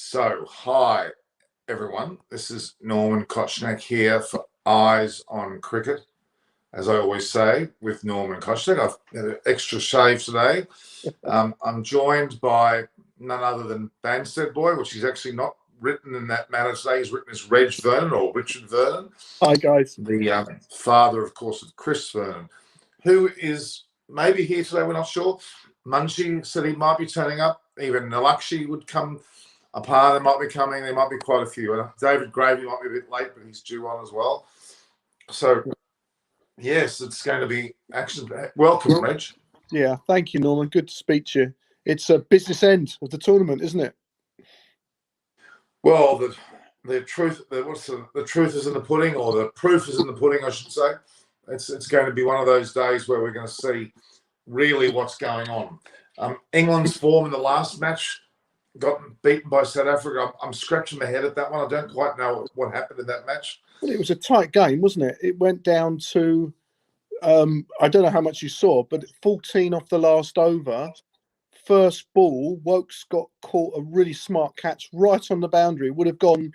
So, hi everyone. This is Norman Kochnick here for Eyes on Cricket, as I always say, with Norman Kochnick. I've had an extra shave today. I'm joined by none other than Banstead Boy, which he's actually not written in that manner today. He's written as Reg Vernon or Richard Vernon. Hi, guys. The father, of course, of Chris Vernon, who is maybe here today, we're not sure. Munchie said he might be turning up. Even Nalakshi would come. Apana might be coming. There might be quite a few. David Gravy might be a bit late, but he's due on as well. So, yes, it's going to be action. Welcome, Reg. Yeah, thank you, Norman. Good to speak to you. It's a business end of the tournament, isn't it? Well, the truth is in the pudding, or the proof is in the pudding, I should say. It's going to be one of those days where we're going to see really what's going on. England's form in the last match got beaten by South Africa. I'm scratching my head at that one. I don't quite know what happened in that match. Well, it was a tight game, wasn't it? It went down to, I don't know how much you saw, but 14 off the last over, first ball, Wokes got caught a really smart catch right on the boundary. Would have gone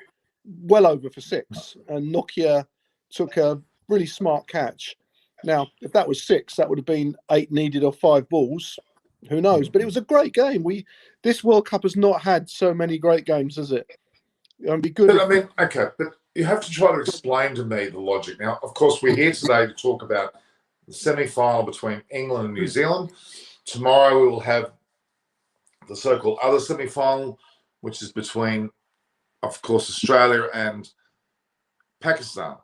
well over for 6. And Nokia took a really smart catch. Now, if that was 6, that would have been 8 needed or 5 balls. Who knows? But it was a great game. This World Cup has not had so many great games, has it? It'd be good. But okay, but you have to try to explain to me the logic. Now, of course, we're here today to talk about the semi-final between England and New Zealand. Tomorrow we will have the so-called other semi-final, which is between, of course, Australia and Pakistan.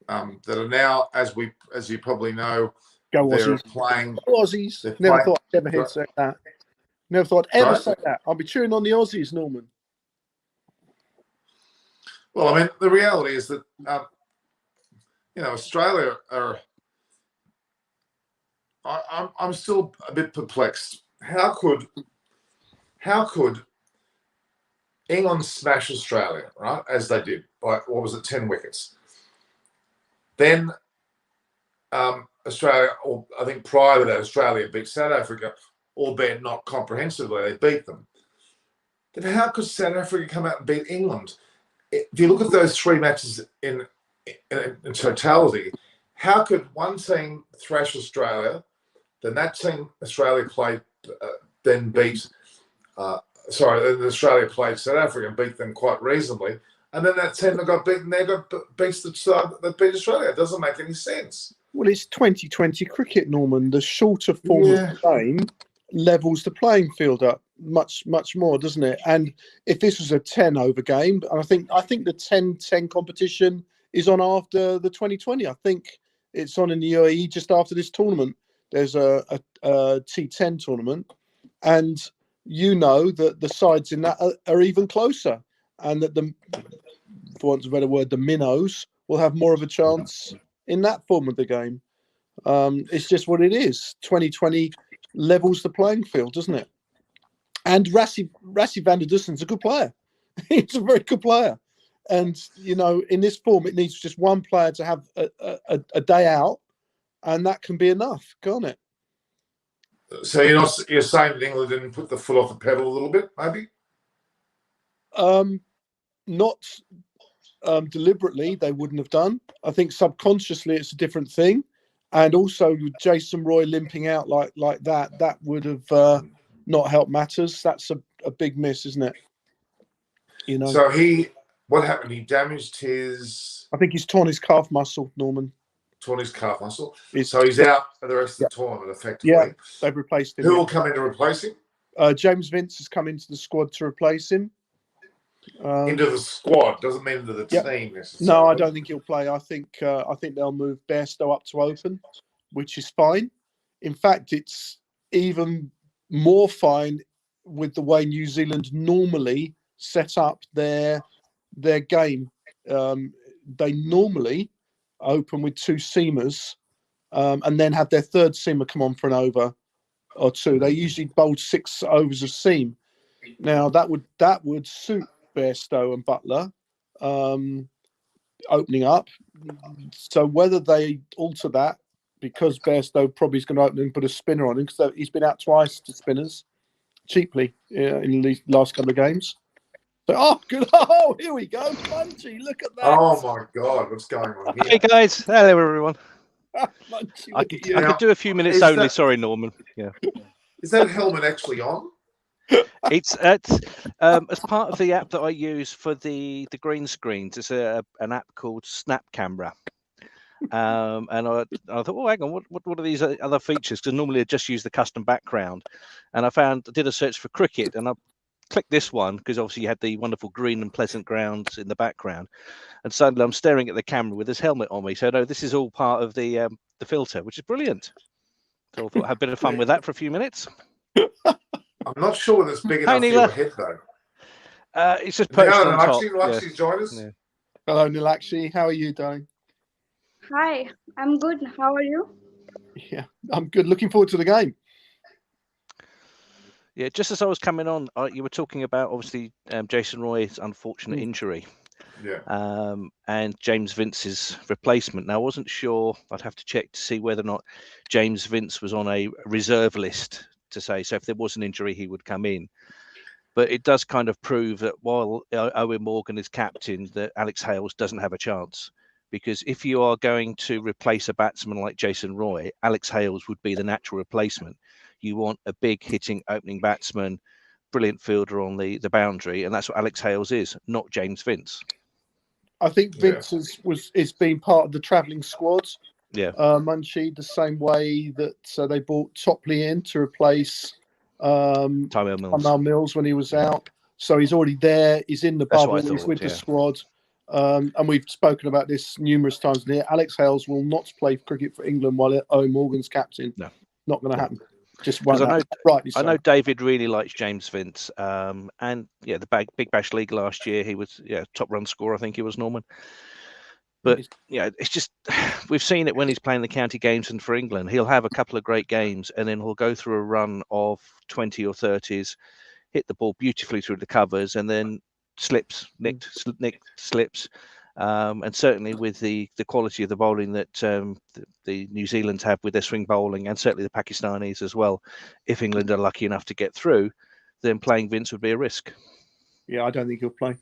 That are now, as you probably know, Go they're Aussies. playing. Aussies. Never thought I'd ever say that. Never thought I'd ever say that. I'll be cheering on the Aussies, Norman. Well, I mean, the reality is that Australia are. I'm still a bit perplexed. How could England smash Australia, right, as they did by 10 wickets? Then Australia, or I think prior to that, Australia beat South Africa, albeit not comprehensively. They beat them. Then how could South Africa come out and beat England? If you look at those 3 matches in totality, how could one team thrash Australia, then that team Australia played, then Australia played South Africa and beat them quite reasonably, and then that team that got beaten there beats the side that beat Australia? It doesn't make any sense. Well, it's 2020 cricket, Norman. The shorter form of the game levels the playing field up much more, doesn't it? And if this was a 10-over game, and I think the 10-10 competition is on after the 2020. I think it's on in the UAE just after this tournament. There's a T10 tournament, and you know that the sides in that are even closer, and that for want of a better word, the minnows will have more of a chance in that form of the game. It's just what it is. 2020 levels the playing field, doesn't it? And Rassie van der Dussen's a good player. He's a very good player. And, in this form, it needs just one player to have a day out, and that can be enough, can't it? So you're saying that England didn't put the foot off the pedal a little bit, maybe? Not deliberately, they wouldn't have done. I think subconsciously it's a different thing. And also with Jason Roy limping out like that would have not helped matters. That's a big miss, isn't it? So what happened? He damaged his... I think he's torn his calf muscle, Norman. Torn his calf muscle. So he's out for the rest of the tournament, effectively. Yeah, they've replaced him. Who will come in to replace him? James Vince has come into the squad to replace him. Into the squad doesn't mean into the team necessarily. No, I don't think he'll play. I think they'll move Bairstow up to open, which is fine. In fact, it's even more fine with the way New Zealand normally set up their game. They normally open with 2 seamers, and then have their third seamer come on for an over or 2. They usually bowl 6 overs of seam. Now that would suit Bairstow and Butler opening up. So whether they alter that, because Bairstow probably is going to open and put a spinner on him, because he's been out twice to spinners cheaply in the last couple of games. So, oh, good. Oh, here we go. Munchy, look at that. Oh my God, what's going on here? Hey guys, hello everyone. Munchy, I look at you. could do a few minutes is only. that- Sorry, Norman. Yeah, Is that helmet actually on? it's as part of the app that I use for the green screens. It's an app called Snap Camera. And I thought, oh, hang on, what are these other features? Because normally I just use the custom background, and I did a search for cricket, and I clicked this one because obviously you had the wonderful green and pleasant grounds in the background, and suddenly I'm staring at the camera with this helmet on me. So no, this is all part of the filter, which is brilliant. So I thought I'd have a bit of fun with that for a few minutes. I'm not sure whether it's big Hi, enough for Neela. your head though. It's just perched on top. Nilakshi's joined us. Yeah. Hello, Nilakshi. How are you doing? Hi, I'm good. How are you? Yeah, I'm good. Looking forward to the game. Yeah, just as I was coming on, you were talking about obviously Jason Roy's unfortunate injury. Yeah. And James Vince's replacement. Now, I wasn't sure. I'd have to check to see whether or not James Vince was on a reserve list to say. So if there was an injury, he would come in. But it does kind of prove that while Owen Morgan is captain, that Alex Hales doesn't have a chance. Because if you are going to replace a batsman like Jason Roy, Alex Hales would be the natural replacement. You want a big hitting opening batsman, brilliant fielder on the boundary, and that's what Alex Hales is, not James Vince. I think Vince is being part of the travelling squad. Yeah, Munchie, the same way that they brought Topley in to replace Tyrell Mills when he was out. So he's already there. He's in the bubble. He's with the squad. And we've spoken about this numerous times here. Alex Hales will not play cricket for England while Owen Morgan's captain. No, not going to happen. Just won't I know. Rightly so. I know David really likes James Vince. And yeah, the Big Bash League last year, he was top run scorer. I think he was, Norman. But it's just we've seen it when he's playing the county games and for England. He'll have a couple of great games, and then he'll go through a run of 20 or 30s, hit the ball beautifully through the covers, and then slips. And certainly with the quality of the bowling that the New Zealand's have with their swing bowling, and certainly the Pakistanis as well, if England are lucky enough to get through, then playing Vince would be a risk. Yeah, I don't think he'll play.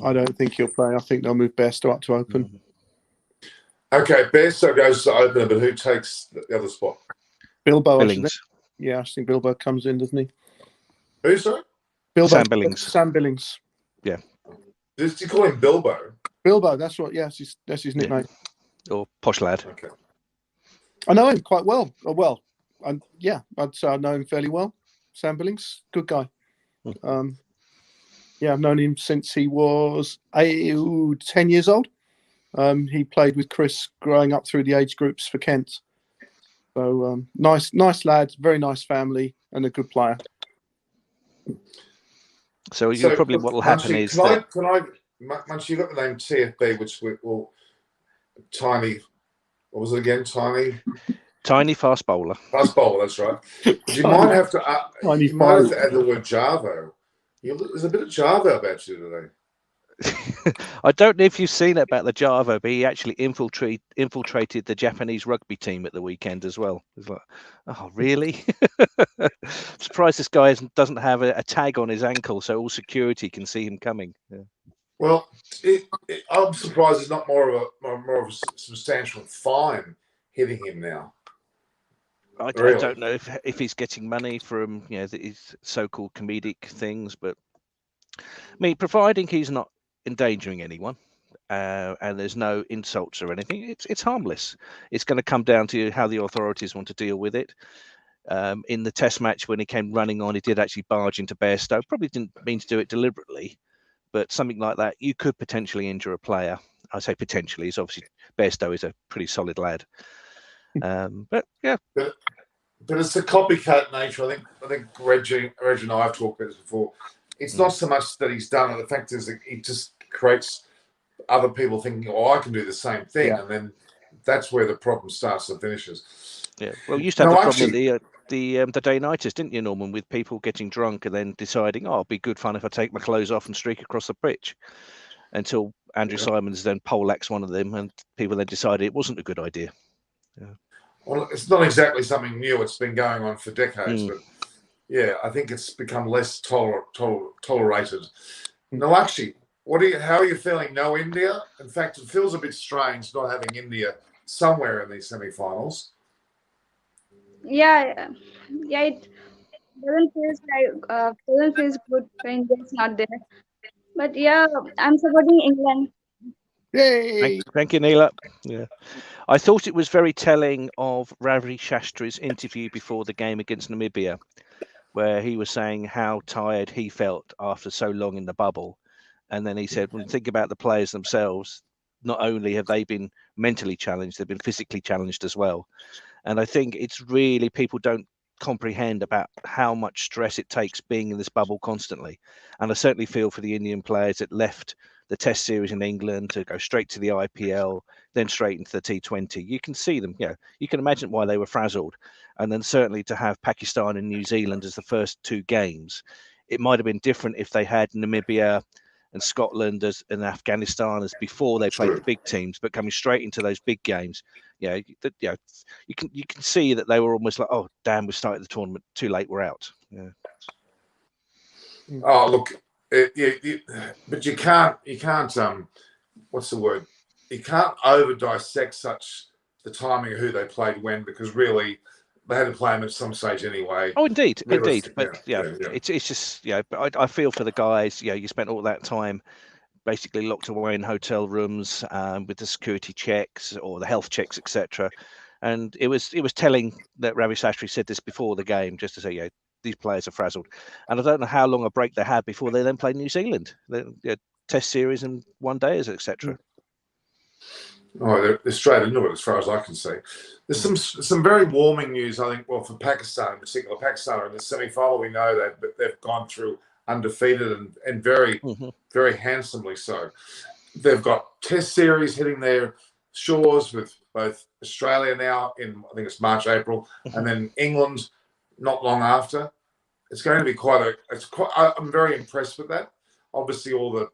I don't think he'll play. I think they'll move Bairstow up to open. Okay, Bairstow goes to opener, but who takes the other spot? Bilbo. Billings. I think Bilbo comes in, doesn't he? Who, sorry? Bilbo. Sam Billings. Sam Billings. Yeah. Did you call him Bilbo? Bilbo, that's what. Yes, that's his nickname. Yeah. Or Posh Lad. Okay. I know him quite well. I'd say I know him fairly well. Sam Billings, good guy. I've known him since he was 10 years old. He played with Chris growing up through the age groups for Kent. So nice lad, very nice family, and a good player. So probably what will happen is Munchie, you got the name TFB, which will Tiny. What was it again? Tiny fast bowler. Fast bowler. That's right. You might have to add the word Jarvo. There's a bit of Jarvo about you today. I don't know if you've seen it about the Jarvo, but he actually infiltrated the Japanese rugby team at the weekend as well. It's like, oh, really? I'm surprised this guy doesn't have a tag on his ankle so all security can see him coming. Yeah. Well, I'm surprised it's not more of a substantial fine hitting him now. I don't know if he's getting money from his so-called comedic things, but I mean, providing he's not endangering anyone and there's no insults or anything, it's harmless. It's going to come down to how the authorities want to deal with it. In the Test match, when he came running on, he did actually barge into Bairstow. Probably didn't mean to do it deliberately, but something like that, you could potentially injure a player. I say potentially. It's obviously Bairstow is a pretty solid lad. But yeah. But it's the copycat nature. I think Reggie and I have talked about this before. It's not so much that he's done it. The fact is that it just creates other people thinking, "Oh, I can do the same thing," and then that's where the problem starts and finishes. Yeah. Well, you used to have the problem with the day-nighters, didn't you, Norman, with people getting drunk and then deciding, "Oh, it'd be good fun if I take my clothes off and streak across the pitch," until Andrew Simons then poleaxed one of them, and people then decided it wasn't a good idea. Yeah. Well, it's not exactly something new. It's been going on for decades, but yeah, I think it's become less tolerated. Nalakshi, how are you feeling? No India? In fact, it feels a bit strange not having India somewhere in these semi-finals. Yeah, yeah. It doesn't feel good when India's not there. But yeah, I'm supporting England. Yay! Thank you, Neela. Yeah, I thought it was very telling of Ravi Shastri's interview before the game against Namibia, where he was saying how tired he felt after so long in the bubble. And then he said, when you think about the players themselves, not only have they been mentally challenged, they've been physically challenged as well. And I think it's really, people don't comprehend about how much stress it takes being in this bubble constantly. And I certainly feel for the Indian players that left the Test series in England to go straight to the IPL, then straight into the T20. You can see them, you can imagine why they were frazzled. And then certainly to have Pakistan and New Zealand as the first two games, it might have been different if they had Namibia and Scotland and Afghanistan as before they played the big teams, but coming straight into those big games, you can see that they were almost like, oh damn, we started the tournament too late, we're out. Yeah. Oh look, but you can't. What's the word? You can't over dissect the timing of who they played when, because really they had to play them at some stage anyway. Oh, indeed. But it's just But I feel for the guys. You spent all that time basically locked away in hotel rooms with the security checks or the health checks, etc. And it was telling that Ravi Shastri said this before the game, just to say, these players are frazzled. And I don't know how long a break they had before they then played New Zealand, the Test series and one days, etc. Oh, they're straight into it as far as I can see. There's some very warming news, I think, well, for Pakistan in particular. Pakistan are in the semi-final, we know that, but they've gone through undefeated and very, very handsomely so. They've got Test series hitting their shores with both Australia now in, I think it's March, April, and then England not long after. It's going to be I'm very impressed with that. Obviously, all the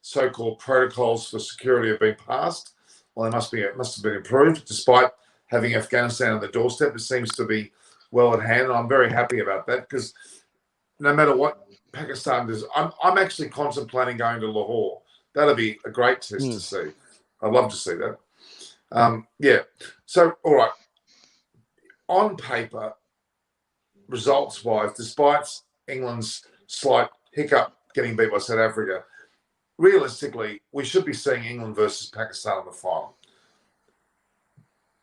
so-called protocols for security have been passed. Well, it must have been improved, despite having Afghanistan on the doorstep. It seems to be well at hand, and I'm very happy about that, because no matter what Pakistan does, I'm actually contemplating going to Lahore. That'll be a great test to see. I'd love to see that. So, all right. On paper, results-wise, despite England's slight hiccup getting beat by South Africa, realistically, we should be seeing England versus Pakistan in the final.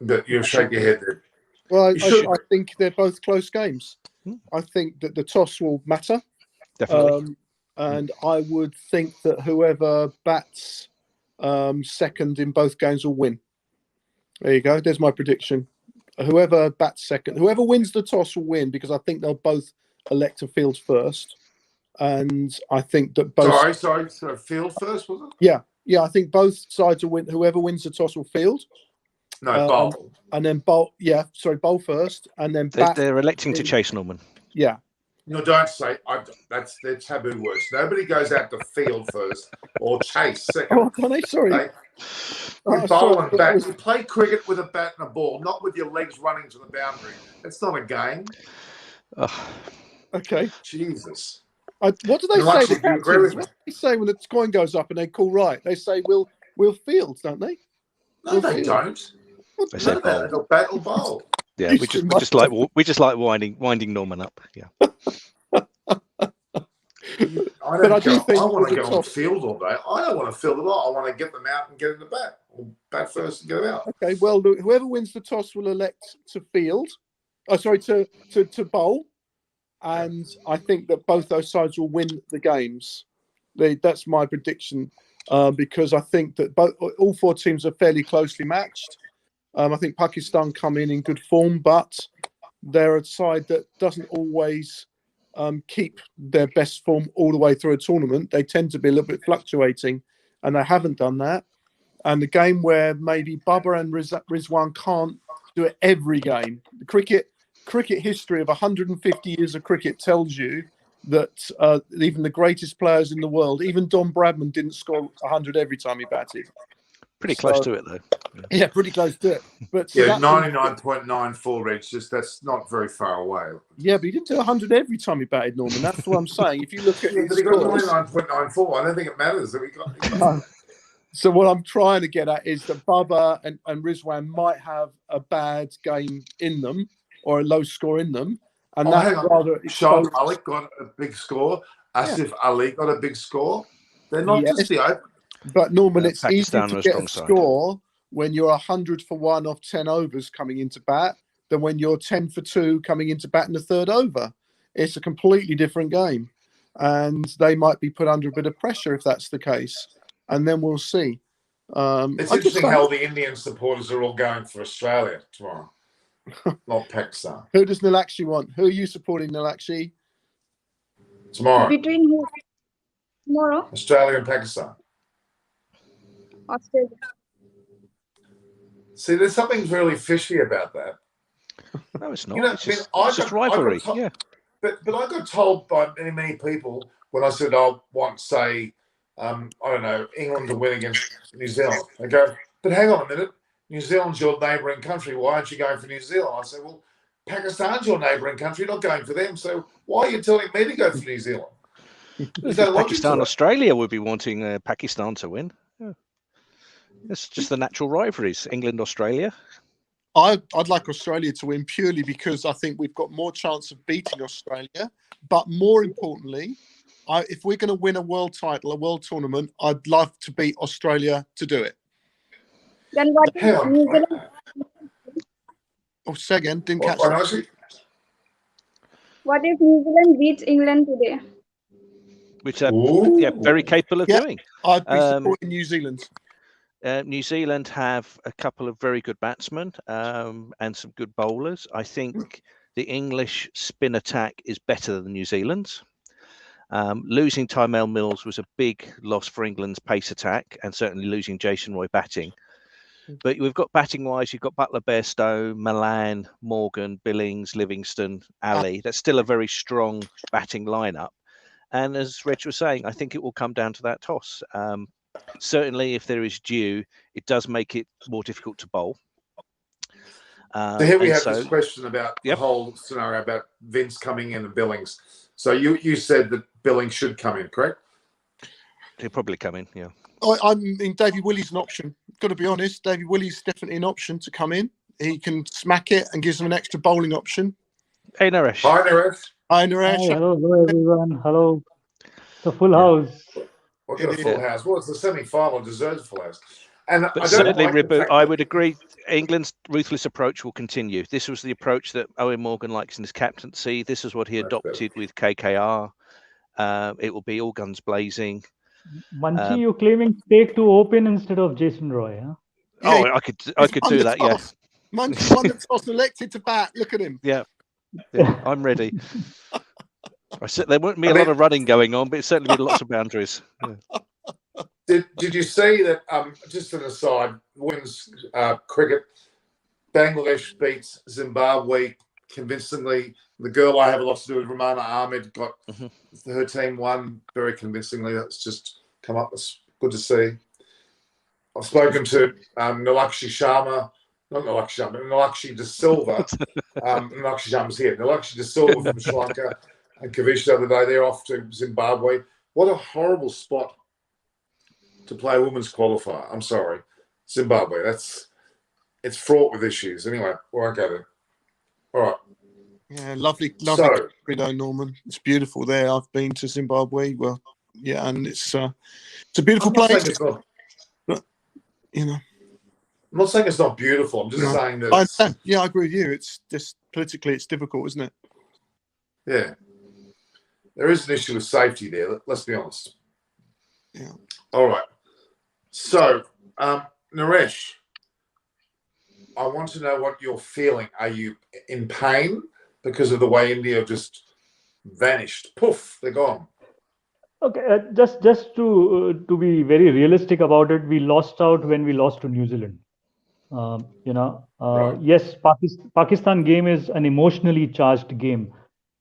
But you'll shake your head there. Well, I think they're both close games. I think that the toss will matter. Definitely. And I would think that whoever bats second in both games will win. There you go. There's my prediction. Whoever bats second, whoever wins the toss will win, because I think they'll both elect to field first. And I think that both... Sorry, field first, was it? Yeah, I think both sides will win. Whoever wins the toss will field. No, bowl. And then bowl. Yeah, sorry, bowl first, and then they're electing to chase, Norman. Yeah. No, don't say. They're taboo words. Nobody goes out to field first or chase second. Oh, can I? Sorry. Bowl and bat. You play cricket with a bat and a ball, not with your legs running to the boundary. It's not a game. Okay. Jesus. What do they say? What do they say when the coin goes up and they call right? They say we'll field, don't they? No, they don't. They say bowl. They'll bat or bowl. Yeah, we just like winding Norman up. Yeah. I want to go on field all day. I don't want to field at all. I want to get them out and get in the bat. Or bat first and get them out. Okay, well, whoever wins the toss will elect to field. To bowl. And I think that both those sides will win the games. That's my prediction, because I think that all four teams are fairly closely matched. I think Pakistan come in good form, but they're a side that doesn't always keep their best form all the way through a tournament. They tend to be a little bit fluctuating, and they haven't done that. And the game where maybe Babar and Rizwan can't do it every game. The cricket history of 150 years of cricket tells you that even the greatest players in the world, even Don Bradman, didn't score 100 every time he batted. Pretty close to it, though. Yeah, pretty close to it. But so yeah, 99.94, Reg. That's not very far away. Yeah, but he didn't do 100 every time he batted, Norman. That's what I'm saying. If you look at his but he got scores, 99.94. I don't think it matters that he got. No. So what I'm trying to get at is that Bubba and Rizwan might have a bad game in them or a low score in them, and that's rather. Shoaib Malik got a big score. Asif Ali got a big score. They're not just the open. But Norman, it's easier Pakistan to are a get strong a side. score when you're 100 for 1 off 10 overs coming into bat than when you're 10 for 2 coming into bat in the third over. It's a completely different game, and they might be put under a bit of pressure if that's the case. And then we'll see. It's interesting how the Indian supporters are all going for Australia tomorrow, not Pakistan. Who does Nilakshi want? Who are you supporting, Nilakshi? Tomorrow. Between who? Tomorrow? Australia and Pakistan. Australia. See, there's something really fishy about that. No, it's not. You know, it's just rivalry. Yeah. But I got told by many people when I said I want, say, I don't know, England to win against New Zealand. They go, but hang on a minute, New Zealand's your neighbouring country. Why aren't you going for New Zealand? I said, well, Pakistan's your neighbouring country, not going for them. So why are you telling me to go for New Zealand? Pakistan, Australia would be wanting Pakistan to win. Yeah. It's just the natural rivalries, England, Australia. I'd like Australia to win purely because I think we've got more chance of beating Australia. But more importantly, if we're going to win a world title, a world tournament, I'd love to beat Australia to do it. Then what is New Zealand? Oh, say again, didn't catch that. What if New Zealand beats England today? Which are very capable of doing. I'd be supporting New Zealand. New Zealand have a couple of very good batsmen and some good bowlers. I think the English spin attack is better than New Zealand's. Losing Tyrell Mills was a big loss for England's pace attack, and certainly losing Jason Roy batting. But we've got batting-wise, you've got Butler, Bairstow, Milan, Morgan, Billings, Livingston, Ali. That's still a very strong batting lineup. And as Reg was saying, I think it will come down to that toss. Certainly, if there is dew, it does make it more difficult to bowl. So here we have this question about the whole scenario about Vince coming in and Billings. So you said that Billings should come in, correct? He'll probably come in, yeah. I mean, Davey Willie's an option. Got to be honest, Davey Willie's definitely an option to come in. He can smack it and gives them an extra bowling option. Hey, Naresh. Hi, Naresh. Hi, Naresh. Hi, hello, everyone. Hello. The full house. We've got a full house. Well, it's the semi-final, deserves a full house. And but certainly, Ribu, I would agree. England's ruthless approach will continue. This was the approach that Owen Morgan likes in his captaincy. This is what he adopted with KKR. It will be all guns blazing. Munchie, you claiming Stake to open instead of Jason Roy, huh? Oh, I could do that, yeah. Munchie, one that's not selected to bat. Look at him. Yeah, I'm ready. I said there won't be a lot of running going on, but it certainly be lots of boundaries. Yeah. Did you see that? Just an aside, women's cricket, Bangladesh beats Zimbabwe convincingly. The girl I have a lot to do with, Ramana Ahmed, got her team won very convincingly. That's just come up. It's good to see. I've spoken to Nilakshi Sharma, not Nilakshi Sharma, Nilakshi De Silva. Nilakshi Sharma's here. Nilakshi De Silva from Sri Lanka and Kavish the other day. They're off to Zimbabwe. What a horrible spot to play a women's qualifier. I'm sorry. Zimbabwe. It's fraught with issues. Anyway, won't go there. All right. Yeah, lovely country, Norman. It's beautiful there. I've been to Zimbabwe. Well, yeah, and it's a beautiful place. But, you know, I'm not saying it's not beautiful. I'm just saying that. I agree with you. It's just politically, it's difficult, isn't it? Yeah, there is an issue with safety there. Let's be honest. Yeah. All right. So, Naresh, I want to know what you're feeling. Are you in pain because of the way India just vanished? Poof, they're gone. Okay, just to be very realistic about it, we lost out when we lost to New Zealand. Right. Yes, Pakistan game is an emotionally charged game,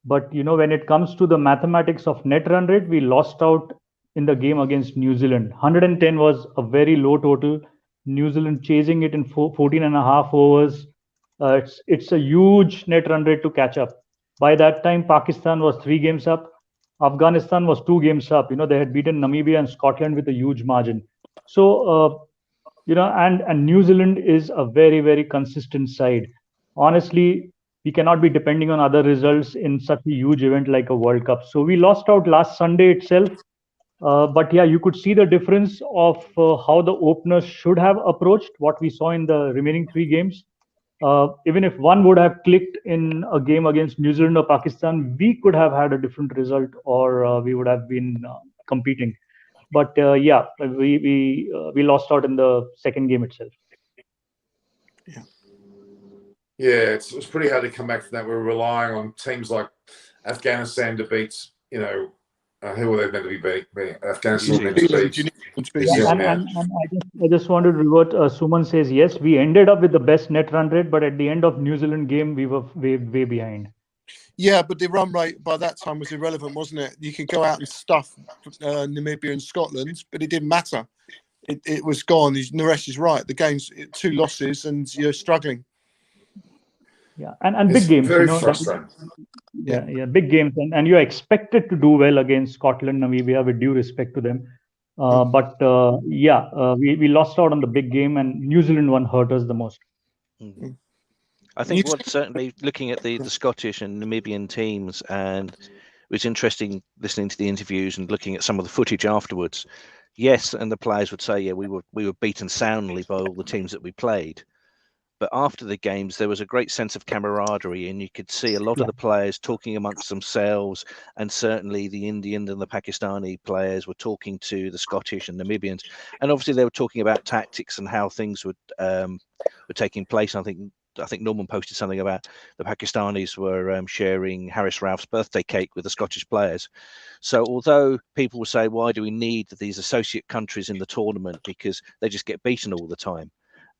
but when it comes to the mathematics of net run rate, we lost out in the game against New Zealand. 110 was a very low total. New Zealand chasing it in 14 and a half overs. It's a huge net run rate to catch up. By that time, Pakistan was 3 games up. Afghanistan was 2 games up. They had beaten Namibia and Scotland with a huge margin. So, and New Zealand is a very, very consistent side. Honestly, we cannot be depending on other results in such a huge event like a World Cup. So we lost out last Sunday itself. But yeah, you could see the difference of how the openers should have approached what we saw in the remaining 3 games. Even if one would have clicked in a game against New Zealand or Pakistan, we could have had a different result, or we would have been competing. But yeah, we lost out in the second game itself. Yeah, it's pretty hard to come back from that. We're relying on teams like Afghanistan to beat, who were they meant to be beating? Afghanistan meant to beat. I just wanted to revert. Suman says, yes, we ended up with the best net run rate, but at the end of New Zealand game, we were way behind. Yeah, but the run rate by that time was irrelevant, wasn't it? You could go out and stuff Namibia and Scotland, but it didn't matter. It was gone. Naresh is right. The game's 2 losses and you're struggling. Yeah, and big games. Very frustrating. Yeah, big games, and you're expected to do well against Scotland, Namibia, with due respect to them. But we lost out on the big game, and New Zealand one hurt us the most. I think what certainly looking at the Scottish and Namibian teams, and it was interesting listening to the interviews and looking at some of the footage afterwards. Yes, and the players would say, yeah, we were beaten soundly by all the teams that we played. But after the games, there was a great sense of camaraderie, and you could see a lot of the players talking amongst themselves, and certainly the Indian and the Pakistani players were talking to the Scottish and Namibians, and obviously they were talking about tactics and how things were taking place. I think Norman posted something about the Pakistanis were sharing Harris Ralph's birthday cake with the Scottish players. So although people will say, why do we need these associate countries in the tournament, because they just get beaten all the time?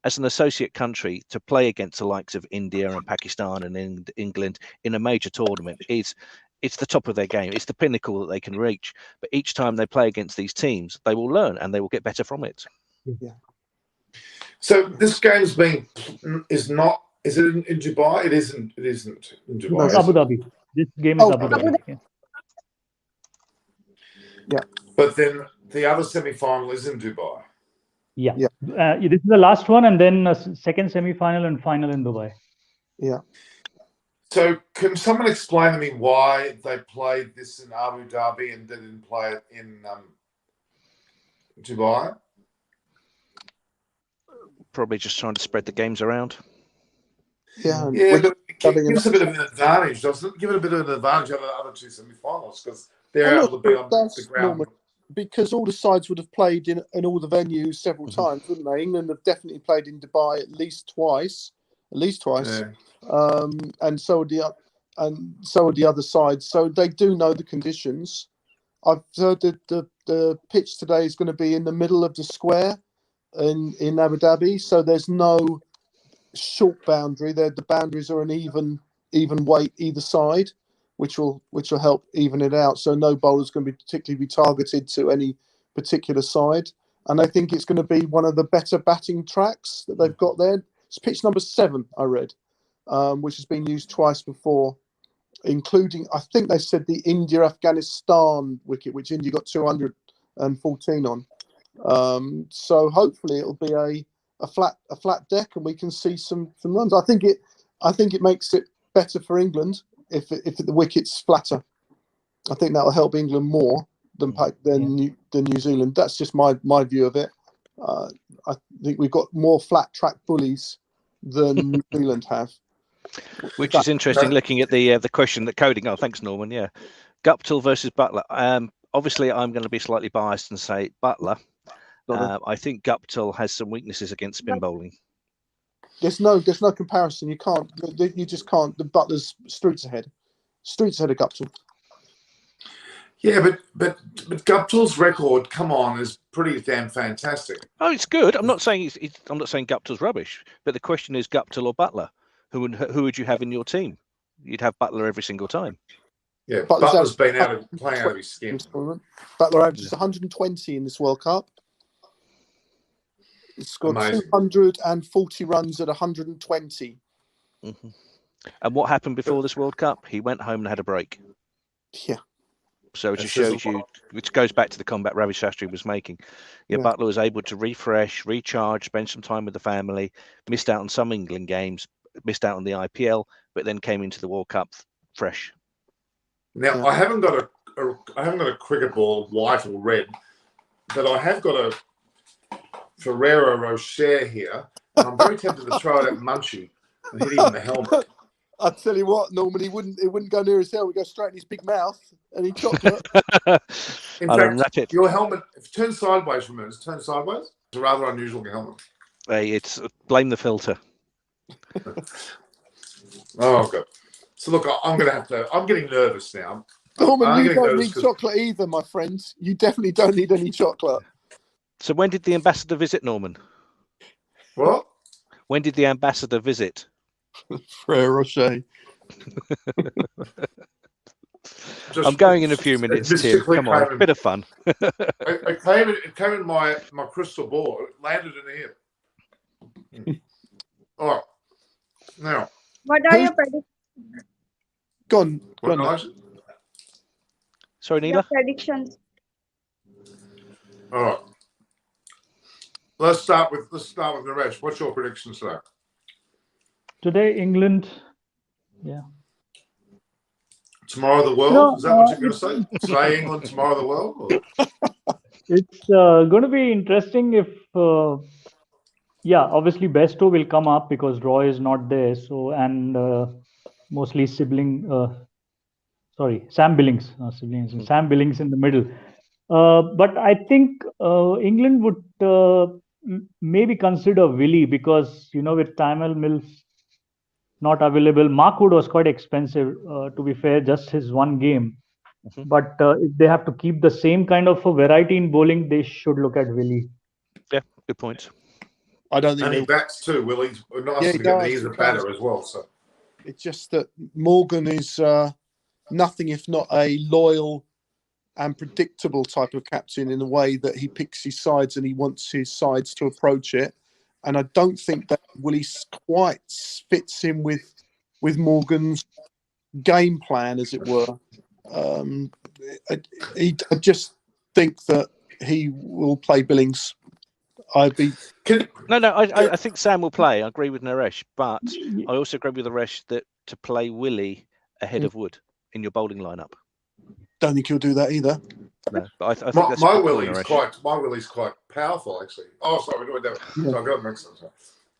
As an associate country, to play against the likes of India and Pakistan and England in a major tournament it's the top of their game. It's the pinnacle that they can reach. But each time they play against these teams, they will learn and they will get better from it. Yeah. So this game's is it in Dubai? It isn't in Dubai. No, it's Abu Dhabi. This game is Abu Dhabi. Yeah. But then the other semi-final is in Dubai. Yeah. This is the last one, and then a second semi-final and final in Dubai. Yeah. So can someone explain to me why they played this in Abu Dhabi and didn't play it in Dubai? Probably just trying to spread the games around. Yeah, but it gives a bit of an advantage, doesn't it? Give it a bit of an advantage over the other 2 semi-finals because they're able to be on the ground. Normal, because all the sides would have played in all the venues several times, wouldn't they? England have definitely played in Dubai at least twice. Yeah. And so would the other sides. So they do know the conditions. I've heard that the pitch today is going to be in the middle of the square in Abu Dhabi, so there's no short boundary. The boundaries are an even weight either side, which will help even it out. So no bowler's going to be particularly targeted to any particular side. And I think it's going to be one of the better batting tracks that they've got there. It's pitch number 7, I read, which has been used twice before, including, I think they said, the India-Afghanistan wicket, which India got 214 on. So hopefully it'll be a flat deck and we can see some runs. I think it makes it better for England if the wicket's flatter. I think that'll help England more than New Zealand. That's just my view of it. I think we've got more flat track bullies than New Zealand have. Which is interesting, looking at the question that coding. Oh, thanks, Norman. Yeah, Guptill versus Buttler. Obviously, I'm going to be slightly biased and say Buttler. I think Guptill has some weaknesses against spin bowling. There's no comparison. You just can't. The Buttler's streets ahead of Guptill. Yeah, but Guptill's record, come on, is pretty damn fantastic. Oh, it's good. I'm not saying I'm not saying Guptill's rubbish, but the question is Guptill or Buttler. Who would you have in your team? You'd have Buttler every single time. Yeah, Butler's been playing out of his skin. Buttler averages 120 in this World Cup. He's scored Amazing. 240 runs at 120. Mm-hmm. And what happened before this World Cup? He went home and had a break. Yeah. So it just shows you, which goes back to the combat Ravi Shastri was making. Yeah, Butler was able to refresh, recharge, spend some time with the family, missed out on some England games, missed out on the IPL, but then came into the World Cup fresh. Now I haven't got a cricket ball, white or red, but I have got a Ferrero Rocher here, and I'm very tempted to throw it at Munchie and hit him in the helmet. I tell you what, Norman, it wouldn't go near his head. It would go straight in his big mouth and he'd chocolate. In fact, your helmet, if it turns sideways for a minute, turn sideways. It's a rather unusual helmet. Hey, it's blame the filter. Oh god. So look, I'm getting nervous now. Norman, you don't need chocolate either, my friends. You definitely don't need any chocolate. So when did the ambassador visit, Norman? What? When did the ambassador visit? Frere Rocher. I'm going in a few minutes, Tim. Come on, a bit of fun. it came in my crystal ball. It landed in here. All right. Now. What are your predictions? Go on. Sorry, Neela? Your predictions. All right. Let's start with Naresh. What's your predictions today? Today, England. Yeah. Tomorrow the world? No, is that what you're going to say? Today England, tomorrow the world? It's going to be interesting if, obviously Besto will come up because Roy is not there. So, and mostly Sam Billings, Sam Billings in the middle. But I think England would maybe consider Willie because, with Tamil Mills not available, Mark Wood was quite expensive, to be fair, just his one game. Mm-hmm. But if they have to keep the same kind of a variety in bowling, they should look at Willie. Yeah, good point. I don't think and he bats too. Willie's nice to get he's a batter as well. So it's just that Morgan is nothing if not a loyal and predictable type of captain in the way that he picks his sides and he wants his sides to approach it. And I don't think that Willie quite fits in with Morgan's game plan, as it were. I just think that he will play Billings. I think Sam will play. I agree with Naresh, but I also agree with Naresh that to play Willie ahead of Wood in your bowling lineup. Don't think he'll do that either. No, but I think that's my Willie's quite powerful, actually. Oh, sorry, we're doing that. Yeah. So I've got to mix them.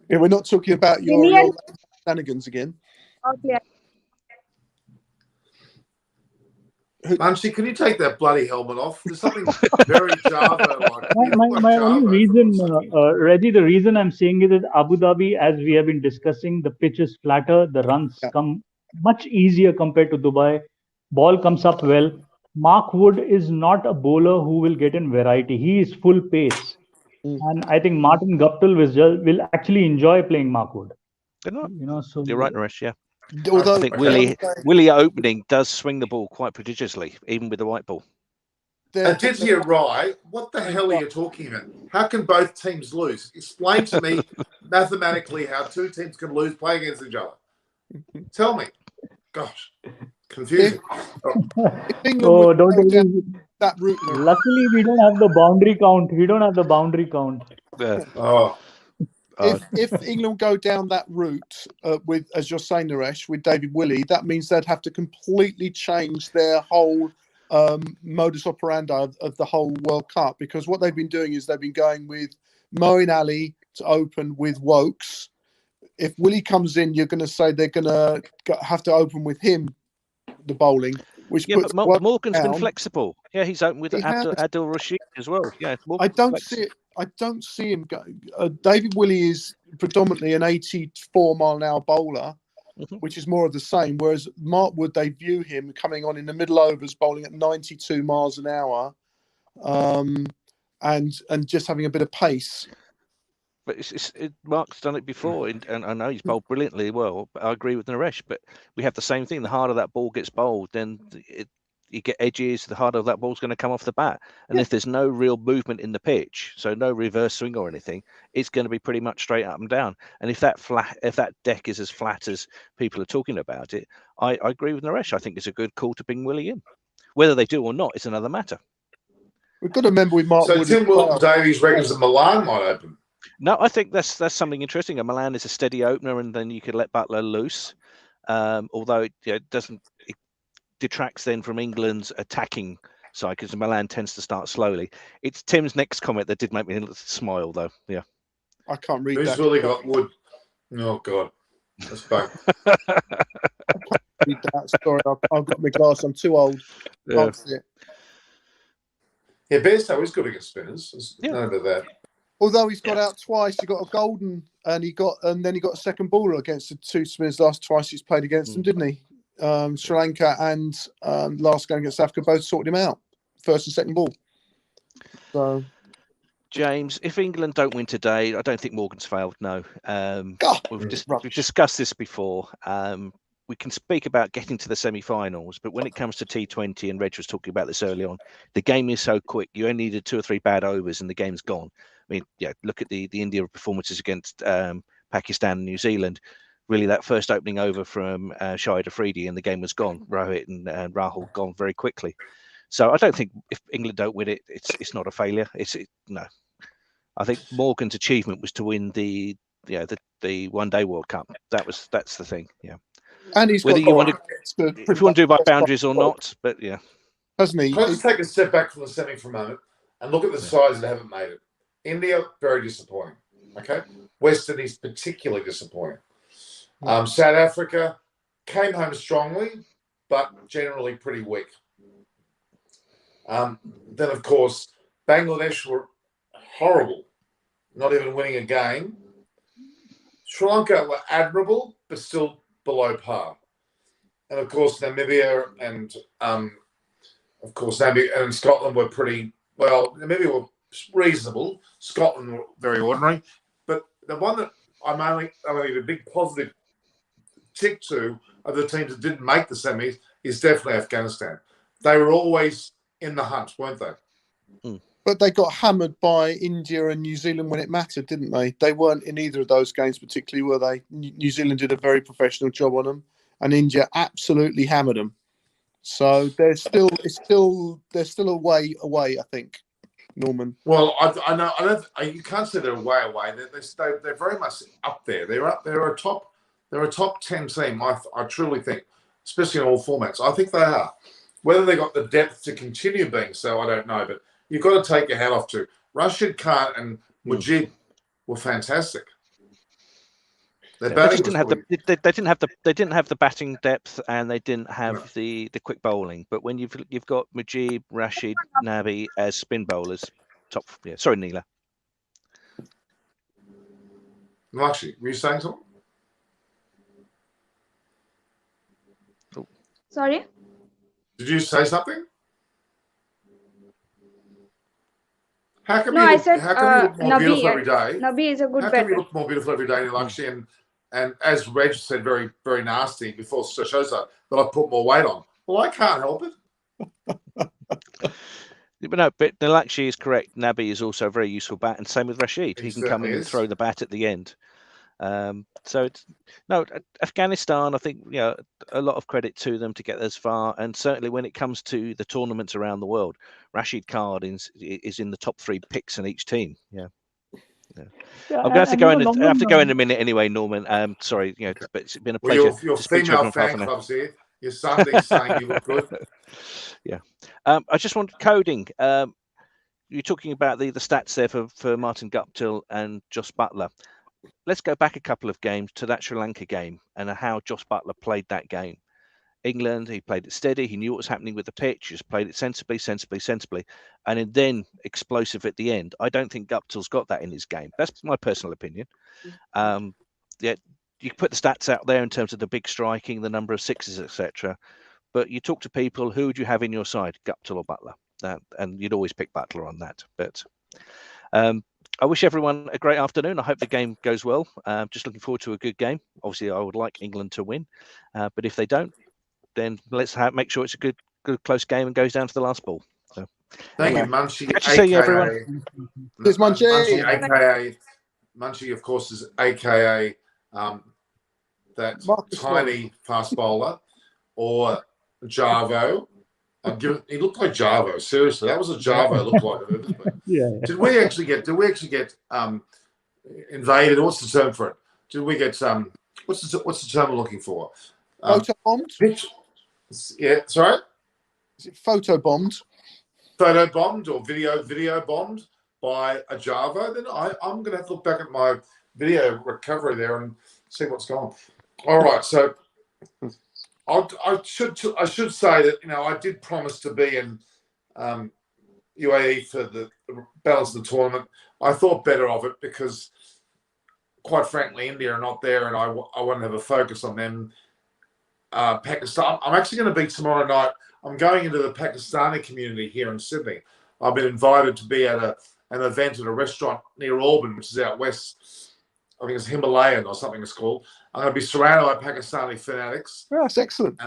Yeah, we're not talking about your shenanigans again. Okay. Munchie, can you take that bloody helmet off? There's something very Java-like. My only reason, Reggie, the reason I'm saying it is Abu Dhabi, as we have been discussing, the pitch is flatter, the runs come much easier compared to Dubai. Ball comes up well. Mark Wood is not a bowler who will get in variety. He is full pace. And I think Martin Guptill will actually enjoy playing Mark Wood. So you're right, Naresh, yeah. Although, I think Willie opening does swing the ball quite prodigiously, even with the white ball. And Tizia Rai, what the hell are you talking about? How can both teams lose? Explain to me mathematically how two teams can lose playing against each other. Tell me. Gosh, confusing. Oh, don't that route. Luckily, we don't have the boundary count. Yeah. Oh. If England go down that route with, as you're saying, Naresh, with David Willey, that means they'd have to completely change their whole modus operandi of the whole World Cup, because what they've been doing is they've been going with Moeen Ali to open with Wokes. If Willie comes in, you're going to say they're going to have to open with him, the bowling. Which puts but Morgan's been flexible. Yeah, he's open with Adil Rashid as well. Yeah, I don't see him go. David Willey is predominantly an 84-mile-an-hour bowler, which is more of the same. Whereas Mark Wood, they view him coming on in the middle overs, bowling at 92 miles an hour, and just having a bit of pace. But Mark's done it before, and I know he's bowled brilliantly well. But I agree with Naresh. But we have the same thing. The harder that ball gets bowled, then you get edges, the harder that ball's going to come off the bat. And if there's no real movement in the pitch, so no reverse swing or anything, it's going to be pretty much straight up and down. And if that deck is as flat as people are talking about it, I agree with Naresh. I think it's a good call to bring Willie in. Whether they do or not, it's another matter. We've got to remember with Mark So Wood. Tim Wilton-Davies reckons that Milan might open. No, I think that's something interesting. And Milan is a steady opener, and then you could let Butler loose. Although it detracts then from England's attacking side, because Milan tends to start slowly. It's Tim's next comment that did make me smile, though. Yeah, I can't read Who's that. really got Wood? Oh God, that's bad. Read that. Sorry, I've got my glass. I'm too old. Can't see it. Yeah, Bairstow is good against spinners. There's Yeah. none about that. Although he's got out twice, he got a golden, and then he got a second baller against the two spinners last twice he's played against them, didn't he? Sri Lanka and last game against Africa both sorted him out, first and second ball. So, James, if England don't win today, I don't think Morgan's failed. No, we've discussed this before. We can speak about getting to the semi-finals, but when it comes to T20, and Reg was talking about this early on, the game is so quick. You only needed 2 or 3 bad overs, and the game's gone. I mean, yeah, look at the India performances against Pakistan and New Zealand. Really, that first opening over from Shahid Afridi, and the game was gone. Rohit and Rahul gone very quickly. So I don't think if England don't win it, it's not a failure. No. I think Morgan's achievement was to win the one-day World Cup. That's the thing. Yeah. and he's Whether got you want to, if you want to do by boundaries or not, but yeah. hasn't he? Can I just take a step back from the semi for a moment and look at the sides that haven't made it? India, very disappointing. Okay, West Indies, particularly disappointing. South Africa came home strongly, but generally pretty weak. Then, of course, Bangladesh were horrible, not even winning a game. Sri Lanka were admirable, but still below par. And of course, Namibia and Namibia and Scotland were pretty well. Namibia were reasonable. Scotland were very ordinary. But the one that I'm only a big positive tick to of the teams that didn't make the semis is definitely Afghanistan. They were always in the hunt, weren't they? But they got hammered by India and New Zealand when it mattered, didn't they? They weren't in either of those games particularly, were they? New Zealand did a very professional job on them, and India absolutely hammered them. So they're still a way away, I think, Norman. Well, I know. I don't. You can't say they're way away. They're very much up there. They're a top 10 team. I truly think, especially in all formats. I think they are. Whether they got the depth to continue being so, I don't know. But you've got to take your hat off to Rashid Khan and Mujib were fantastic. They didn't have the batting depth, and they didn't have the quick bowling. But when you've got Mujib, Rashid, Nabi as spin bowlers, top. Yeah, sorry, Neela. Lakshi, were you saying something? Sorry? Did you say something? How come No, you I look, said how come you look more beautiful every day? Nabi is a good How come you batter. look more beautiful every day, Lakshi? And as Reg said, very, very nasty before the shows that I put more weight on. Well, I can't help it. But Nalakshi is correct. Nabi is also a very useful bat, and same with Rashid. He can come in and throw the bat at the end. Afghanistan, I think, a lot of credit to them to get as far, and certainly when it comes to the tournaments around the world, Rashid Khan is in the top 3 picks in each team. Yeah. I'm going to have to go in. I have to go in a minute anyway, Norman. Sorry, but it's been a pleasure. Your to speak female to fan club's here. Your Sunday's saying you look good. Yeah. I just want coding. You're talking about the stats there for Martin Guptill and Jos Buttler. Let's go back a couple of games to that Sri Lanka game and how Jos Buttler played that game. England, he played it steady. He knew what was happening with the pitch. Just played it sensibly, and then explosive at the end. I don't think Guptill's got that in his game. That's my personal opinion. You put the stats out there in terms of the big striking, the number of sixes, etc. But you talk to people, who would you have in your side, Guptill or Buttler? And you'd always pick Buttler on that. But I wish everyone a great afternoon. I hope the game goes well. Just looking forward to a good game. Obviously, I would like England to win. But if they don't, then let's make sure it's a good good close game and goes down to the last ball. So, Thank you, anyway, Munchie. good to see you, everyone. Here's Munchie. AKA Munchie, of course, is AKA that Marcus tiny fast bowler, or Jarvo. He looked like Jarvo. Seriously, that was a Jarvo look like. Yeah. Did we actually get invaded? What's the term for it? Did we get what's the term we're looking for? Photo bombed? Yeah, sorry. Is it photo bombed? Photo bombed or video bombed by a Jarvo? Then I'm going to have to look back at my video recovery there and see what's going on. All right, so I should say that I did promise to be in UAE for the balance of the tournament. I thought better of it because, quite frankly, India are not there, and I want to have a focus on them. Pakistan. I'm actually going to be tomorrow night. I'm going into the Pakistani community here in Sydney. I've been invited to be at an event at a restaurant near Auburn, which is out west. I think it's Himalayan or something it's called. I'm going to be surrounded by Pakistani fanatics. Yeah, that's excellent.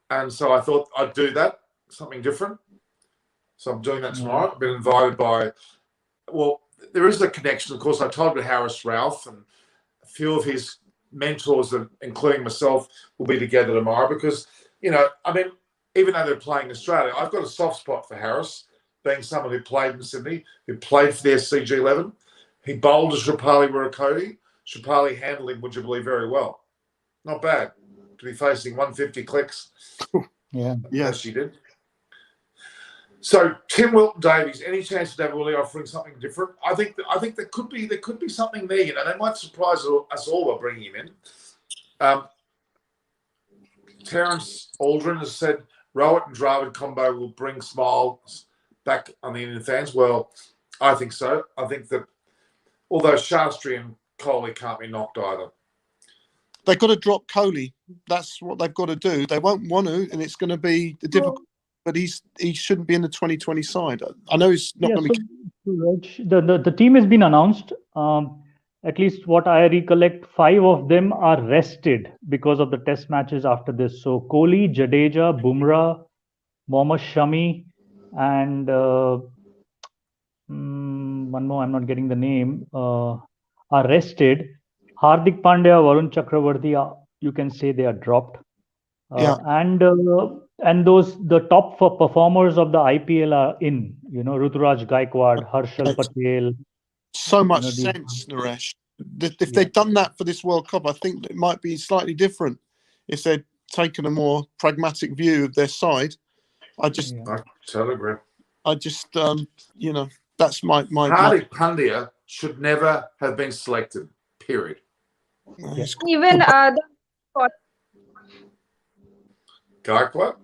And so I thought I'd do that, something different. So I'm doing that tomorrow. I've been invited by, there is a connection. Of course, I told Harris Ralph, and a few of his mentors, including myself, will be together tomorrow because, even though they're playing Australia, I've got a soft spot for Harris, being someone who played in Sydney, who played for the SCG11. He bowled as Shapali Wirakoti. Shapali handled him, would you believe, very well. Not bad to be facing 150 clicks. Yeah. Yes, she did. So Tim Wilton Davies, any chance of David Willey offering something different? I think there could be something there. They might surprise us all by bringing him in. Terence Aldrin has said Rowett and Dravid combo will bring smiles back on the Indian fans. Well, I think so. I think that although Shastri and Kohli can't be knocked either. they've got to drop Kohli. That's what they've got to do. They won't want to, and it's going to be difficult. But he shouldn't be in the 2020 side. I know he's not going to be. The team has been announced. At least what I recollect, 5 of them are rested because of the test matches after this. So Kohli, Jadeja, Bumrah, Mohammad Shami, and one more, I'm not getting the name, are rested. Hardik Pandya, Varun Chakravarti, you can say they are dropped. And the top performers of the IPL are in. Ruturaj Gaikwad, Harshal Patel. So much sense, Naresh. If they'd done that for this World Cup, I think it might be slightly different. If they'd taken a more pragmatic view of their side, I totally agree. That's my. Hardik Pandya should never have been selected. Period. Even Gaikwad?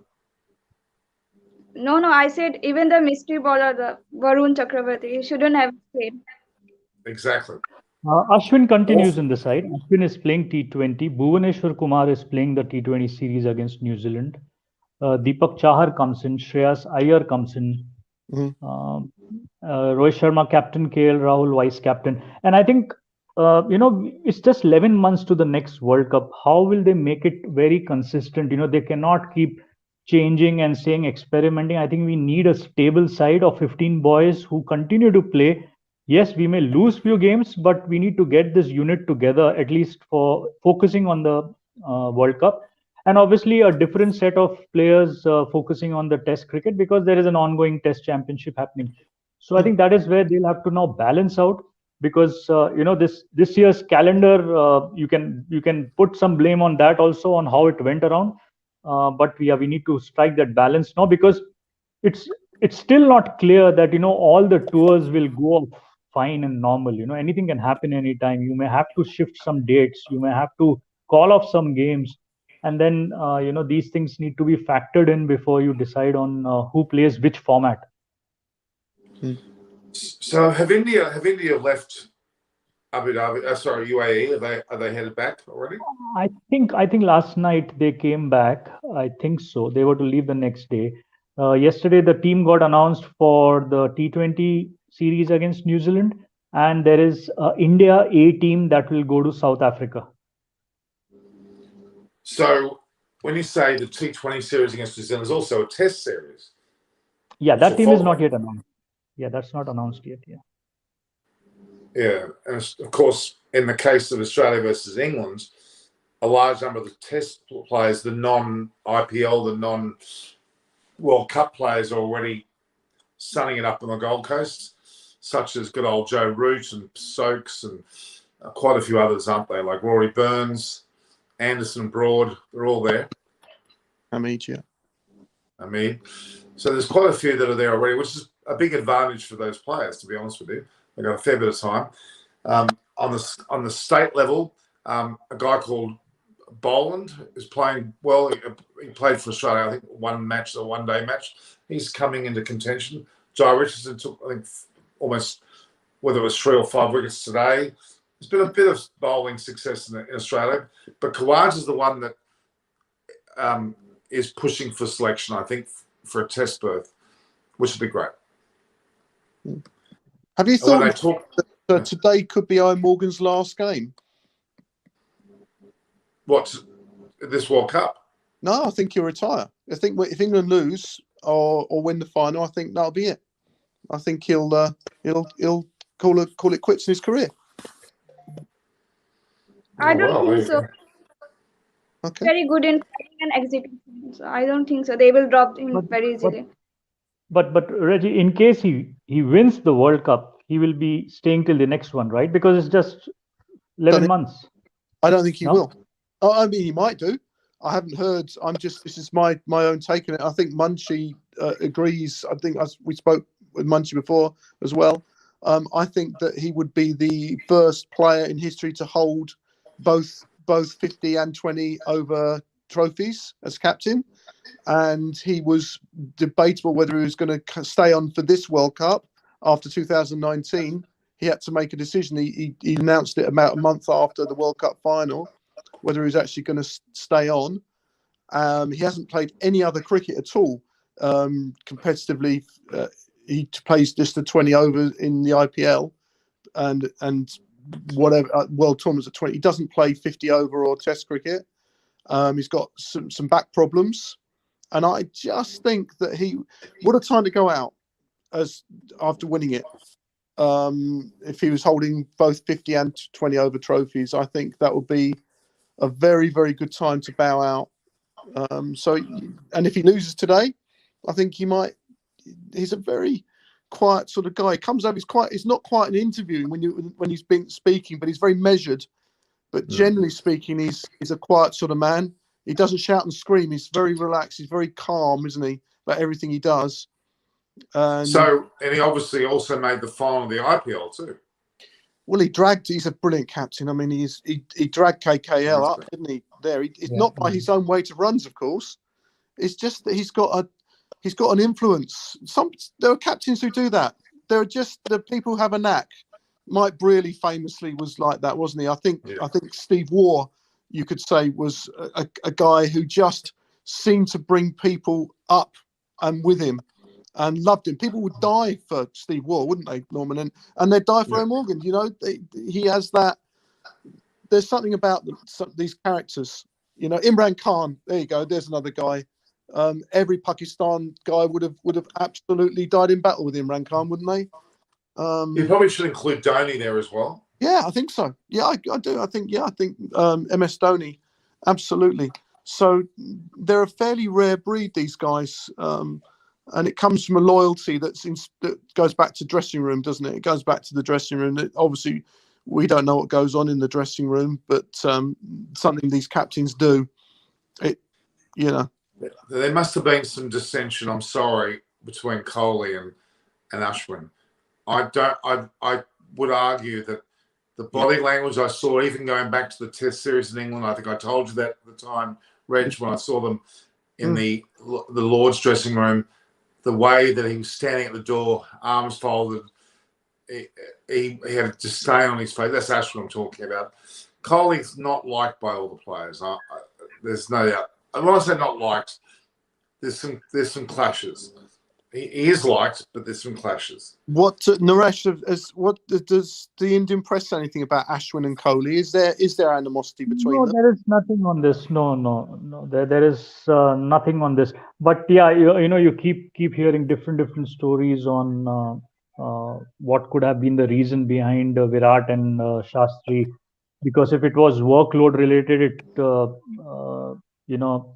No, I said even the mystery bowler, the Varun Chakravarti, he shouldn't have played. Exactly. Ashwin continues in the side. Ashwin is playing T20. Bhuvaneshwar Kumar is playing the T20 series against New Zealand. Deepak Chahar comes in. Shreyas Iyer comes in. Rohit Sharma captain, KL Rahul vice captain. And I think, it's just 11 months to the next World Cup. How will they make it very consistent? They cannot keep changing and saying experimenting. I think we need a stable side of 15 boys who continue to play. Yes, we may lose few games, but we need to get this unit together, at least for focusing on the World Cup. And obviously a different set of players focusing on the test cricket, because there is an ongoing test championship happening. So I think that is where they'll have to now balance out, because this year's calendar, you can put some blame on that also, on how it went around. But we need to strike that balance now, because it's still not clear that all the tours will go fine and normal. Anything can happen anytime. You may have to shift some dates. You may have to call off some games, and then these things need to be factored in before you decide on who plays which format. So have India left Abu Dhabi? Sorry, UAE. Are they headed back already? I think last night they came back. I think so. They were to leave the next day. Yesterday the team got announced for the T20 series against New Zealand, and there is India A team that will go to South Africa. So when you say the T20 series against New Zealand, there's also a Test series. Yeah, that will team is follow. not yet announced. Yeah, that's not announced yet. Yeah. Yeah, and of course, in the case of Australia versus England, a large number of the Test players, the non-IPL, the non-World Cup players, are already sunning it up on the Gold Coast, such as good old Joe Root and Stokes and quite a few others, aren't they? Like Rory Burns, Anderson Broad, they're all there. Hamid, yeah. So there's quite a few that are there already, which is a big advantage for those players, to be honest with you. They've got a fair bit of time. On the state level, a guy called Boland is playing well. He played for Australia, I think, one day match. He's coming into contention. Jai Richardson took, I think, almost, whether it was 3 or 5 wickets today. There's been a bit of bowling success in Australia, but Kawaj is the one that is pushing for selection, I think, for a Test berth, which would be great. Have you thought that today could be Ian Morgan's last game? What's this World Cup? No, I think he'll retire. I think if England lose or win the final, I think that'll be it. I think he'll call it quits in his career. I don't think so. Okay. Very good in fighting and execution. So I don't think so. They will drop him very easily. But Reggie, in case he wins the World Cup, he will be staying till the next one, right? Because it's just 11 months. I don't think he will. I mean, he might do. I haven't heard. This is my own take on it. I think Munchie agrees. I think we spoke with Munchie before as well. I think that he would be the first player in history to hold both 50 and 20 over trophies as captain. And he was debatable whether he was going to stay on for this World Cup after 2019. He had to make a decision. He announced it about a month after the World Cup final, whether he was actually going to stay on. He hasn't played any other cricket at all competitively. He plays just the 20 overs in the IPL and whatever world tournaments at 20. He doesn't play 50 over or Test cricket. He's got some back problems, and I just think that what a time to go out as after winning it. If he was holding both 50 and 20 over trophies, I think that would be a very, very good time to bow out. And if he loses today, I think he might. He's a very quiet sort of guy. He comes over. He's not quite an interview when he's been speaking, but he's very measured. But generally speaking, he's a quiet sort of man. He doesn't shout and scream. He's very relaxed. He's very calm, isn't he, about everything he does. And he obviously also made the final of the IPL too. Well, he's a brilliant captain. I mean, he dragged KKL up, didn't he? It's not by his own weight of runs, of course. It's just that he's got an influence. There are captains who do that. There are just the people who have a knack. Mike Brearley famously was like that, wasn't he? I think Steve Waugh, you could say, was a guy who just seemed to bring people up and with him and loved him. People would die for Steve Waugh, wouldn't they, Norman? And they'd die for Ian Morgan. You know, he has that. There's something about these characters. You know, Imran Khan. There you go. There's another guy. Every Pakistan guy would have absolutely died in battle with Imran Khan, wouldn't they? You probably should include Dhoni there as well. Yeah, I think so. Yeah, I do. I think MS Dhoni, absolutely. So they're a fairly rare breed, these guys, and it comes from a loyalty that goes back to dressing room, doesn't it? It goes back to the dressing room. Obviously, we don't know what goes on in the dressing room, but something these captains do. There must have been some dissension. I'm sorry, between Kohli and Ashwin. I would argue that the body language I saw, even going back to the Test series in England, I think I told you that at the time, Reg, when I saw them in the Lord's dressing room, the way that he was standing at the door, arms folded, he had a disdain on his face. That's Ashwin I'm talking about. Kohli's not liked by all the players. There's no doubt. And when I say not liked, there's some clashes. he is liked, but there's some clashes. What Naresh, what does the Indian press say anything about Ashwin and Kohli? Is there animosity between No, them? there is nothing on this. No. There is nothing on this. But yeah, you keep hearing different stories on what could have been the reason behind Virat and Shastri. Because if it was workload related, you know,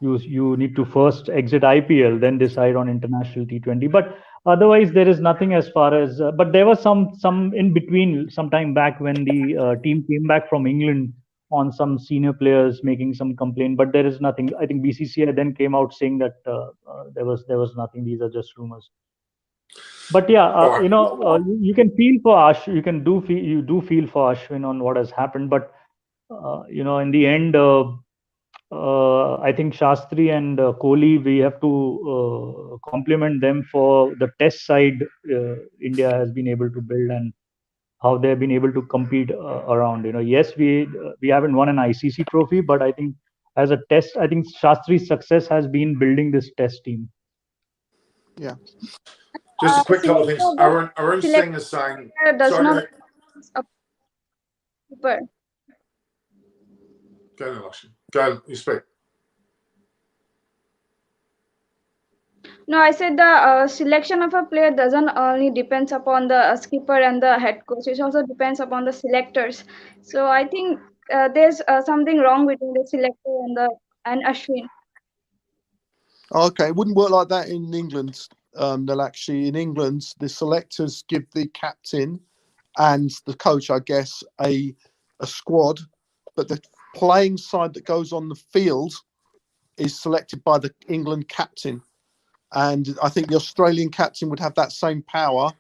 you need to first exit IPL, then decide on international T20. But otherwise, there is nothing as far as. But there was some in between some time back when the team came back from England on some senior players making some complaint. But there is nothing. I think BCCI then came out saying that there was nothing. These are just rumors. But yeah, you can feel for Ash. You do feel for Ashwin on what has happened. But in the end. I think Shastri and Kohli, we have to compliment them for the test side India has been able to build and how they have been able to compete around. Yes, we haven't won an ICC trophy, but I think as a test, I think Shastri's success has been building this test team. Yeah. Just a quick couple of things. Arun Singh is saying. Does not. Super. Go ahead, Lakshmi. Go, you speak. No, I said the selection of a player doesn't only depends upon the skipper and the head coach. It also depends upon the selectors. So I think there's something wrong between the selector and Ashwin. Okay, it wouldn't work like that in England. They'll actually in England the selectors give the captain and the coach, I guess, a squad, but the playing side that goes on the field is selected by the England captain. And I think the Australian captain would have that same power,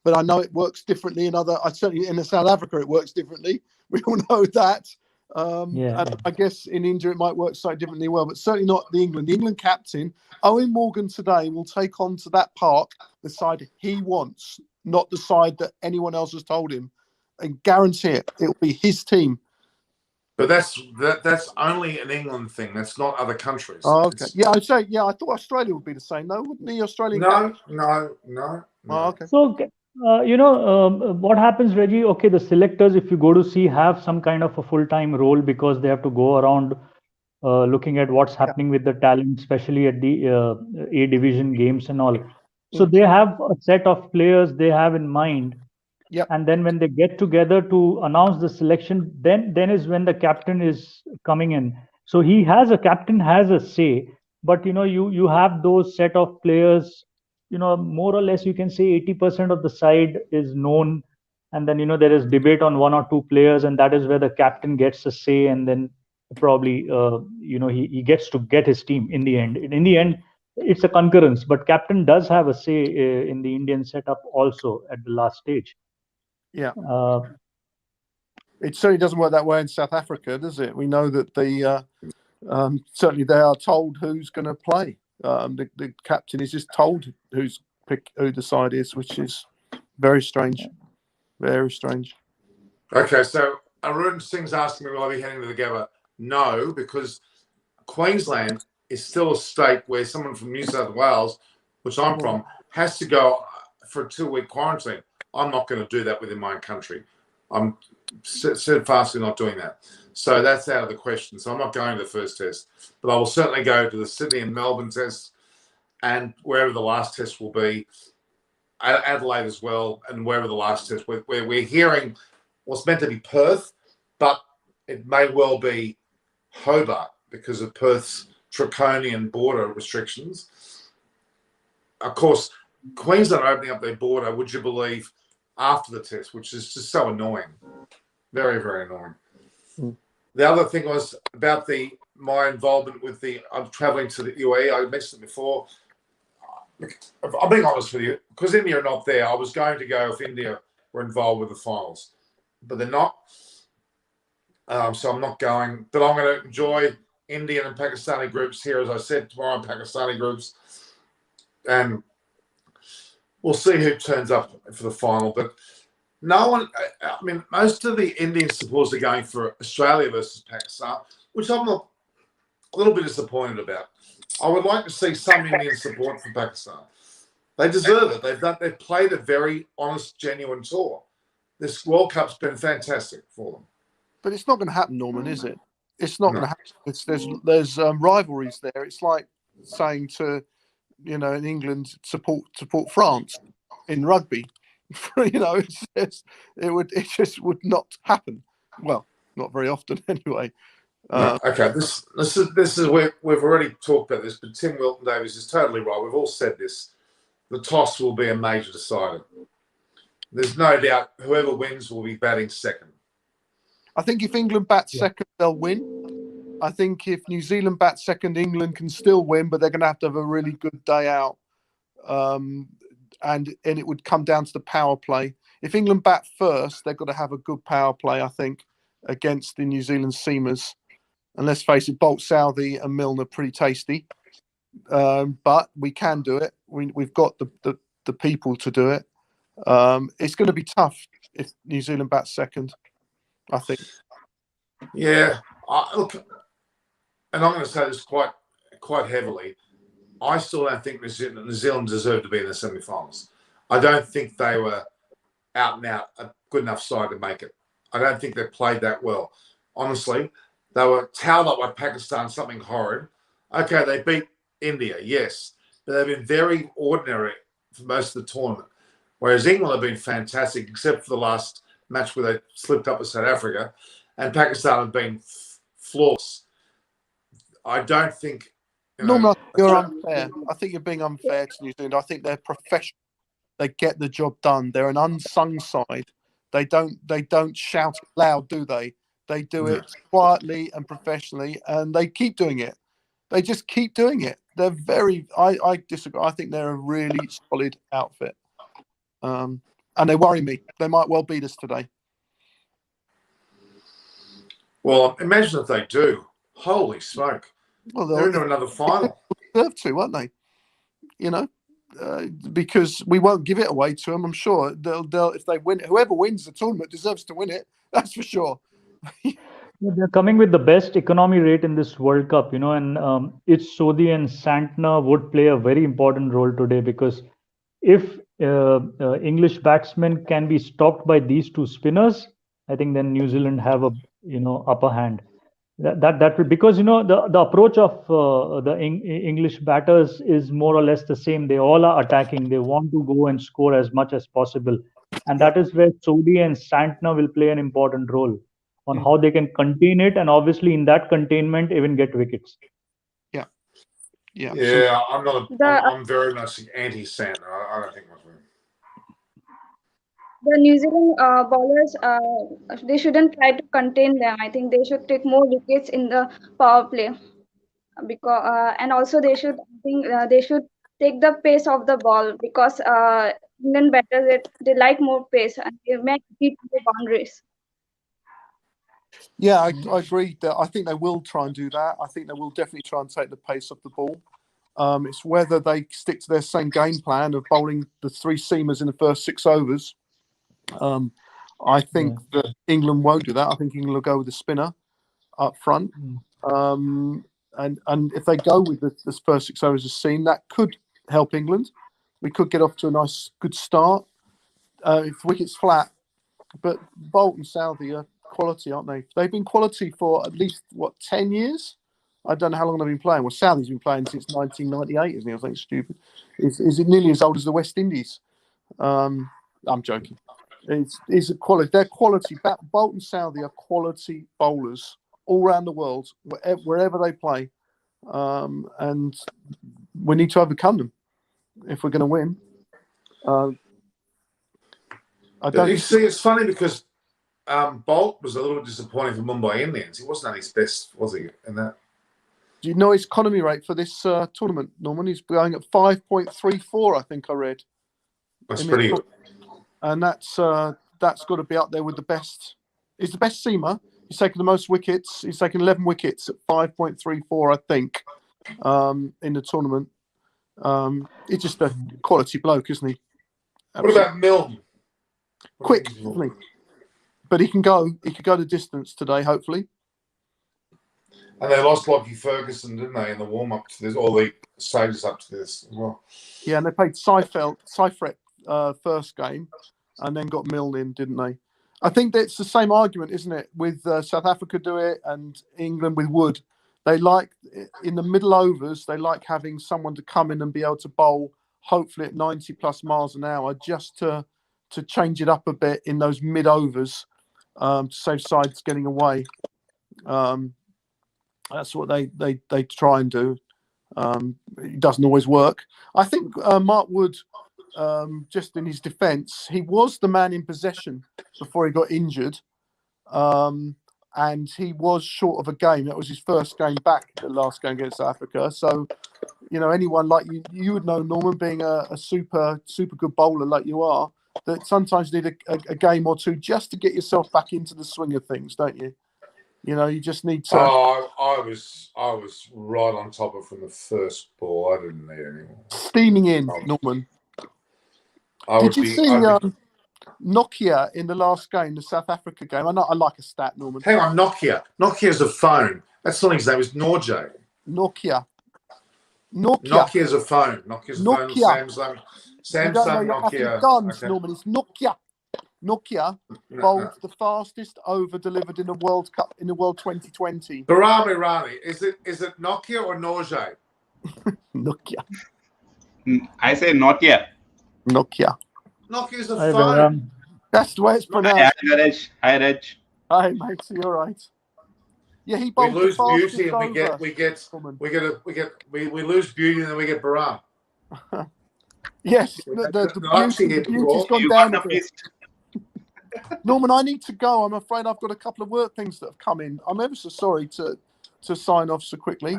but I know it works differently certainly in South Africa, it works differently. We all know that. And I guess in India it might work slightly differently well, but certainly not the England. The England captain, Owen Morgan today, will take on to that park the side he wants, not the side that anyone else has told him. And guarantee it'll be his team. But that's only an England thing. That's not other countries. Oh, okay. I thought Australia would be the same. No, wouldn't the Australian? No. Oh, okay. So what happens, Reggie? Okay, the selectors, if you go to see, have some kind of a full-time role because they have to go around looking at what's happening with the talent, especially at the A division games and all. So they have a set of players they have in mind. Yep. And then when they get together to announce the selection, then is when the captain is coming in. So captain has a say, but you have those set of players, more or less you can say 80% of the side is known. And then, there is debate on one or two players, and that is where the captain gets a say. And then probably, he gets to get his team in the end. In the end, it's a concurrence, but captain does have a say in the Indian setup also at the last stage. Yeah. It certainly doesn't work that way in South Africa, does it? We know that certainly they are told who's going to play. The captain is just told who the side is, which is very strange. Very strange. Okay, so Arun Singh's asking me will I be heading to the Gabba? No, because Queensland is still a state where someone from New South Wales, which I'm from, has to go for a 2-week quarantine. I'm not going to do that within my own country. I'm steadfastly not doing that. So that's out of the question. So I'm not going to the first test, but I will certainly go to the Sydney and Melbourne tests and wherever the last test will be, Adelaide as well, and wherever the last test, where we're hearing what's meant to be Perth, but it may well be Hobart because of Perth's draconian border restrictions. Of course, Queensland are opening up their border, would you believe, after the test, which is just so annoying. Very, very annoying. The other thing was about my involvement with I'm traveling to the UAE. I mentioned it before. I'm being honest with you, because India are not there, I was going to go if India were involved with the finals, but they're not. So I'm not going, but I'm going to enjoy Indian and Pakistani groups here, as I said, tomorrow Pakistani groups, and we'll see who turns up for the final. But no one, I mean, most of the Indian supporters are going for Australia versus Pakistan, which I'm a little bit disappointed about. I would like to see some Indian support for Pakistan. They deserve it. They've played a very honest, genuine tour. This World Cup's been fantastic for them. But it's not going to happen, Norman, is it? It's not going to happen. There's rivalries there. It's like saying to, in England, support France in rugby. It just would not happen. Well, not very often anyway. Okay, this is where we've already talked about this, but Tim Wilton-Davies is totally right. We've all said this. The toss will be a major decider. There's no doubt whoever wins will be batting second. I think if England bats second, they'll win. I think if New Zealand bats second, England can still win, but they're going to have a really good day out. And it would come down to the power play. If England bat first, they've got to have a good power play, I think, against the New Zealand seamers. And let's face it, Bolt, Southey and Milner are pretty tasty. But we can do it. We've got the people to do it. It's going to be tough if New Zealand bats second, I think. Yeah. Look, and I'm going to say this quite heavily. I still don't think New Zealand deserved to be in the semi-finals. I don't think they were out and out a good enough side to make it. I don't think they played that well. Honestly, they were towed up by Pakistan, something horrid. Okay, they beat India, yes, but they've been very ordinary for most of the tournament. Whereas England have been fantastic, except for the last match where they slipped up with South Africa, and Pakistan have been flawless. I don't think. Norman, you're unfair. I think you're being unfair to New Zealand. I think they're professional. They get the job done. They're an unsung side. They don't shout loud, do they? They do it quietly and professionally, and they keep doing it. They just keep doing it. They're very. I disagree. I think they're a really solid outfit, and they worry me. They might well beat us today. Well, imagine if they do. Holy smoke! Well, they're into another final. They deserve to, won't they? Because we won't give it away to them. I'm sure they'll if they win, whoever wins the tournament deserves to win it. That's for sure. They're coming with the best economy rate in this World Cup, and it's Sodhi and Santner would play a very important role today, because if English batsmen can be stopped by these two spinners, I think then New Zealand have a upper hand. That will, because the approach of the English batters is more or less the same. They all are attacking. They want to go and score as much as possible, and that is where Sodhi and Santner will play an important role on how they can contain it, and obviously in that containment even get wickets. Yeah. I'm very much anti-Santner. I don't think much of him. The New Zealand bowlers, they shouldn't try to contain them. I think they should take more wickets in the power play, because and also they should take the pace of the ball, because England batters they like more pace and they make hit the boundaries. Yeah, I agree. I think they will try and do that. I think they will definitely try and take the pace off the ball. It's whether they stick to their same game plan of bowling the three seamers in the first 6 overs. I think that England won't do that. I think England will go with the spinner up front. And if they go with the first 6 overs as seen, that could help England. We could get off to a nice, good start. If wickets flat, but Bolt and Southey are quality, aren't they? They've been quality for at least 10 years. I don't know how long they've been playing. Well, Southey's been playing since 1998, isn't he? I think it's stupid. Is it nearly as old as the West Indies? I'm joking. It's a quality. They're quality. Bolt and Southey are quality bowlers all around the world, wherever they play, and we need to overcome them if we're going to win. You see, it's funny because Bolt was a little bit disappointing for Mumbai Indians. He wasn't at his best, was he? In that. Do you know his economy rate for this tournament, Norman? He's going at 5.34, I think I read. That's pretty good. And that's got to be up there with the best. He's the best seamer. He's taken the most wickets. He's taken 11 wickets at 5.34, I think, in the tournament. He's just a quality bloke, isn't he? Absolutely. What about Milne? Quick, isn't he? But he can go. He could go the distance today, hopefully. And they lost Lockie Ferguson, didn't they, in the warm-up to this, all the stages up to this as well. Yeah, and they played Seifert first game and then got milled in, didn't they? I think that's the same argument, isn't it? With South Africa do it and England with Wood. They like, in the middle overs, they like having someone to come in and be able to bowl, hopefully at 90 plus miles an hour, just to change it up a bit in those mid overs, to save sides getting away. That's what they try and do. It doesn't always work. I think Mark Wood, just in his defence, he was the man in possession before he got injured, and he was short of a game. That was his first game back, the last game against South Africa. So, anyone like you would know, Norman, being a super good bowler like you are, that sometimes you need a game or two just to get yourself back into the swing of things, don't you? You just need to. Oh, I was right on top of from the first ball. I didn't need any more. Steaming in, Norman. Did you see Nokia in the last game, the South Africa game? I like a stat, Norman. Hang on, Nokia. Nokia's a phone. That's not his name. It's Norjay. Nokia. Nokia's a phone. Nokia's a phone. Samsung, Nokia. Guns, Okay. Norman. It's Nokia. Nokia bowled the fastest over delivered in the World Cup in the World 2020. Barami Rani. Is it Nokia or Norjay? Nokia. I say Nokia. Nokia. Nokia's a Hi, phone. Behram. That's the way it's pronounced. Hi, Reg. Hi, mate. So you're right. Yeah, he We bowled lose the fastest beauty and over. we lose beauty and then we get Baram. Yes, the beauty's gone You down got a the bit. Norman, I need to go. I'm afraid I've got a couple of work things that have come in. I'm ever so sorry to sign off so quickly.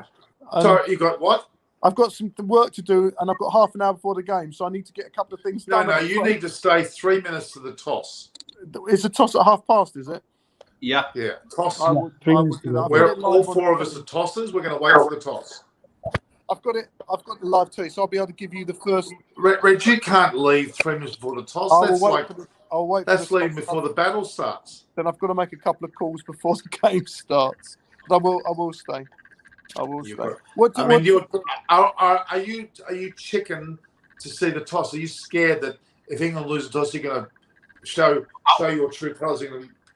Sorry, you got what? I've got some work to do, and I've got half an hour before the game, so I need to get a couple of things done. No, you need to stay 3 minutes to the toss. It's a toss at 1:30, is it? Yeah. Yeah, toss. I would do that. We're all four of us are tossers. We're going to wait for the toss. I've got the live too, so I'll be able to give you the first. Reg, you can't leave 3 minutes before the toss. I'll wait. That's leaving before the battle starts. Then I've got to make a couple of calls before the game starts. But I will stay. I will stay. Are you chicken to see the toss? Are you scared that if England loses the toss, you're going to show your true colours?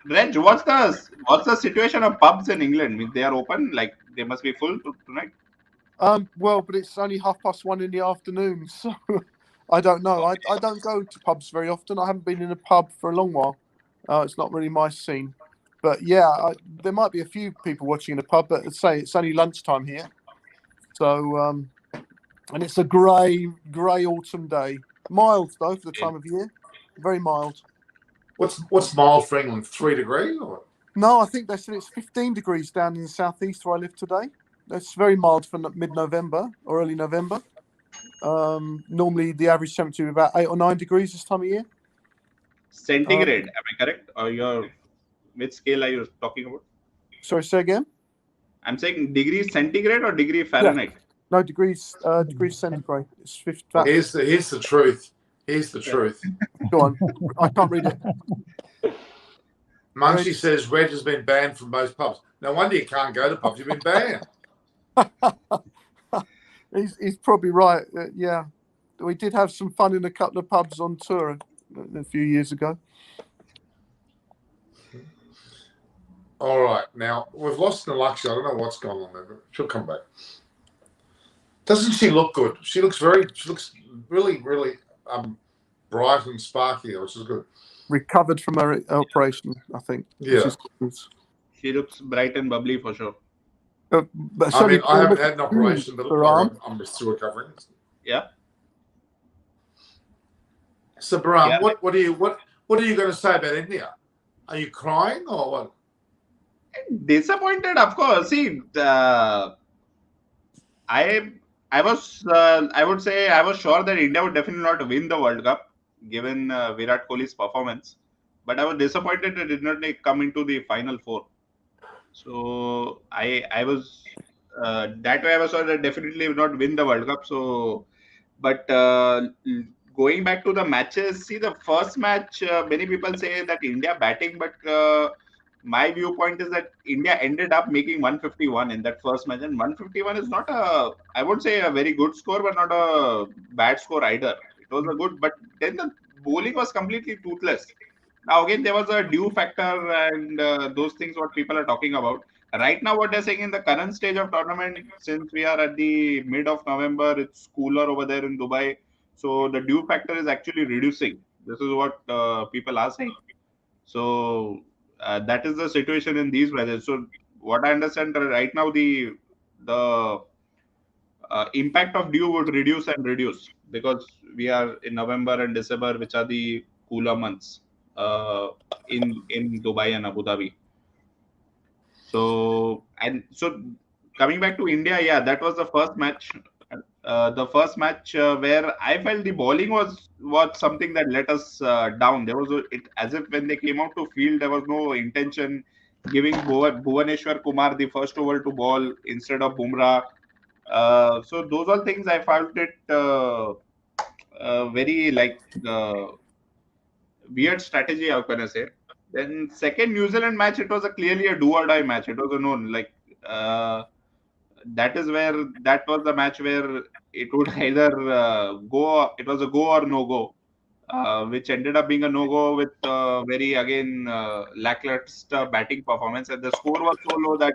Reg, what's the situation of pubs in England? If they are open, like they must be full tonight. Well, but it's only 1:30 in the afternoon, so I don't know. I don't go to pubs very often. I haven't been in a pub for a long while. It's not really my scene. But yeah, there might be a few people watching in a pub, but say it's only lunchtime here. So, and it's a grey autumn day. Mild though for the time of year. Very mild. What's mild for England? 3 degrees? Or? No, I think they said it's 15 degrees down in the southeast where I live today. That's very mild for mid-November or early November. Normally, the average temperature is about 8 or 9 degrees this time of year. Centigrade, am I correct? Or which scale are you talking about? Sorry, say again? I'm saying degrees centigrade or degree Fahrenheit? Yeah. No, degrees centigrade. It's 50. Here's the truth. Here's the truth. Go on. I can't read it. Munchie says Reg has been banned from most pubs. No wonder you can't go to pubs. You've been banned. He's probably right. Yeah, we did have some fun in a couple of pubs on tour a few years ago. All right, now we've lost Nalakshi. I don't know what's going on there, but she'll come back. Doesn't she look good? She looks really, really bright and sparky, which is good. Recovered from her operation, I think. Yeah, she looks bright and bubbly for sure. But I haven't had an operation, but I'm still recovering. Yeah. So, Baram, what are you going to say about India? Are you crying or what? Disappointed, of course. See, I would say I was sure that India would definitely not win the World Cup given Virat Kohli's performance, but I was disappointed it did not come into the final four. So I was that way I was sure that definitely will not win the World Cup. So, but going back to the matches, see the first match, many people say that India batting, but my viewpoint is that India ended up making 151 in that first match, and 151 is not I would say a very good score, but not a bad score either. It was a good, but then the bowling was completely toothless. Now again, there was a due factor and those things what people are talking about. Right now, what they're saying in the current stage of tournament, since we are at the mid of November, it's cooler over there in Dubai, so the dew factor is actually reducing. This is what people are saying. So that is the situation in these weather. So what I understand right now, the impact of dew would reduce and reduce because we are in November and December, which are the cooler months in Dubai and Abu Dhabi. So coming back to India, yeah, that was the first match. The first match where I felt the bowling was something that let us down. There was it as if when they came out to field, there was no intention giving Bhuvaneshwar Kumar the first over to ball instead of Bumrah. So those all things I felt it very like weird strategy. How can I say? Then second New Zealand match, it was clearly a do or die match. It was a known like. That is where that was the match where it would either go. It was a go or no go, which ended up being a no go with very again lackluster batting performance, and the score was so low that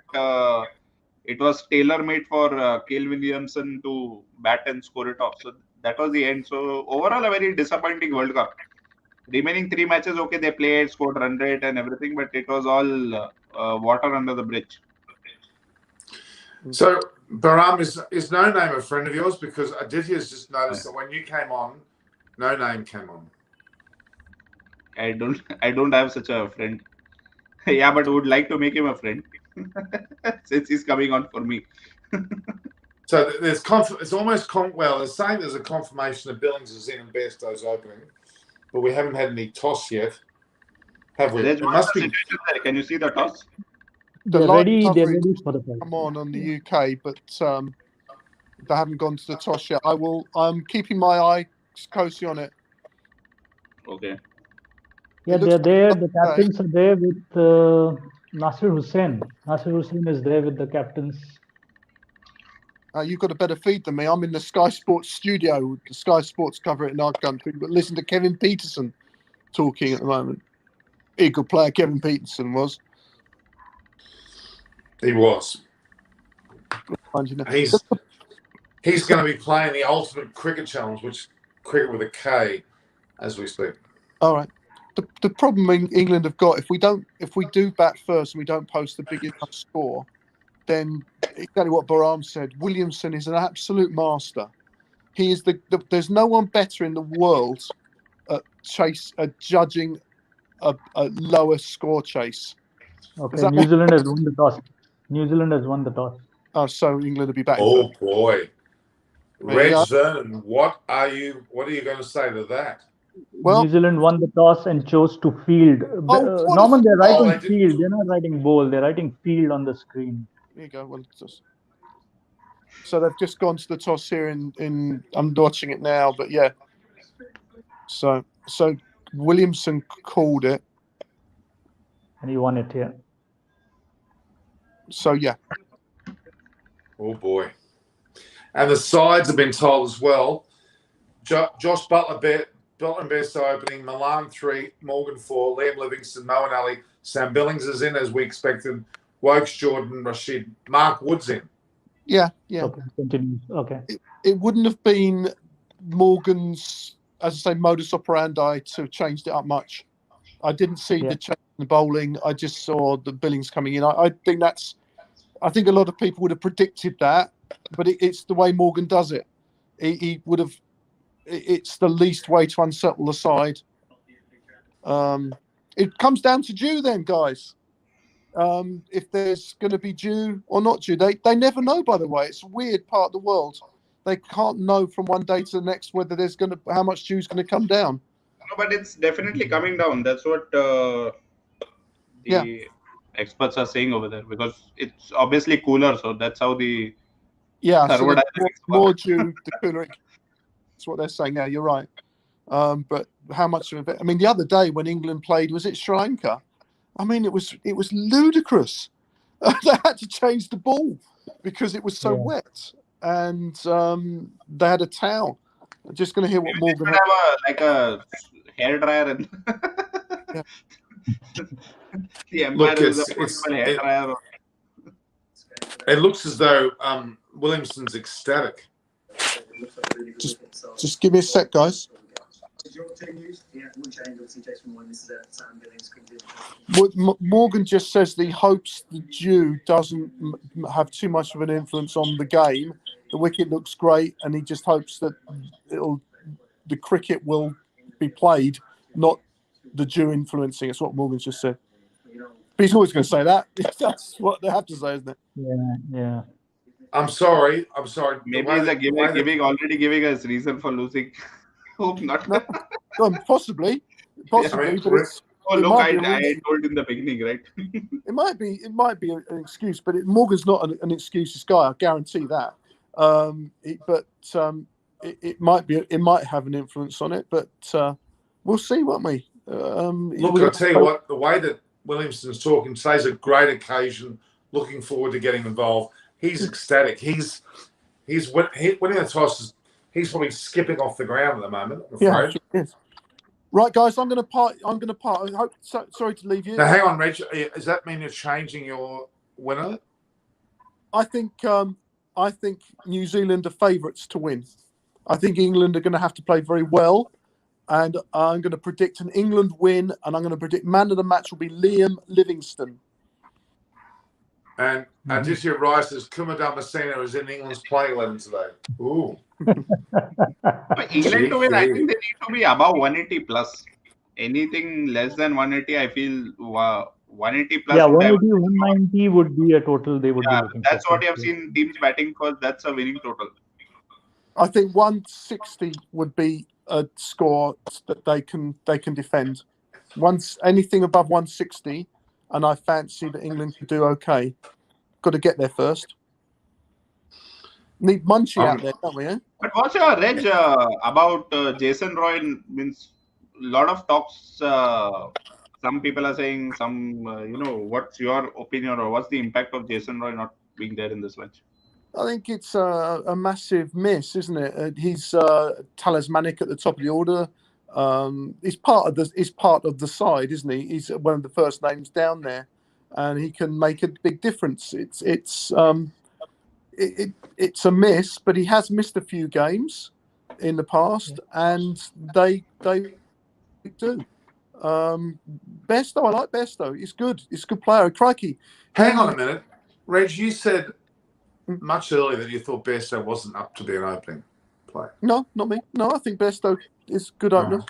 it was tailor made for Kale Williamson to bat and score it off. So that was the end. So overall, a very disappointing World Cup. Remaining three matches, okay, they played, scored run rate and everything, but it was all water under the bridge. So, Baram, is No Name a friend of yours? Because Aditya's just noticed that when you came on, No Name came on. I don't have such a friend. Yeah, but would like to make him a friend since he's coming on for me. So there's it's almost well, they're saying there's a confirmation that Billings is in and Bairstow's opening, but we haven't had any toss yet, have we? There's It must be. there. Can you see the toss? They're ready for the come on the UK, but they haven't gone to the toss yet. I'm keeping my eye closely on it. Okay. Yeah, they're there. The captains are there with Nasir Hussain. Nasir Hussain is there with the captains. You've got a better feed than me. I'm in the Sky Sports studio. The Sky Sports cover it in our country, but listen to Kevin Peterson talking at the moment. Eagle player Kevin Peterson was. He was. He's going to be playing the Ultimate Cricket Challenge, which cricket with a K, as we speak. All right. The problem England have got, if we do bat first and we don't post the big enough score, then exactly what Baram said. Williamson is an absolute master. He is there's no one better in the world at judging a lower score chase. Okay, New Zealand has won the toss. New Zealand has won the toss. Oh, so England will be back. Oh boy, Reg Vernon, what are you going to say to that? Well, New Zealand won the toss and chose to field. Norman, they're writing field. They're not writing bowl. They're writing field on the screen. There you go. Well, so they've just gone to the toss here in I'm watching it now, but yeah. So Williamson called it. And he won it, yeah. So, yeah. Oh, boy. And the sides have been told as well. Josh Butler and Bairstow opening, Milan 3, Morgan 4, Liam Livingston, Moeen Ali, Sam Billings is in as we expected, Wokes, Jordan, Rashid, Mark Wood's in. Yeah. Okay, continue. Okay. It wouldn't have been Morgan's, as I say, modus operandi to have changed it up much. I didn't see the change in the bowling. I just saw the Billings coming in. I think a lot of people would have predicted that, but it's the way Morgan does it. He would have. It's the least way to unsettle the side. It comes down to dew then, guys. If there's going to be dew or not dew, they never know. By the way, it's a weird part of the world. They can't know from one day to the next whether there's how much dew is going to come down. No, but it's definitely coming down. That's what the experts are saying over there, because it's obviously cooler. So that's how the thermodynamics more dew, the cooler. That's what they're saying. Yeah, you're right. But how much of it? I mean, the other day when England played, was it Sri Lanka? I mean, it was ludicrous. They had to change the ball because it was so wet, and they had a towel. I'm just going to hear what Maybe Morgan. they should have a hair dryer and Yeah. the Look, umpire is a portable hair dryer. It looks as though Williamson's ecstatic. Just give me a sec, guys. Morgan just says that he hopes the dew doesn't have too much of an influence on the game. The wicket looks great, and he just hopes that the cricket will be played, not the dew influencing. It's what Morgan's just said. But he's always going to say that. That's what they have to say, isn't it? Yeah. I'm sorry. Maybe he's already giving us reason for losing. Hope not. No, possibly. But I told in the beginning, right? It might be an excuse, but Morgan's not an excuses guy. I guarantee that. It might have an influence on it, but we'll see, won't we? Look, I'll tell you what. The way that Williamson's talking, today's a great occasion. Looking forward to getting involved. He's ecstatic. He's winning the toss. He's probably skipping off the ground at the moment. I'm afraid. Yeah, right, guys. I'm going to part. I hope. Sorry to leave you. Now, hang on, Reg. Does that mean you're changing your winner? I think New Zealand are favourites to win. I think England are going to have to play very well, and I'm going to predict an England win, and I'm going to predict man of the match will be Liam Livingstone. And Aditya Rice says Kumar Damasceno is in England's playing 11 today. Ooh. England to win, I think they need to be above 180 plus. Anything less than 180, I feel 180 plus. Yeah, 180, 190 would be a total they would be looking that's for. what you have seen teams batting for. That's a winning total. I think 160 would be a score that they can defend. Once anything above 160, and I fancy that England can do okay. Got to get there first. Need Munchie out there, don't we? Eh? But what's your Reg about Jason Roy? Means a lot of talks. Some people are saying some. What's your opinion or what's the impact of Jason Roy not being there in this match? I think it's a massive miss, isn't it? He's talismanic at the top of the order. He's part of the side, isn't he? He's one of the first names down there, and he can make a big difference. It's a miss, but he has missed a few games in the past, and they do. Besto, I like Besto. He's good. He's a good player. Crikey. Hang on a minute, Reg. You said much earlier that you thought Besto wasn't up to be an opening player. No, not me. No, I think Besto is a good opener.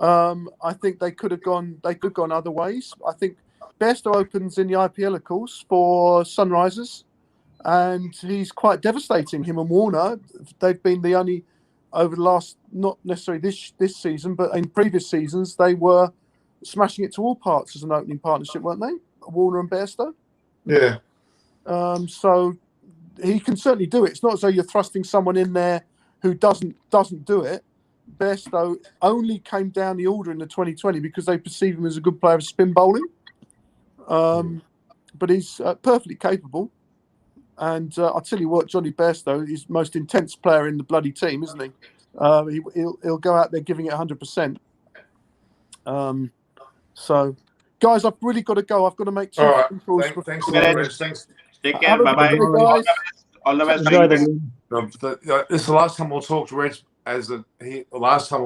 I think they could have gone other ways. I think Besto opens in the IPL, of course, for Sunrisers, and he's quite devastating. Him and Warner, they've been the only over the last, not necessarily this season, but in previous seasons, they were smashing it to all parts as an opening partnership, weren't they? Warner and Besto. Yeah. So he can certainly do it. It's not as though you're thrusting someone in there who doesn't do it. Besto only came down the order in the 2020 because they perceive him as a good player of spin bowling. But he's perfectly capable. And I'll tell you what, Johnny Besto is the most intense player in the bloody team, isn't he? He'll go out there giving it 100%. So, guys, I've really got to go. I've got to make two phone calls. Thanks. Take care. Bye-bye. All the best. This is the last time we'll talk to Reg. The last time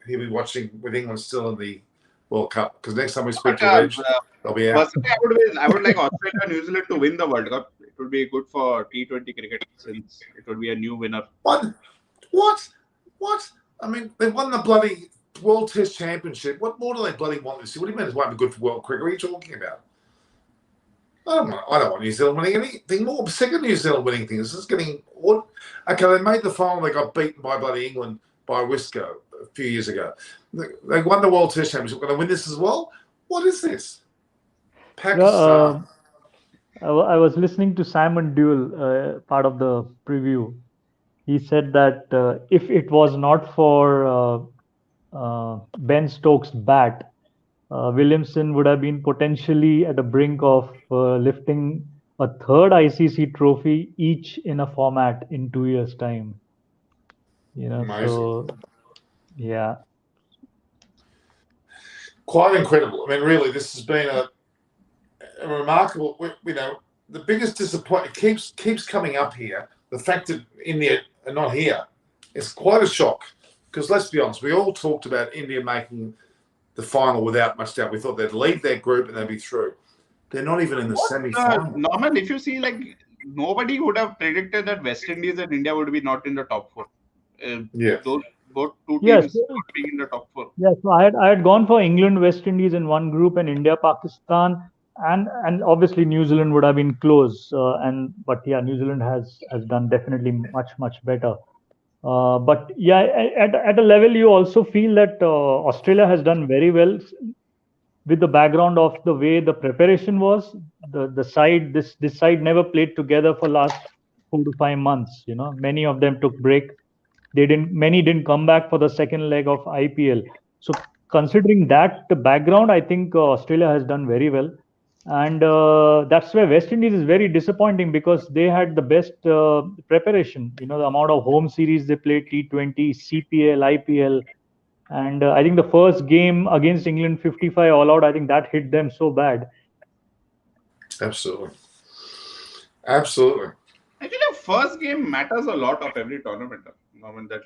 he'll be watching with England still in the World Cup. Because next time we speak to Reg, they'll be out. Personally, I would like Australia and New Zealand to win the World Cup. It would be good for T20 cricket since it would be a new winner. What? I mean, they won the bloody World Test Championship. What more do they bloody want this year? What do you mean it won't be good for world cricket? What are you talking about? I don't want New Zealand winning anything more. I'm sick of New Zealand winning things. This is getting... Okay, they made the final. They got beaten by bloody England by Wisco a few years ago. They won the World Test Championship. Going to win this as well? What is this? Pakistan. I was listening to Simon Dewell, part of the preview. He said that if it was not for Ben Stokes' bat, Williamson would have been potentially at the brink of lifting a third ICC trophy each in a format in 2 years' time. Amazing. So yeah. Quite incredible. I mean, really, this has been a remarkable. The biggest disappointment keeps coming up here. The fact that India are not here is quite a shock. Because let's be honest, we all talked about India making the final without much doubt. We thought they'd lead their group and they'd be through. They're not even in the semi-final. Norman, if you see, nobody would have predicted that West Indies and India would be not in the top 4. Those both two teams not being in the top 4. Yeah, so I had gone for England, West Indies in one group, and India, Pakistan, and obviously New Zealand would have been close. But yeah, New Zealand has done definitely much better. But yeah, at a level you also feel that Australia has done very well with the background of the way the preparation was. This side never played together for last 4 to 5 months. Many of them took break. Many didn't come back for the second leg of IPL. So considering that background, I think Australia has done very well. And that's where West Indies is very disappointing, because they had the best preparation. The amount of home series they played, T20, CPL, IPL. And I think the first game against England, 55 all out, I think that hit them so bad. Absolutely. Actually, the first game matters a lot of every tournament. That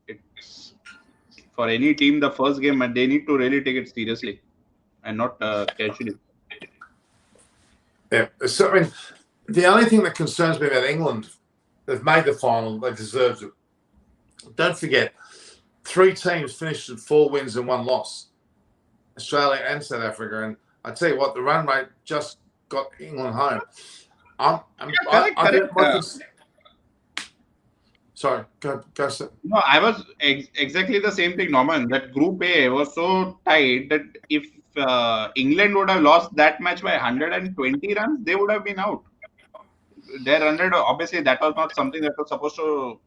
it's for any team, the first game, and they need to really take it seriously and not casually. Yeah. So, I mean, the only thing that concerns me about England, they've made the final, they deserved it. Don't forget, 3 teams finished at 4 wins and 1 loss, Australia and South Africa. And I tell you what, the run rate just got England home. Sorry, go. No, I was exactly the same thing, Norman. That Group A was so tight that if England would have lost that match by 120 runs, they would have been out. Their 100, obviously, that was not something that was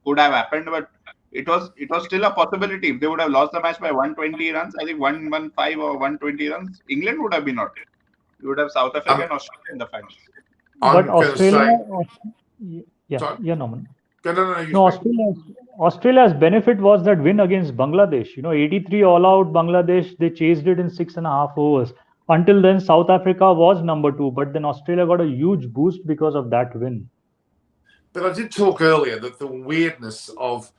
could have happened, but it was still a possibility. If they would have lost the match by 120 runs, I think 115 or 120 runs, England would have been out. You would have South Africa and Australia in the finals. But Australia, Norman. Australia's benefit was that win against Bangladesh. 83 all out Bangladesh. They chased it in 6.5 overs. Until then, South Africa was number 2, but then Australia got a huge boost because of that win. But I did talk earlier that the weirdness of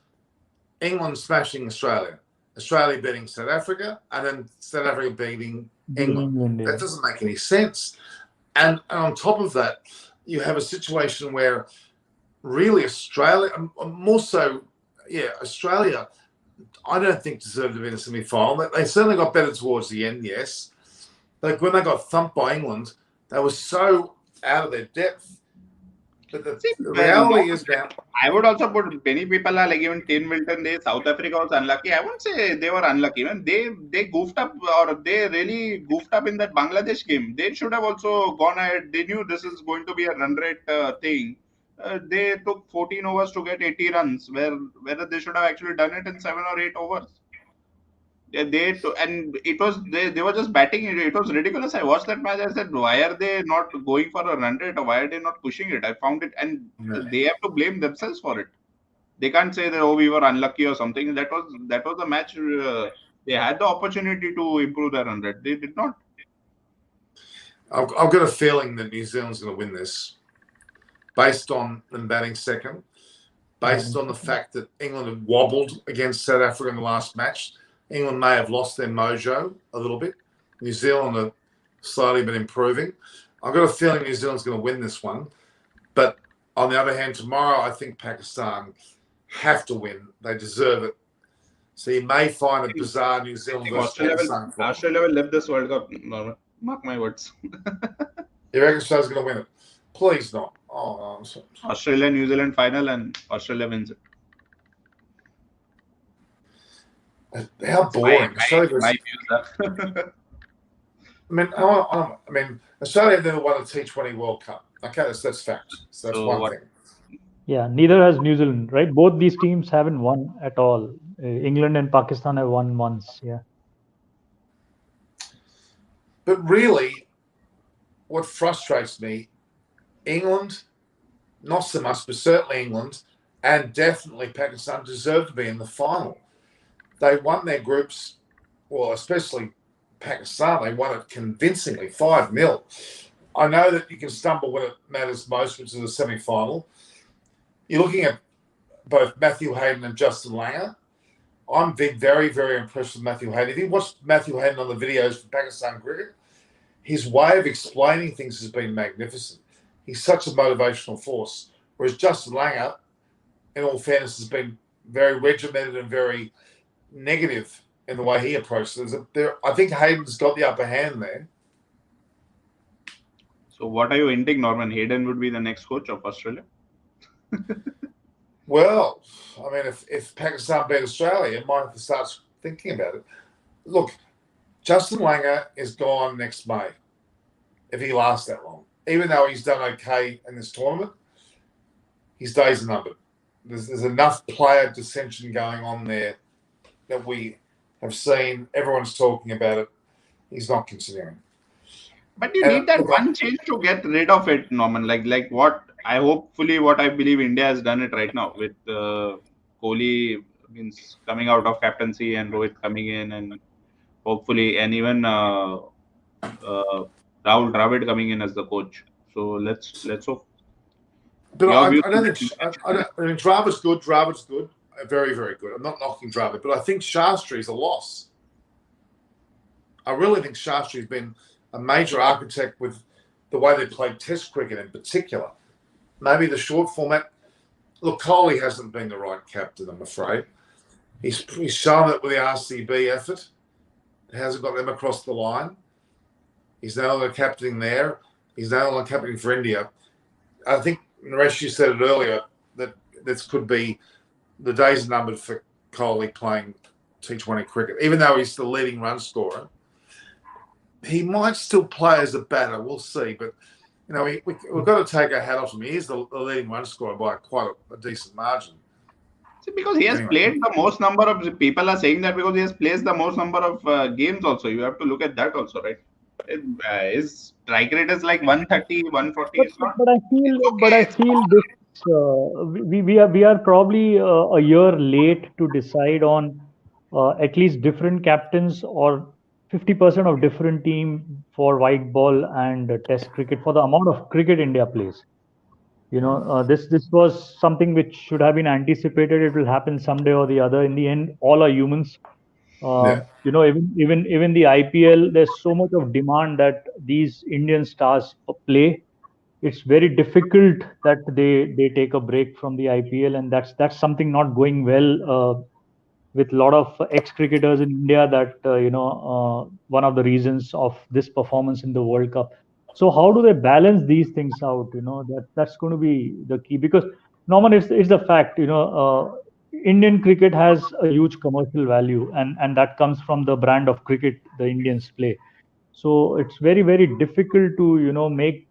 England smashing Australia beating South Africa, and then South Africa beating England. That doesn't make any sense. And on top of that, you have a situation where really Australia, Australia, I don't think deserved to be in the semi-final. They certainly got better towards the end, yes. Like when they got thumped by England, they were so out of their depth. But the reality is now, I would also put many people are even Tim Milton. South Africa was unlucky. I wouldn't say they were unlucky. Even they goofed up, or they really goofed up in that Bangladesh game. They should have also gone ahead. They knew this is going to be a run rate thing. They took 14 overs to get 80 runs, whether they should have actually done it in 7 or 8 overs. They were just batting it. It was ridiculous. I watched that match. I said, why are they not going for a run rate, or why are they not pushing it? I found it, and they have to blame themselves for it. They can't say that we were unlucky or something. That was a match. They had the opportunity to improve their run rate. They did not. I've got a feeling that New Zealand's going to win this, based on them batting second, based on the fact that England had wobbled against South Africa in the last match. England may have lost their mojo a little bit. New Zealand have slowly been improving. I've got a feeling New Zealand's going to win this one. But on the other hand, tomorrow I think Pakistan have to win. They deserve it. So you may find a bizarre New Zealand versus Pakistan. Australia will lift this World Cup, Norman. Mark my words. You reckon Australia's going to win it? Please not. Oh, no, Australia, New Zealand final, and Australia wins it. How boring! My Australia never won a T20 World Cup. Okay, that's fact. So that's one thing. Yeah, neither has New Zealand, right? Both these teams haven't won at all. England and Pakistan have won once. Yeah. But really, what frustrates me, England, not so much, but certainly England and definitely Pakistan deserve to be in the final. They won their groups, well, especially Pakistan, they won it convincingly, 5-0. I know that you can stumble when it matters most, which is the semi-final. You're looking at both Matthew Hayden and Justin Langer. I'm very, very impressed with Matthew Hayden. If you watch Matthew Hayden on the videos for Pakistan cricket, his way of explaining things has been magnificent. He's such a motivational force. Whereas Justin Langer, in all fairness, has been very regimented and very negative in the way he approaches it. I think Hayden's got the upper hand there. So what are you hinting, Norman? Hayden would be the next coach of Australia? Well, I mean, if Pakistan beat Australia, it might have to start thinking about it. Look, Justin Langer is gone next May, if he lasts that long. Even though he's done okay in this tournament, his days are numbered. There's enough player dissension going on there that we have seen. Everyone's talking about it. He's not considering. But you need that one change to get rid of it, Norman. Like what I believe India has done it right now with Kohli means coming out of captaincy and Rohit coming in, and hopefully, and even Rahul Dravid coming in as the coach. So let's hope. But I don't think Dravid's good. Dravid's good, very, very good. I'm not knocking Dravid, but I think Shastri's a loss. I really think Shastri's been a major architect with the way they played Test cricket in particular. Maybe the short format. Look, Kohli hasn't been the right captain, I'm afraid. He's shown it with the RCB effort. It hasn't got them across the line. He's no longer captaining there. He's no longer captaining for India. I think, Naresh, you said it earlier, that this could be the days numbered for Kohli playing T20 cricket. Even though he's the leading run scorer, he might still play as a batter. We'll see. But, you know, we've got to take our hat off him. He is the leading run scorer by quite a decent margin. See, because he has played the most number of people are saying that because he has played the most number of games also. You have to look at that also, right? His strike rate is like 130, 140. But I feel this. We are probably a year late to decide on at least different captains or 50% of different team for white ball and Test cricket for the amount of cricket India plays. You know, this was something which should have been anticipated. It will happen someday or the other. In the end, all are humans. You know, even the IPL, there's so much of demand that these Indian stars play. It's very difficult that they take a break from the IPL, and that's something not going well with a lot of ex-cricketers in India. That one of the reasons of this performance in the World Cup. So how do they balance these things out? You know, that's going to be the key, because Norman, it's the fact. Indian cricket has a huge commercial value, and that comes from the brand of cricket the Indians play. So it's very, very difficult to make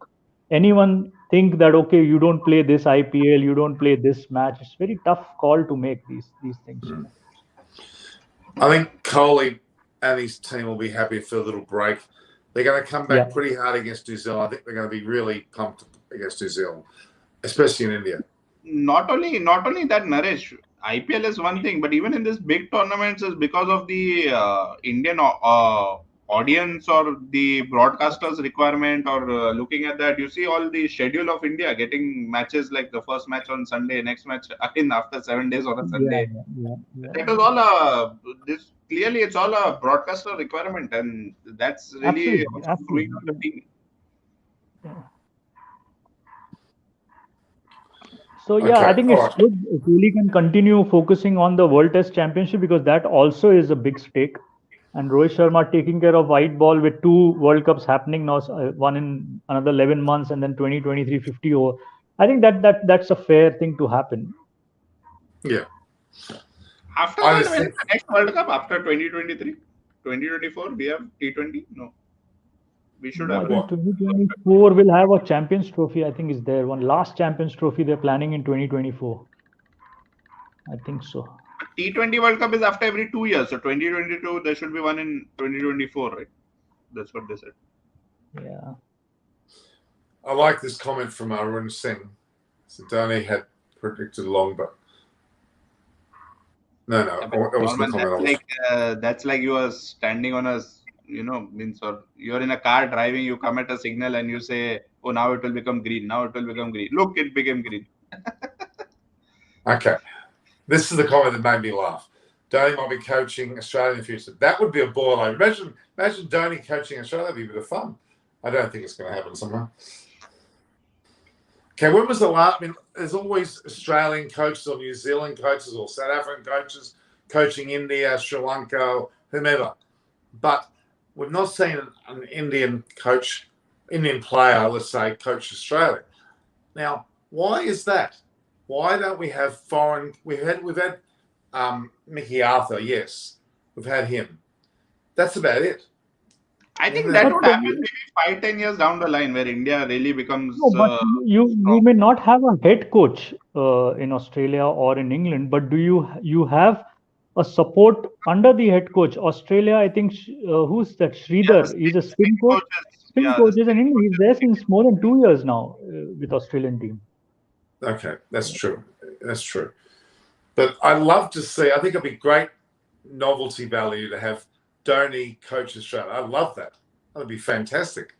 anyone think that okay, you don't play this IPL, you don't play this match. It's very tough call to make these things. I think Kohli and his team will be happy for a little break. They're going to come back pretty hard against New Zealand. I think they're going to be really pumped against New Zealand, especially in India. Not only that, Naresh, IPL is one thing, but even in this big tournaments is because of the Indian audience or the broadcasters requirement or looking at that, you see all the schedule of India getting matches like the first match on Sunday, next match again after 7 days on a Sunday. That is all clearly it's all a broadcaster requirement, and that's really absolutely. The team. So I think it's good if Kohli can continue focusing on the World Test Championship, because that also is a big stake. And Rohit Sharma taking care of white ball with 2 World Cups happening now, one in another 11 months and then 2023 50 over. I think that's a fair thing to happen. Yeah. After that, when the next World Cup after 2023, 2024, we have T20. No, we should have. 2024 will have a Champions Trophy. I think is there one last Champions Trophy they're planning in 2024. I think so. T20 World Cup is after every 2 years. So 2022, there should be one in 2024, right? That's what they said. Yeah. I like this comment from Arun Singh. So Dhoni had predicted long, but no, that wasn't the comment. That's like you are standing on a, means, or you're in a car driving, you come at a signal and you say, oh, now it will become green. Now it will become green. Look, it became green. Okay. This is the comment that made me laugh. Dhoni might be coaching Australia in the future. That would be a ball. Imagine Dhoni coaching Australia. That'd be a bit of fun. I don't think it's going to happen somewhere. Okay, when was the last? I mean, there's always Australian coaches or New Zealand coaches or South African coaches coaching India, Sri Lanka, whomever. But we've not seen an Indian player, let's say, coach Australia. Now, why is that? Why don't we have foreign? We've had Mickey Arthur, yes, we've had him. That's about it. I think that would happen maybe 5-10 years down the line, where India really becomes. No, but you may not have a head coach in Australia or in England, but do you have a support under the head coach? Australia, I think, who's that? Sridhar. He's a spin coach. Spin coaches in England. He's there since more than 2 years now with Australian team. Okay, that's true. That's true. But I'd love to see. I think it'd be great novelty value to have Dhoni coach Australia. I'd love that. That'd be fantastic.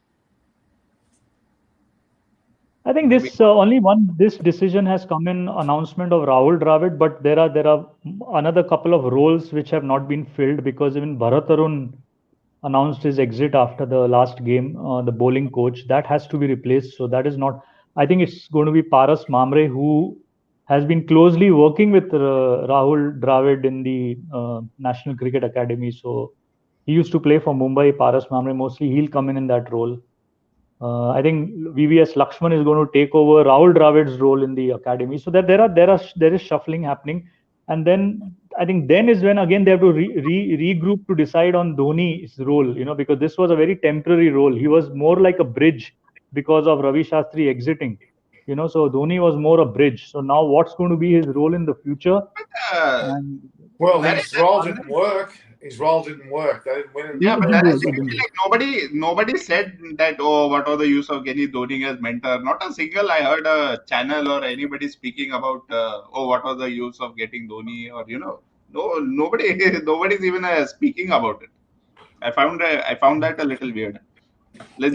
I think this decision has come in announcement of Rahul Dravid, but there are another couple of roles which have not been filled, because even Bharat Arun announced his exit after the last game, the bowling coach. That has to be replaced. So that is not. I think it's going to be Paras Mamre, who has been closely working with Rahul Dravid in the National Cricket Academy. So he used to play for Mumbai. Paras Mamre mostly, he'll come in that role. I think VVS Lakshman is going to take over Rahul Dravid's role in the academy. So that there is shuffling happening, and then I think then is when again they have to regroup to decide on Dhoni's role. Because this was a very temporary role. He was more like a bridge because of Ravi Shastri exiting. So Dhoni was more a bridge. So now what's going to be his role in the future? Well, his role didn't work. His role didn't work. They didn't win it. Yeah, but like nobody said that, oh, what was the use of getting Dhoni as mentor? Not a single I heard a channel or anybody speaking about, oh, what was the use of getting Dhoni, or nobody's even speaking about it. I found that a little weird. It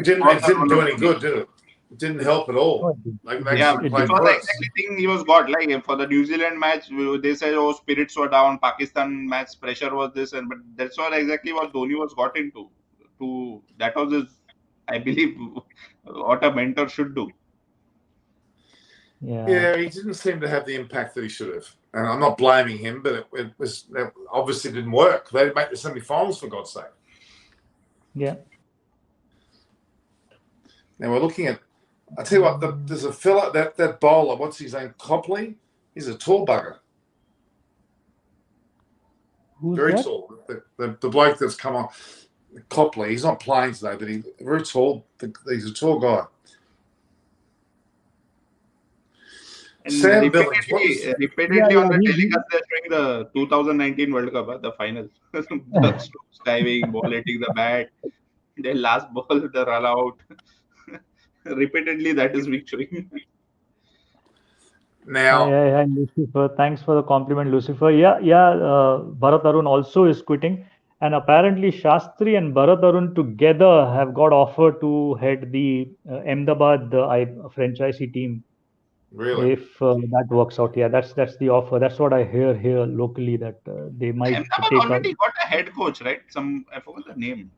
didn't do any good, did it? It didn't help at all. It was the exactly thing he was got. Like for the New Zealand match, they said, oh, spirits were down. Pakistan match pressure was this, but that's not exactly what Dhoni was got into. That was his, I believe, what a mentor should do. Yeah, he didn't seem to have the impact that he should have. And I'm not blaming him, but it obviously didn't work. They didn't make the semi-finals, for God's sake. Yeah. Now we're looking at. I tell you what, there's a fella, that bowler, what's his name? Copley? He's a tall bugger. Who's very that? tall. The bloke that's come on, Copley, he's not playing today, but he's very tall. He's a tall guy. And Sam repeatedly on the telecast, they're showing the 2019 World Cup, the final. The strokes diving, ball hitting the bat, the last ball, the run out. Repeatedly, that is victory. Now, hi, Lucifer. Thanks for the compliment, Lucifer. Bharat Arun also is quitting, and apparently Shastri and Bharat Arun together have got offered to head the Ahmedabad franchisee team. Really? If that works out, that's the offer. That's what I hear here locally, that they might Ahmedabad take already got a head coach, right? I forgot the name.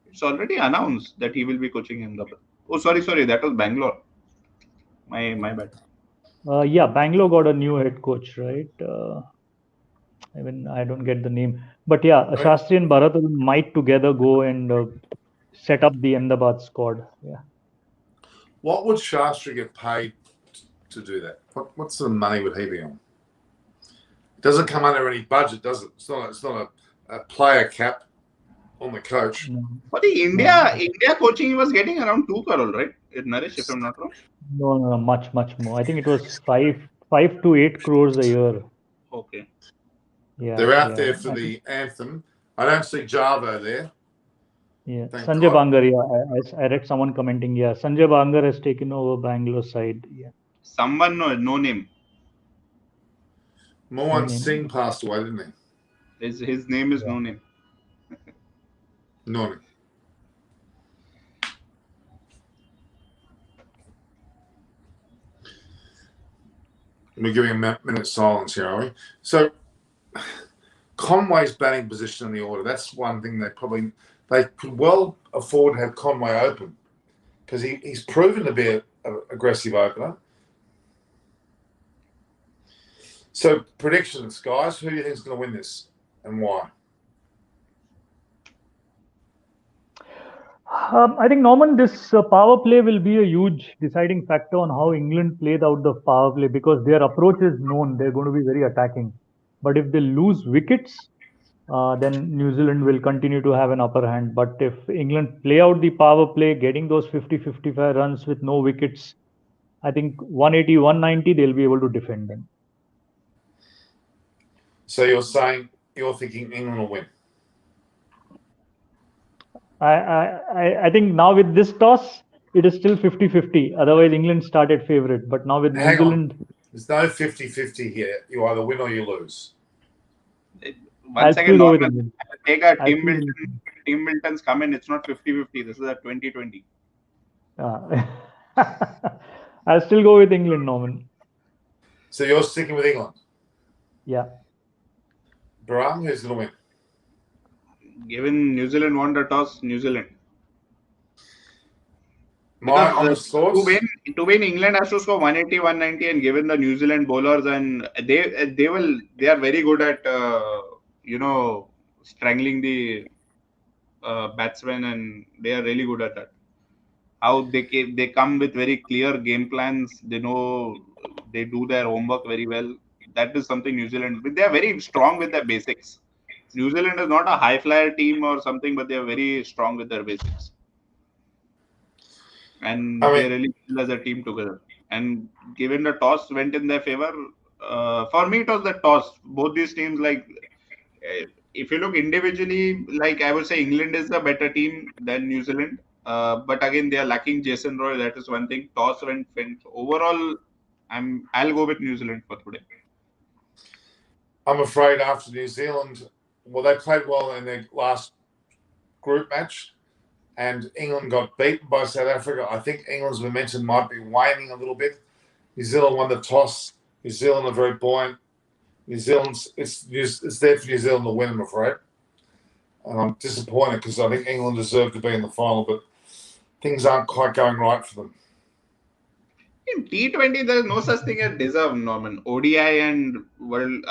It's already announced that he will be coaching Ahmedabad. Oh, sorry, that was Bangalore. My bad. Bangalore got a new head coach, right? I don't get the name, but Shastri and Bharat might together go and set up the Ahmedabad squad. Yeah. What would Shastri get paid to do that? What sort of money would he be on? It doesn't come under any budget, does it? It's not a player cap on the coach. For the India coaching, he was getting around 2 crore, right? Naresh, if I'm not wrong. No, much more. I think it was 5 to 8 crores a year. Okay. Yeah, they're out there for the anthem. I don't see Javo there. Yeah, Thank Sanjay God. Bangar. Yeah, I read someone commenting. Yeah, Sanjay Bangar has taken over Bangalore side. Yeah, Someone no name. Mohan name. Singh passed away, didn't he? His name is Yeah. no name. No. We're giving a minute silence here, are we? So Conway's batting position in the order, that's one thing they could well afford to have Conway open because he's proven to be an aggressive opener. So predictions, guys, who do you think is going to win this and why? I think, Norman, this power play will be a huge deciding factor on how England played out the power play, because their approach is known. They're going to be very attacking. But if they lose wickets, then New Zealand will continue to have an upper hand. But if England play out the power play, getting those 50-55 runs with no wickets, I think 180, 190, they'll be able to defend them. So you're thinking England will win? I think now with this toss, it is still 50-50. Otherwise, England started favourite. But now with New Zealand... There's no 50-50 here. You either win or you lose. Once again, Norman, take a Tim Milton's comment. It's not 50-50. This is a 20-20. I'll still go with England, Norman. So you're sticking with England? Yeah. Barang, who's going to win? Given New Zealand won the toss, New Zealand. To win, England has to score 180, 190, and given the New Zealand bowlers, and they are very good at strangling the batsmen, and they are really good at that. How they come with very clear game plans. They know, they do their homework very well. That is something New Zealand. They are very strong with their basics. New Zealand is not a high flyer team or something, but they are very strong with their basics. And they really feel as a team together. And given the toss went in their favor, for me it was the toss. Both these teams, like, if you look individually, like I would say England is a better team than New Zealand. But again, they are lacking Jason Roy. That is one thing. Toss went. Overall, I'll go with New Zealand for today. I'm afraid after New Zealand, well, they played well in their last group match, and England got beaten by South Africa. I think England's momentum might be waning a little bit. New Zealand won the toss. New Zealand are very buoyant. New Zealand's it's there for New Zealand to win, I'm afraid. And I'm disappointed because I think England deserved to be in the final, but things aren't quite going right for them. In T20, there is no such thing as deserve, Norman. ODI and World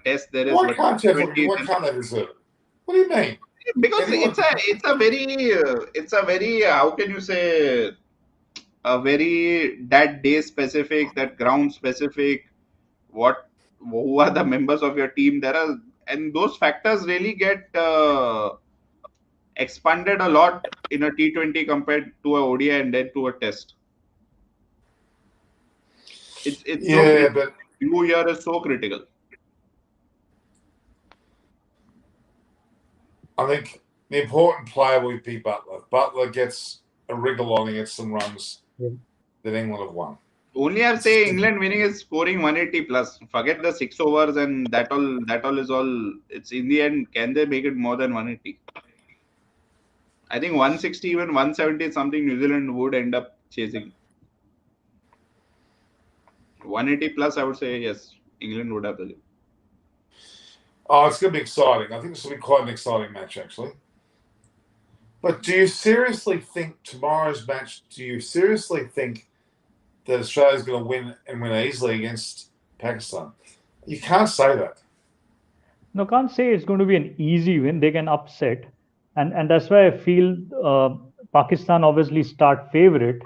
Test, there is. Why can't they deserve it? What do you mean? Because it's a very how can you say, a very that day specific, that ground specific. Who are the members of your team? And those factors really get expanded a lot in a T20 compared to a ODI and then to a Test. It's so but you here is so critical. I think the important player will be Butler. Butler gets a wriggle on, he gets some runs that England have won. Only I'll say England winning is scoring 180 plus. Forget the 6 overs and that all is all. It's in the end, can they make it more than 180? I think 160, even 170 is something New Zealand would end up chasing. 180 plus, I would say, yes, England would have the lead. Oh, it's going to be exciting. I think this will be quite an exciting match, actually. But do you seriously think tomorrow's match, that Australia's going to win easily against Pakistan? You can't say that. No, can't say it's going to be an easy win. They can upset. And that's why I feel Pakistan obviously start favourite.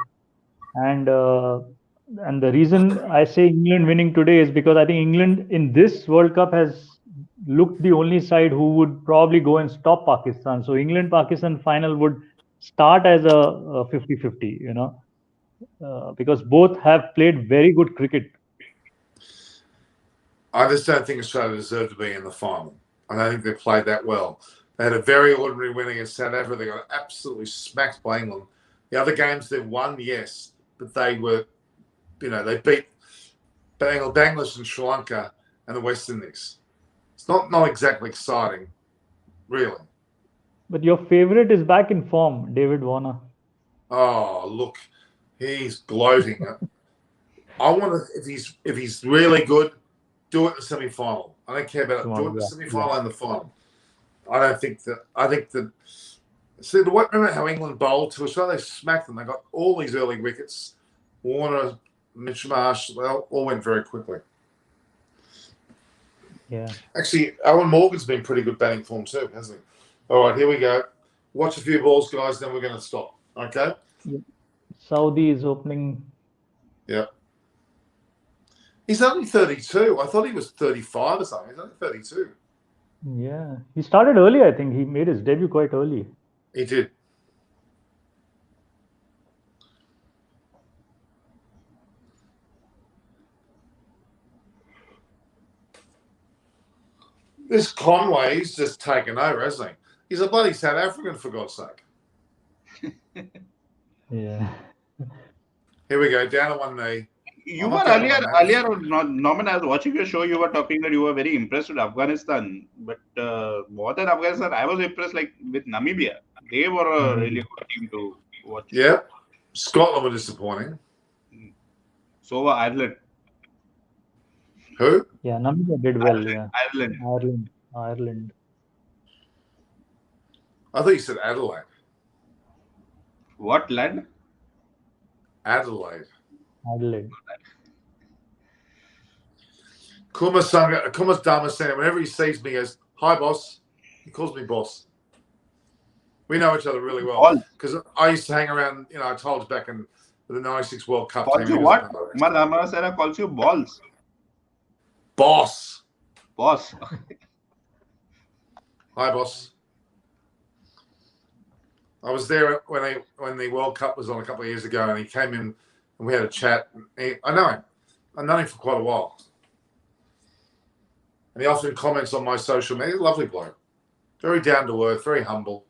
And the reason I say England winning today is because I think England in this World Cup has looked the only side who would probably go and stop Pakistan. So England-Pakistan final would start as a 50-50, because both have played very good cricket. I just don't think Australia deserved to be in the final. I don't think they played that well. They had a very ordinary win against South Africa. They got absolutely smacked by England. The other games they've won, yes, but they were, they beat Bangladesh and Sri Lanka and the West Indies. It's not exactly exciting, really. But your favorite is back in form, David Warner. Oh, look, he's gloating. I want to, if he's really good, do it in the semi-final. I don't care about it. Do it in the semi-final and the final. I think that. See, remember how England bowled to Australia? They smacked them. They got all these early wickets. Warner, Mitch Marsh, they all went very quickly. Yeah. Actually, Owen Morgan's been pretty good batting form too, hasn't he? All right, here we go. Watch a few balls, guys, then we're going to stop. Okay? Yeah. Saudi is opening. Yeah. He's only 32. I thought he was 35 or something. He's only 32. Yeah. He started early, I think. He made his debut quite early. He did. This Conway's just taken over, hasn't he? He's a bloody South African, for God's sake. Yeah. Here we go, down to one knee. You were earlier, Norman, I was watching your show. You were talking that you were very impressed with Afghanistan. But more than Afghanistan, I was impressed with Namibia. They were a really good team to watch. Yeah. Scotland were disappointing. So were Ireland. Who? Yeah, Namibia did well. Ireland. Ireland. I thought you said Adelaide. What land? Adelaide. Kuma's Dharma saying whenever he sees me, he goes, "Hi, boss." He calls me boss. We know each other really well because I used to hang around. I told you back in the '96 World Cup. Calls you what? Kumar Dharma Sena calls you balls. Boss. Boss. Hi, boss. I was there when the World Cup was on a couple of years ago, and he came in and we had a chat. I know him. I've known him for quite a while. And he often comments on my social media. Lovely bloke. Very down to earth, very humble.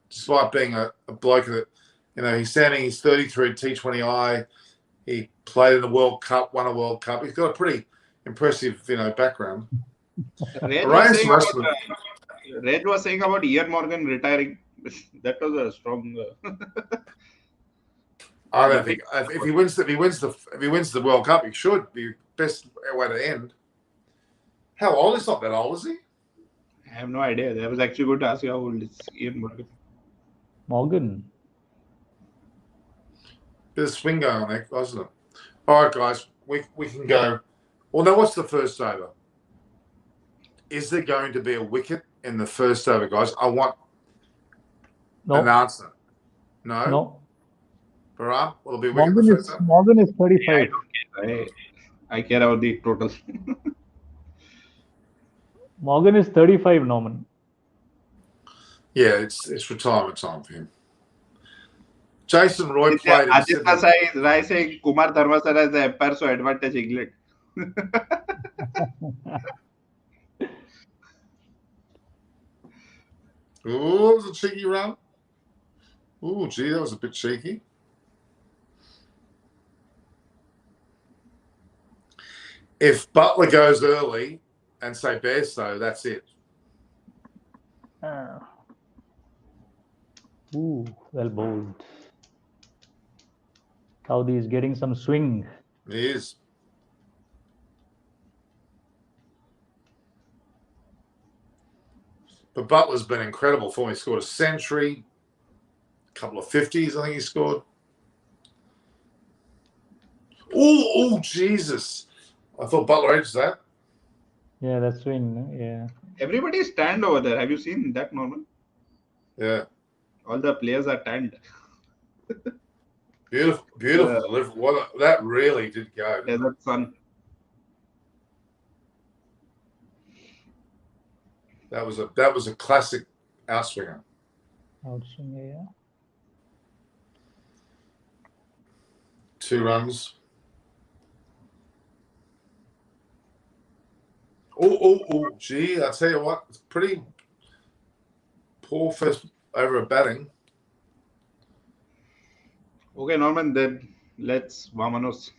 Despite being a bloke that, he's 33 at T20I. He played in the World Cup, won a World Cup. He's got a pretty impressive, background. Reg was saying about Ian Morgan retiring. That was a strong. I don't think if he wins the World Cup, he should be best way to end. How old? He's not that old, is he? I have no idea. I was actually going to ask you how old is Ian Morgan. Morgan. Bit of swing going on there, wasn't it? All right, guys, we can go. Well, now what's the first over? Is there going to be a wicket in the first over, guys? I want an answer. No. Baram, will it be a wicket in the first over? Morgan is 35. Yeah, I care about the total. Morgan is 35, Norman. Yeah, it's retirement time for him. Jason Roy played. Aditya Rai saying Kumar Dharma Sena is the empire, so advantage England. Oh, that was a cheeky run. Oh, gee, that was a bit cheeky. If Butler goes early and say Bairstow, that's it. Well bowled. Saudi is getting some swing. He is. But Butler's been incredible for me. He scored a century, a couple of 50s, I think he scored. Oh, Jesus. I thought Butler edged that. Yeah, that's swing. Yeah. Everybody is tanned over there. Have you seen that, Norman? Yeah. All the players are tanned. Beautiful delivery. That really did go. Desert sun. That was a classic outswinger. Outswinger, yeah. 2 runs. Oh, gee, I tell you what, it's pretty. Paul first over at batting. Okay, Norman, then let's vamonos.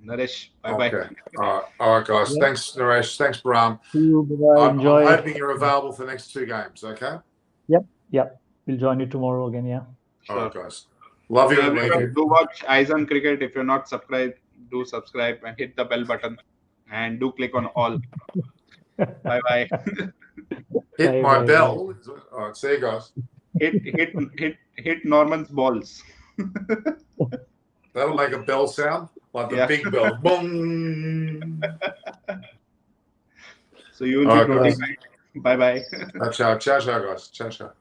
Naresh, bye-bye. Okay. All right, guys. Yeah. Thanks, Naresh. Thanks, Brahm. See you. Bye-bye. I'm Enjoy. hoping you're available for the next 2 games, okay? Yep. We'll join you tomorrow again. Yeah. All Sure. right, guys. Love you and leave Okay. you. Do watch Eyes on Cricket. If you're not subscribed, do subscribe and hit the bell button. And do click on all. Bye-bye. Hit my Bye. bell. All right, see you guys. Hit Norman's balls. That'll make a bell sound like the Yeah. big bell. Boom. So you will All be right, guys. notified. Bye-bye. Ciao, guys. Ciao.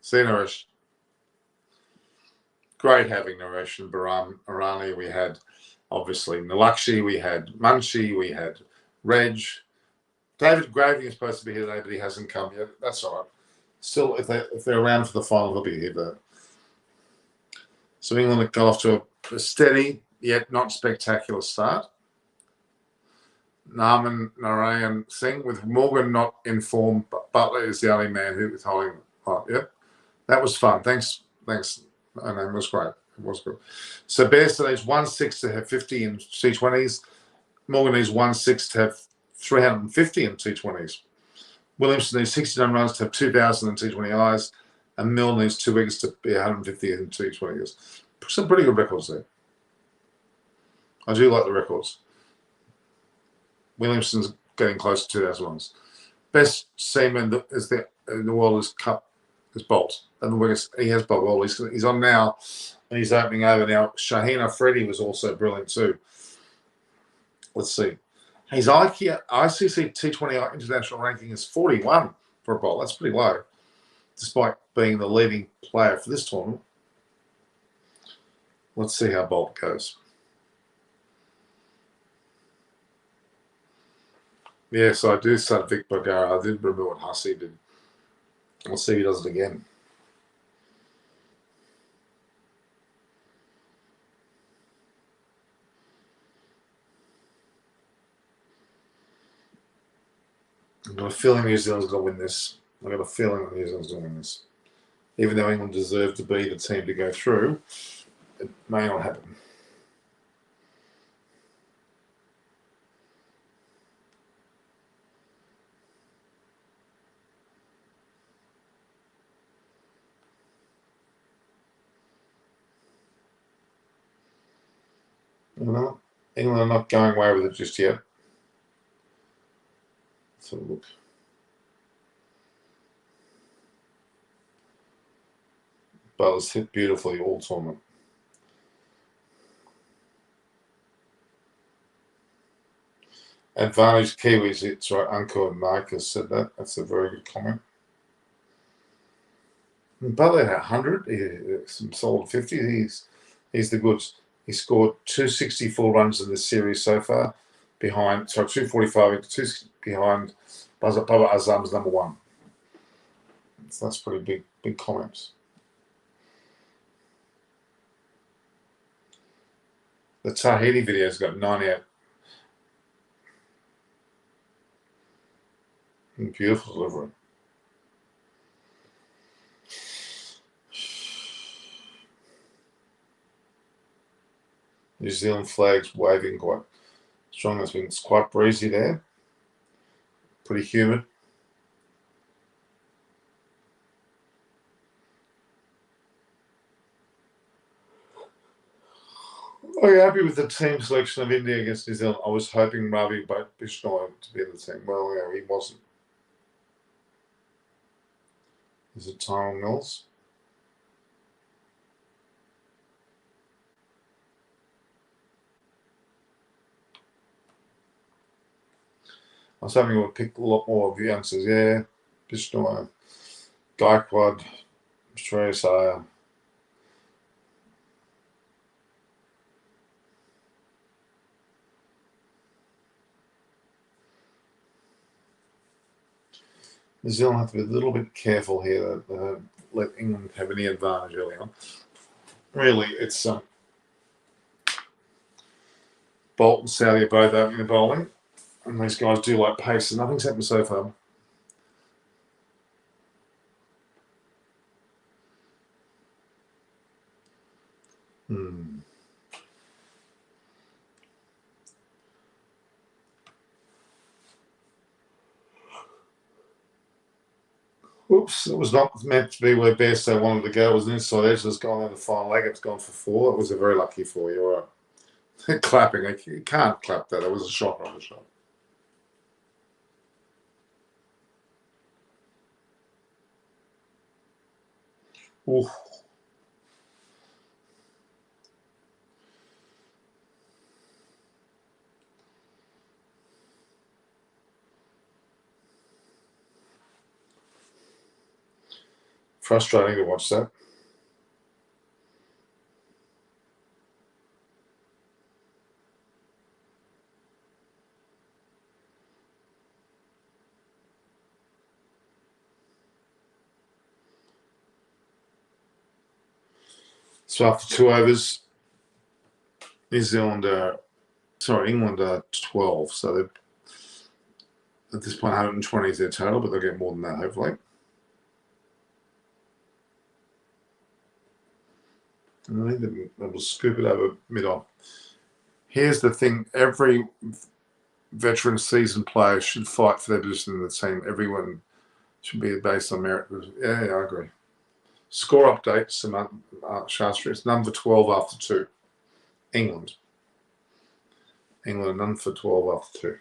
See you, Naresh. Great having Naresh and Baram Arani. We had, obviously, Nalakshi. We had Munshi. We had Reg. David Graving is supposed to be here today, but he hasn't come yet. That's all right. Still, if they're around for the final, he'll be here. Though. So England got off to a steady, yet not spectacular start. Narman Narayan Singh, with Morgan not in form, but Butler is the only man who was holding. Oh, yep. That was fun. Thanks. And it was great. It was good. So Bairstow needs 1/6 to have 50 in T20s. Morgan needs 1/6 to have 350 in T20s. Williamson needs 69 runs to have 2,000 in T20Is. And Mill needs 2 wickets to be 150 in T20s. Some pretty good records there. I do like the records. Williamson's getting close to 2,000 runs. Best seaman in the world is Bolt. And the wickets, he has Bolt. Well, he's on now, and he's opening over now. Shaheen Afridi was also brilliant too. Let's see. His ICC T20 international ranking is 41 for a Bolt. That's pretty low, despite being the leading player for this tournament. Let's see how Bolt goes. Yes, I do start Vic Bogara. I did remember what Hussey did. We'll see if he does it again. I've got a feeling New Zealand's going to win this. I've got a feeling that New Zealand's going to win this. Even though England deserved to be the team to go through, it may not happen. No, England are not going away with it just yet. Let's have a look. Butler's hit beautifully all tournament. Advantage Kiwis, it's right. Uncle and Marcus said that. That's a very good comment. Butler had 100, some solid 50. He's the goods. He scored 264 runs in this series so far, 245 behind Bubba Azam's number 1. So that's pretty big comments. The Tahiti video's got 98. Beautiful delivery. New Zealand flags waving quite strong. It's quite breezy there. Pretty humid. Are you happy with the team selection of India against New Zealand? I was hoping Ravi Bishnoi to be in the team. Well, yeah, he wasn't. Is it Tyrone Mills? I was hoping we would pick a lot more of the youngsters. Yeah, Bishnoi, Gaikwad, Shreyas Iyer. New Zealand have to be a little bit careful here that let England have any advantage early on. Really, it's Bolt and Saudi are both opening the bowling, and these guys do like pace, and nothing's happened so far. Oops, it was not meant to be where Bairstow wanted to go. It was an inside edge that's gone in the final leg. It's gone for 4. It was a very lucky 4. You're right. Clapping. You can't clap that. It was a shocker on the shot. Oof. Frustrating to watch that. So after 2 overs, England are 12. So they're, at this point, 120 is their total, but they'll get more than that, hopefully. And I think they will scoop it over mid-on. Here's the thing. Every veteran seasoned player should fight for their position in the team. Everyone should be based on merit. Yeah, I agree. Score updates, Shastri. It's none for 12 after 2. England none for 12 after 2.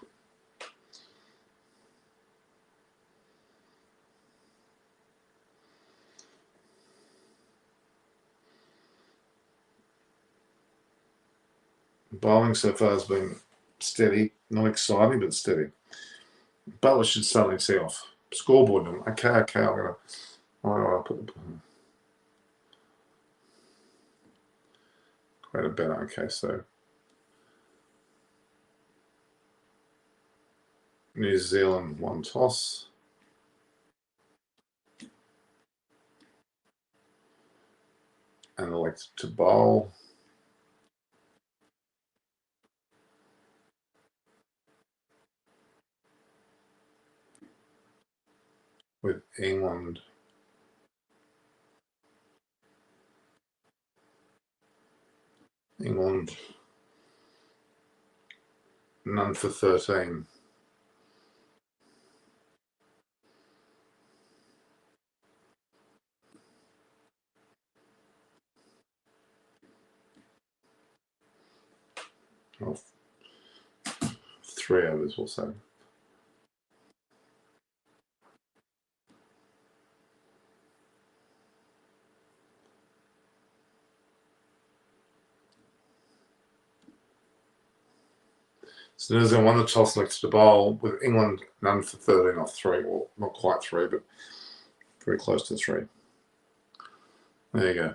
Bowling so far has been steady, not exciting, but steady. Butler should suddenly see off. Scoreboard them. Okay, I'm gonna put the quite a better. Okay, so New Zealand 1 toss. And elected to bowl. With England none for 13. Well, 3 overs or so. So New Zealand won the toss, elected to bowl, with England none for 13 off 3. Well, not quite 3, but very close to 3. There you go.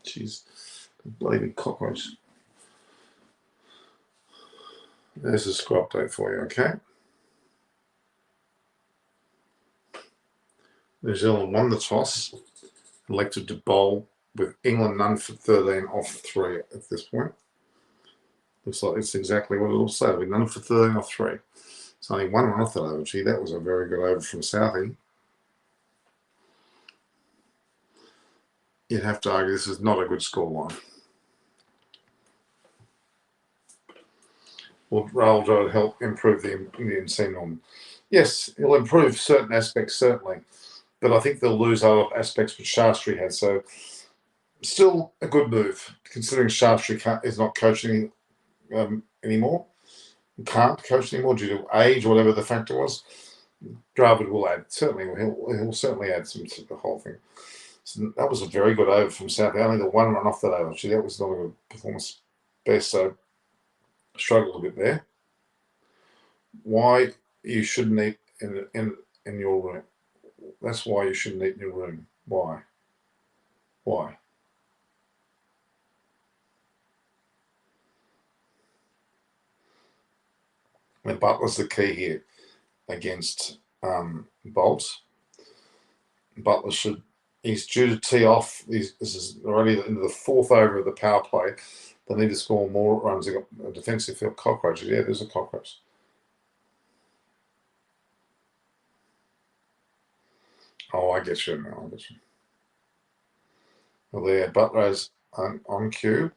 Jeez, bloody big cockroach. There's a score update for you, okay? New Zealand won the toss, elected to bowl, with England none for 13 off 3 at this point. Looks like it's exactly what it'll say. With none for 13 off 3. It's only 1 run off that over. Gee, that was a very good over from Southie. You'd have to argue this is not a good scoreline. Will Raul help improve the Indian seam norm? Yes, it'll improve certain aspects, certainly. But I think they'll lose other aspects which Shastri has. So still a good move, considering Shastri is not coaching anymore. Can't coach anymore due to age or whatever the factor was. Dravid will add. Certainly, he'll certainly add some to the whole thing. So that was a very good over from South. Only the 1 run off that over. Gee, that was not a good performance. Besto struggled a bit there. Why you shouldn't eat in your room. That's why you shouldn't eat in your room. Why? Why? And Butler's the key here against Bolts. Butler he's due to tee off. This is already into the fourth over of the power play. They need to score more runs. They've got a defensive field cockroaches. Yeah, there's a cockroach. Oh, I get you now. I get you. Well, there, Butler's on cue.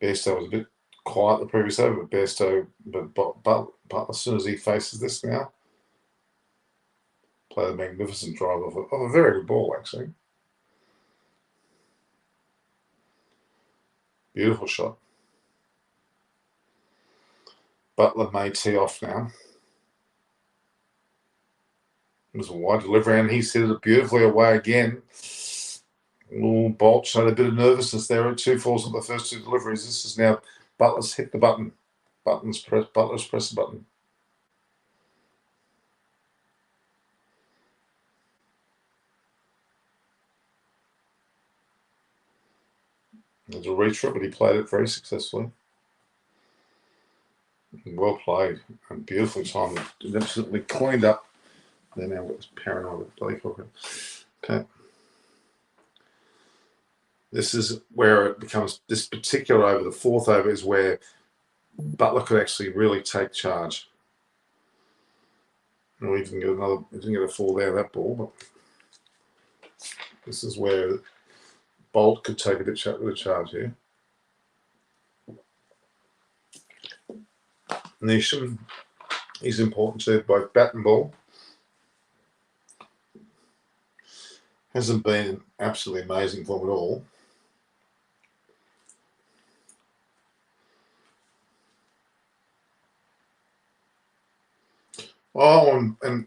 Besto was a bit quiet the previous over, but as soon as he faces this now, played a magnificent drive of a very good ball, actually. Beautiful shot. Butler may tee off now. It was a wide delivery, and he set it beautifully away again. Bolt showed a bit of nervousness there at 2-4 on the first two deliveries. This is now Butler's hit the button. Butler's pressed the button. There's a reach for it, but he played it very successfully. Well played and beautifully timed. Absolutely cleaned up. Then now we've got this paranoid with Blake Hooker. Okay. This is where it becomes, this particular over, the fourth over, is where Butler could actually really take charge. No, he didn't get a fall there, that ball, but this is where Bolt could take a bit of charge here. Neesham, he's important to both bat and ball. Hasn't been absolutely amazing for him at all. Oh, and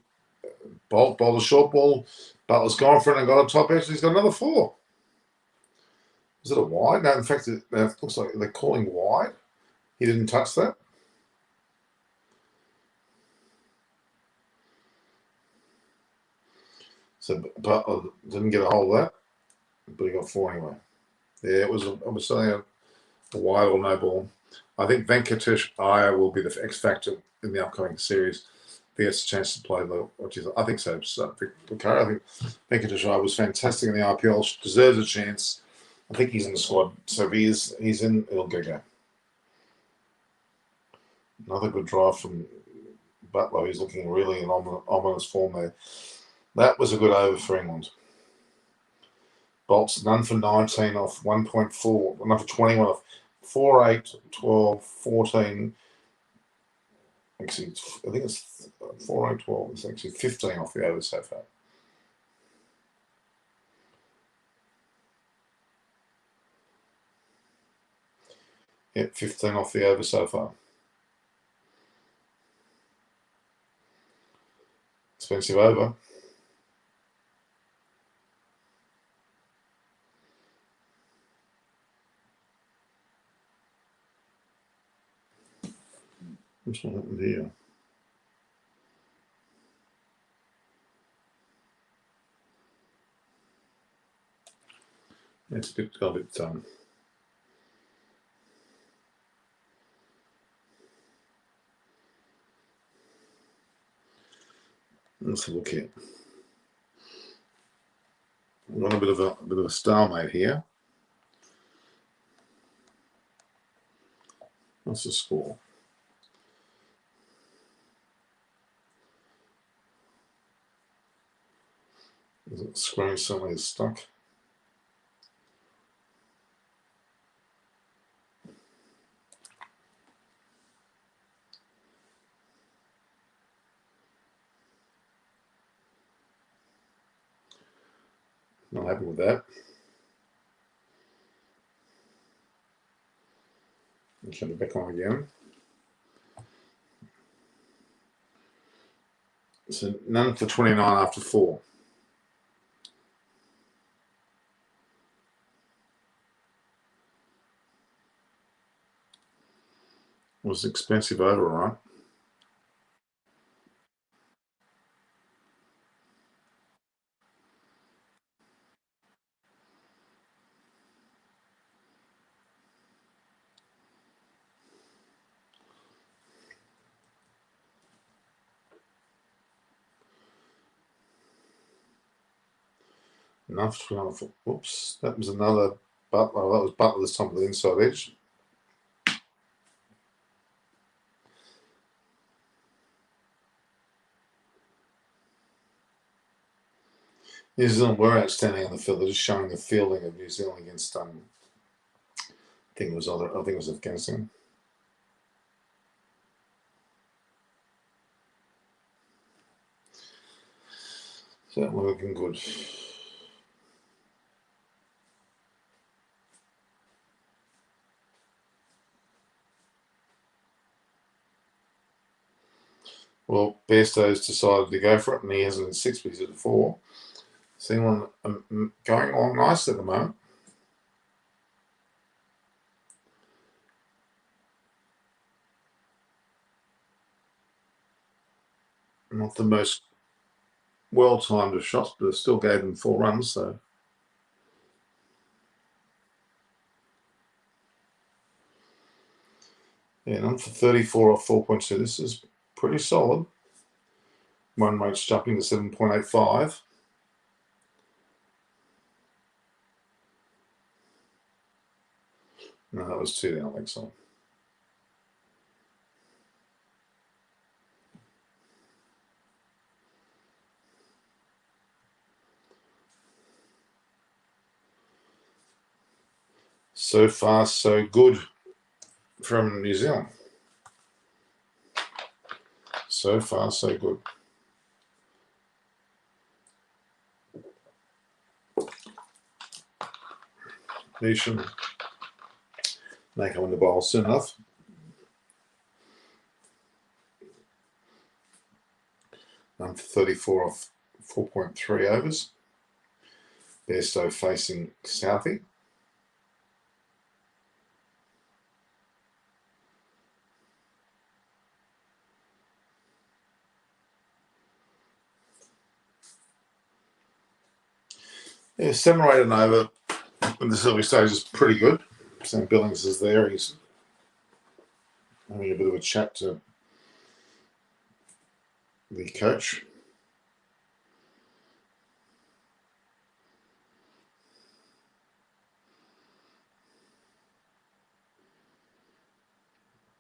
Bolt bowled a short ball. Butler's gone for it and got a top edge. He's got another 4. Is it a wide? No, in fact, it looks like they're calling wide. He didn't touch that. So Butler didn't get a hold of that, but he got 4 anyway. Yeah, it was saying a wide or no ball. I think Venkatesh Iyer will be the X factor in the upcoming series. If he gets a chance to play I think so. I think Venkatesh Iyer was fantastic in the IPL, deserves a chance. I think he's in the squad. So if he's in, it'll go. Another good drive from Butler. He's looking really in ominous form there. That was a good over for England. Bolts none for 19 off 1.4, none for 21 off 4, 8, 12, 14. Actually, I think it's 4, 8, 12. It's actually 15 off the over so far. Yep, 15 off the over so far. Expensive over. What's what happened here? It's got a bit let's look here. We've got a bit of a stalemate here. What's the score? The screen suddenly is stuck. Not happy with that. I'll turn it back on again. So none for 29 after 4. was an expensive over, right? Enough to, oops, that was another Butler. That was Butler this time with the inside edge. New Zealand were outstanding on the field. They're just showing the fielding of New Zealand against I think it was Afghanistan. So we're looking good. Well, Bairstow's decided to go for it, and he hasn't at 6, but he's at 4. So England going along nicely at the moment. Not the most well-timed of shots, but it still gave them 4 runs. So yeah, none for 34 off 4.2. This is pretty solid. Run rate's jumping to 7.85. No, that was 2 down, I think so. So far, so good from New Zealand. So far, so good. Nation may come in the bowl soon enough. None for 34 off 4.3 overs. Bairstow facing Southie. Yeah, 7 or 8 and over in this early stage is pretty good. Sam Billings is there. He's having a bit of a chat to the coach.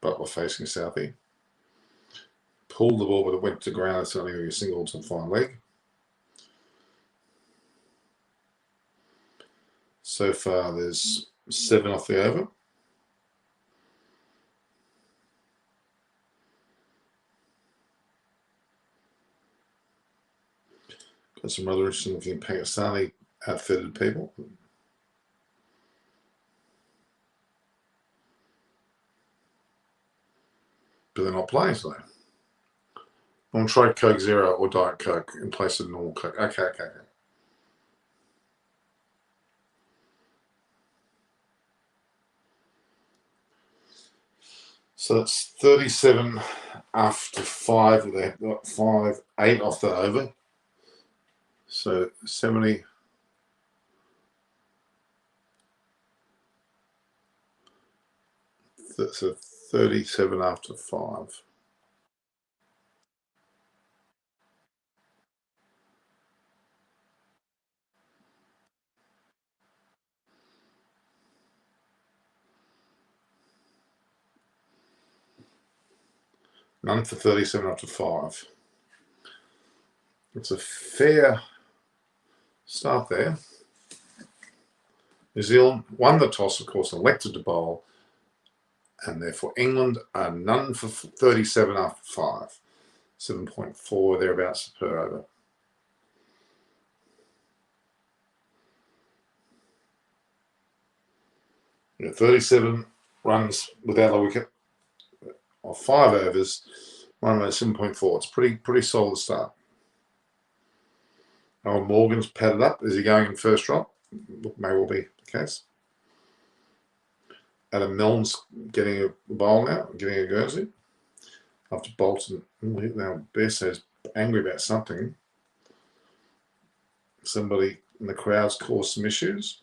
Butler facing Southie. Pulled the ball, but it went to ground. It's only a single to fine leg. So far, there's 7 off the over. Got some rather interesting looking Pakistani outfitted people. But they're not playing today. I'm going to try Coke Zero or Diet Coke in place of normal Coke. Okay. So that's 37 after 5. They've got 8 off the over. So 70. So 37 after 5. None for 37 after 5. It's a fair start there. New Zealand won the toss, of course, elected to bowl, and therefore England are none for 37 after 5. 7.4 thereabouts per over. Yeah, 37 runs without a wicket of 5 overs, run rate 7.4. It's pretty solid start. Oh, Morgan's padded up. Is he going in first drop? May well be the case. Adam Milne's getting a bowl now, getting a Guernsey. After Bolton, now Besso's angry about something. Somebody in the crowd's caused some issues.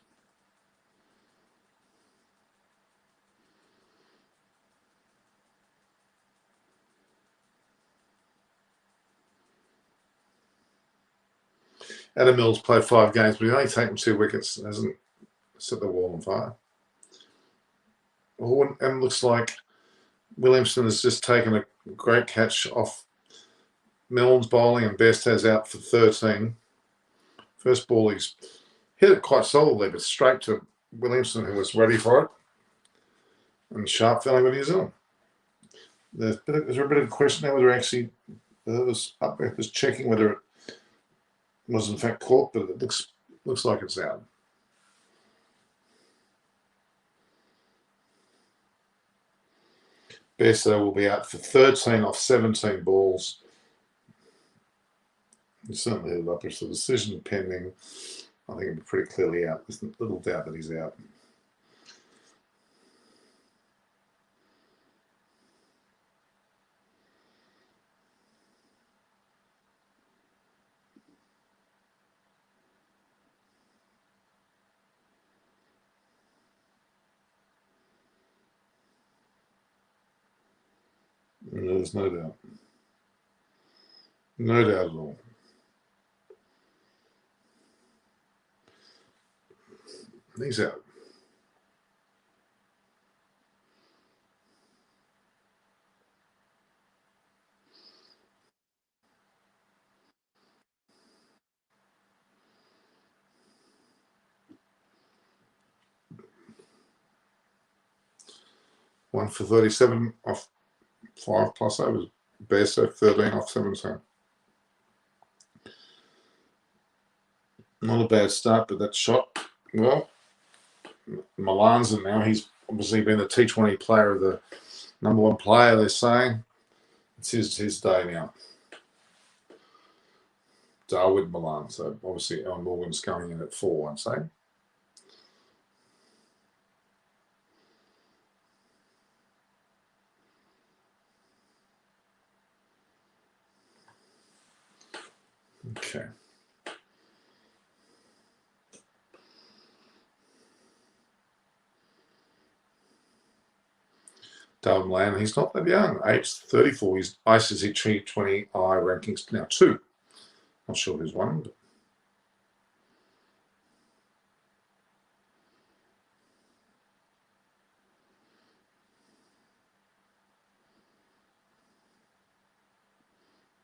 Adam Mills played 5 games, but he's only taken 2 wickets. Hasn't set the wall on fire. Oh, and looks like Williamson has just taken a great catch off Milne's bowling, and Best has out for 13. First ball, he's hit it quite solidly, but straight to Williamson, who was ready for it. And sharp felling with New Zealand. There's a bit of a question now whether actually was up there, was checking whether it was in fact caught, but it looks like it's out. Besso will be out for 13 off 17 balls. He certainly hit it up. There's a decision pending. I think it'll be pretty clearly out. There's little doubt that he's out. There's no doubt. No doubt at all. He's out. One for 37 off 5 plus overs. Besso 13 off 17. Not a bad start, but that shot, well, Milan's in now. He's obviously been the T20 player of the #1 player, they're saying. It's his day now. Darwin Milan. So obviously Alan Morgan's going in at 4, I'd say. Okay. Darwin Milan, he's not that young. Age 34. He's ICC T20 rankings now 2. Not sure who's won, but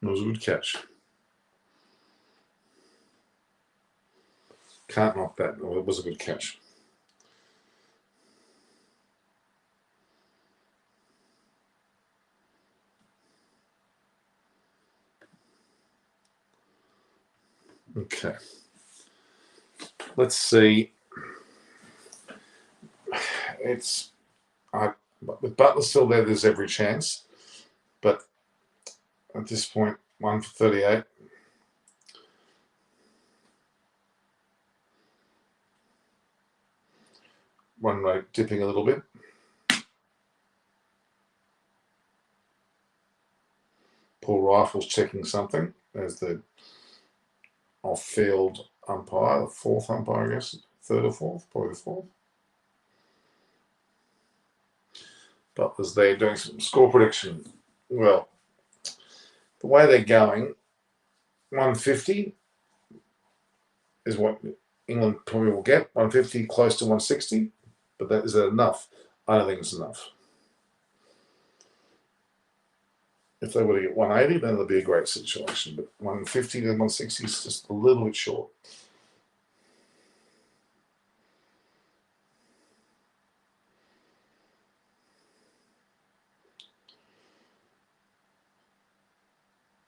it was a good catch. Can't knock that. No, it was a good catch. Okay. Let's see. It's with Butler still there, there's every chance. But at this point, 1 for 38. One rate dipping a little bit. Paul Rifle's checking something as the off-field umpire, the 4th umpire, I guess, 3rd or 4th, probably the 4th. Butler's there doing some score prediction. Well, the way they're going, 150 is what England probably will get. 150, close to 160, but is that enough? I don't think it's enough. If they were to get 180, then it'll be a great situation. But 150 to 160 is just a little bit short.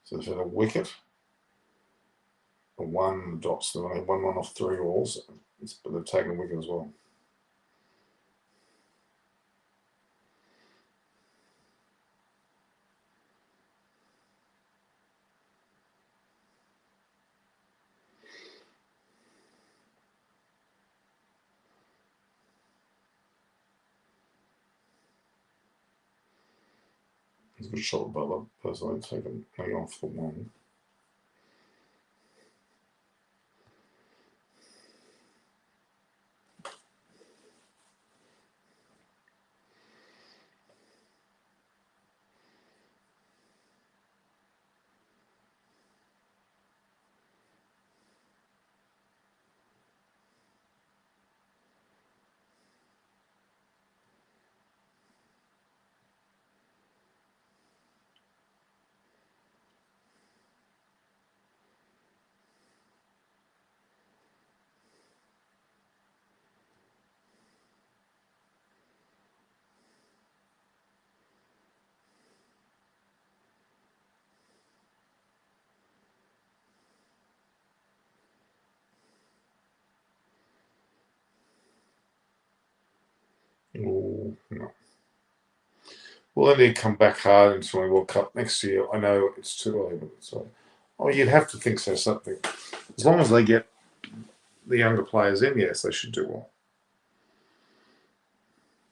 So they've had a wicket, a 1 dots. They've only 1 run off 3 balls, but they've taken a wicket as well. He's a good shot, Butler. Personally, taken me off the one. Oh, no. Well, then he'd come back hard into the World Cup next year. I know it's too early, but so. Oh, you'd have to think so. Something. As long as they get the younger players in, yes, they should do well.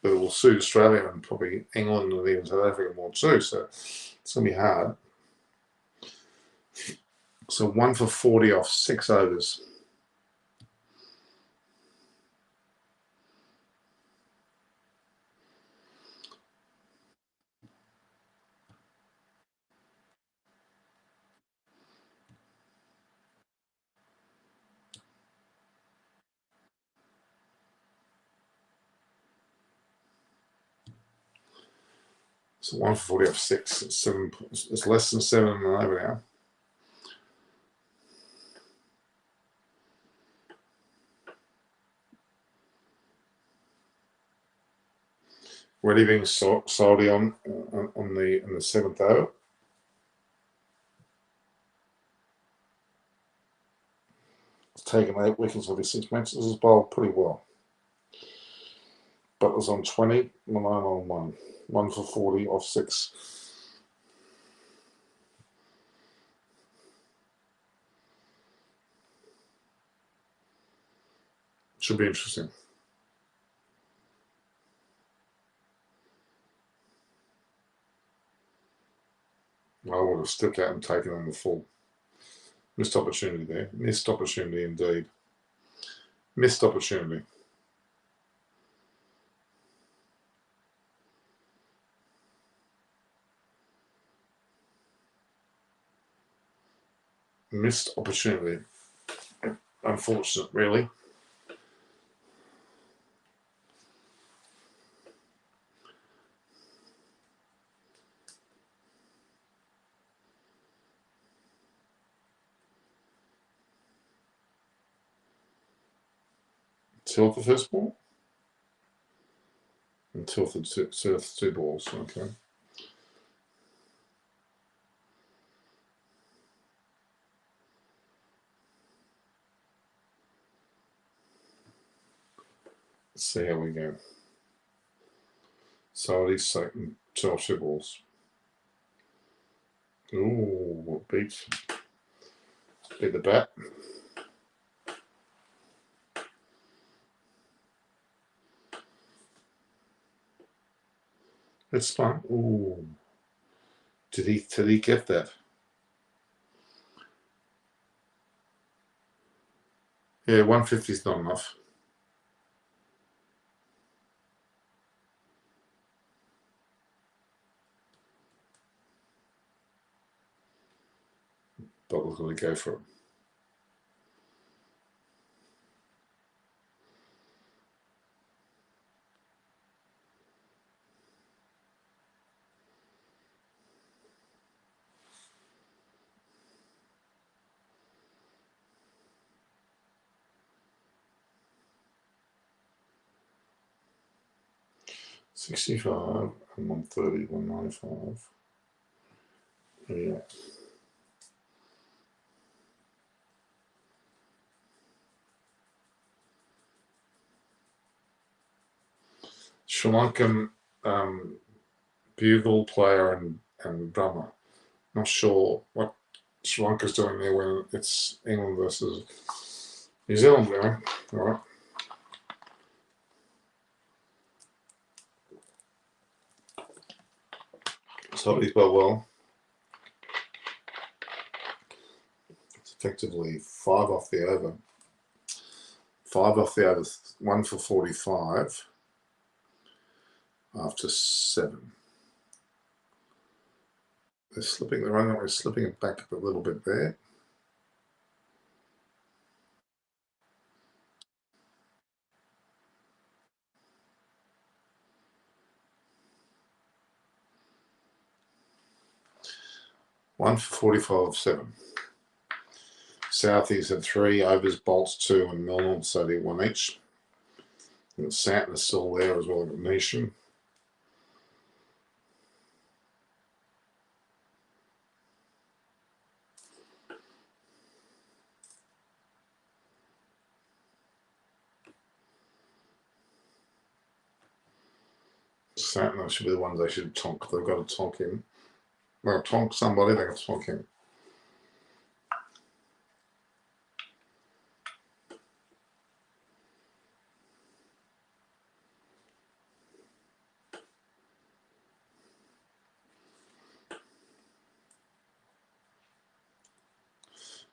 But it will suit Australia and probably England and even South Africa more too. So it's going to be hard. So 1 for 40 off 6 overs. So 1 for 40 off 6. It's 7. It's less than 7 and over now. Ready being Saudi on the 7th over. It's taken 8 wickets over 6 matches. This is bowled pretty well. Butler's on 20, Malone on 1. 1 for 40 off 6. Should be interesting. I would have stepped out and taken on the full. Missed opportunity there. Missed opportunity indeed. Missed opportunity. Missed opportunity. Unfortunate, really. Tilt the first ball? And tilt the 2 balls, okay. Let's see how we go. So these second 2 balls. Ooh, beat the bat. It's fun. Ooh. Did he get that? Yeah, 150 is not enough. But we're going to go for it. $65 and 130, 195. Yeah. Sri Lankan bugle player and drummer. Not sure what Sri Lanka's doing there when it's England versus New Zealand there. All right. So he's well. It's effectively 5 off the over. 5 off the over, 1 for 45 after 7. They're slipping, they're slipping it back up a little bit there. One for 45 of 7. Southeast had 3, overs, bolts 2, and Milner, so they 1 each. And Satin is still there as well as Nation. Satin should be the ones they should tonk. They've got to tonk him. They'll tonk somebody, they've got to tonk him.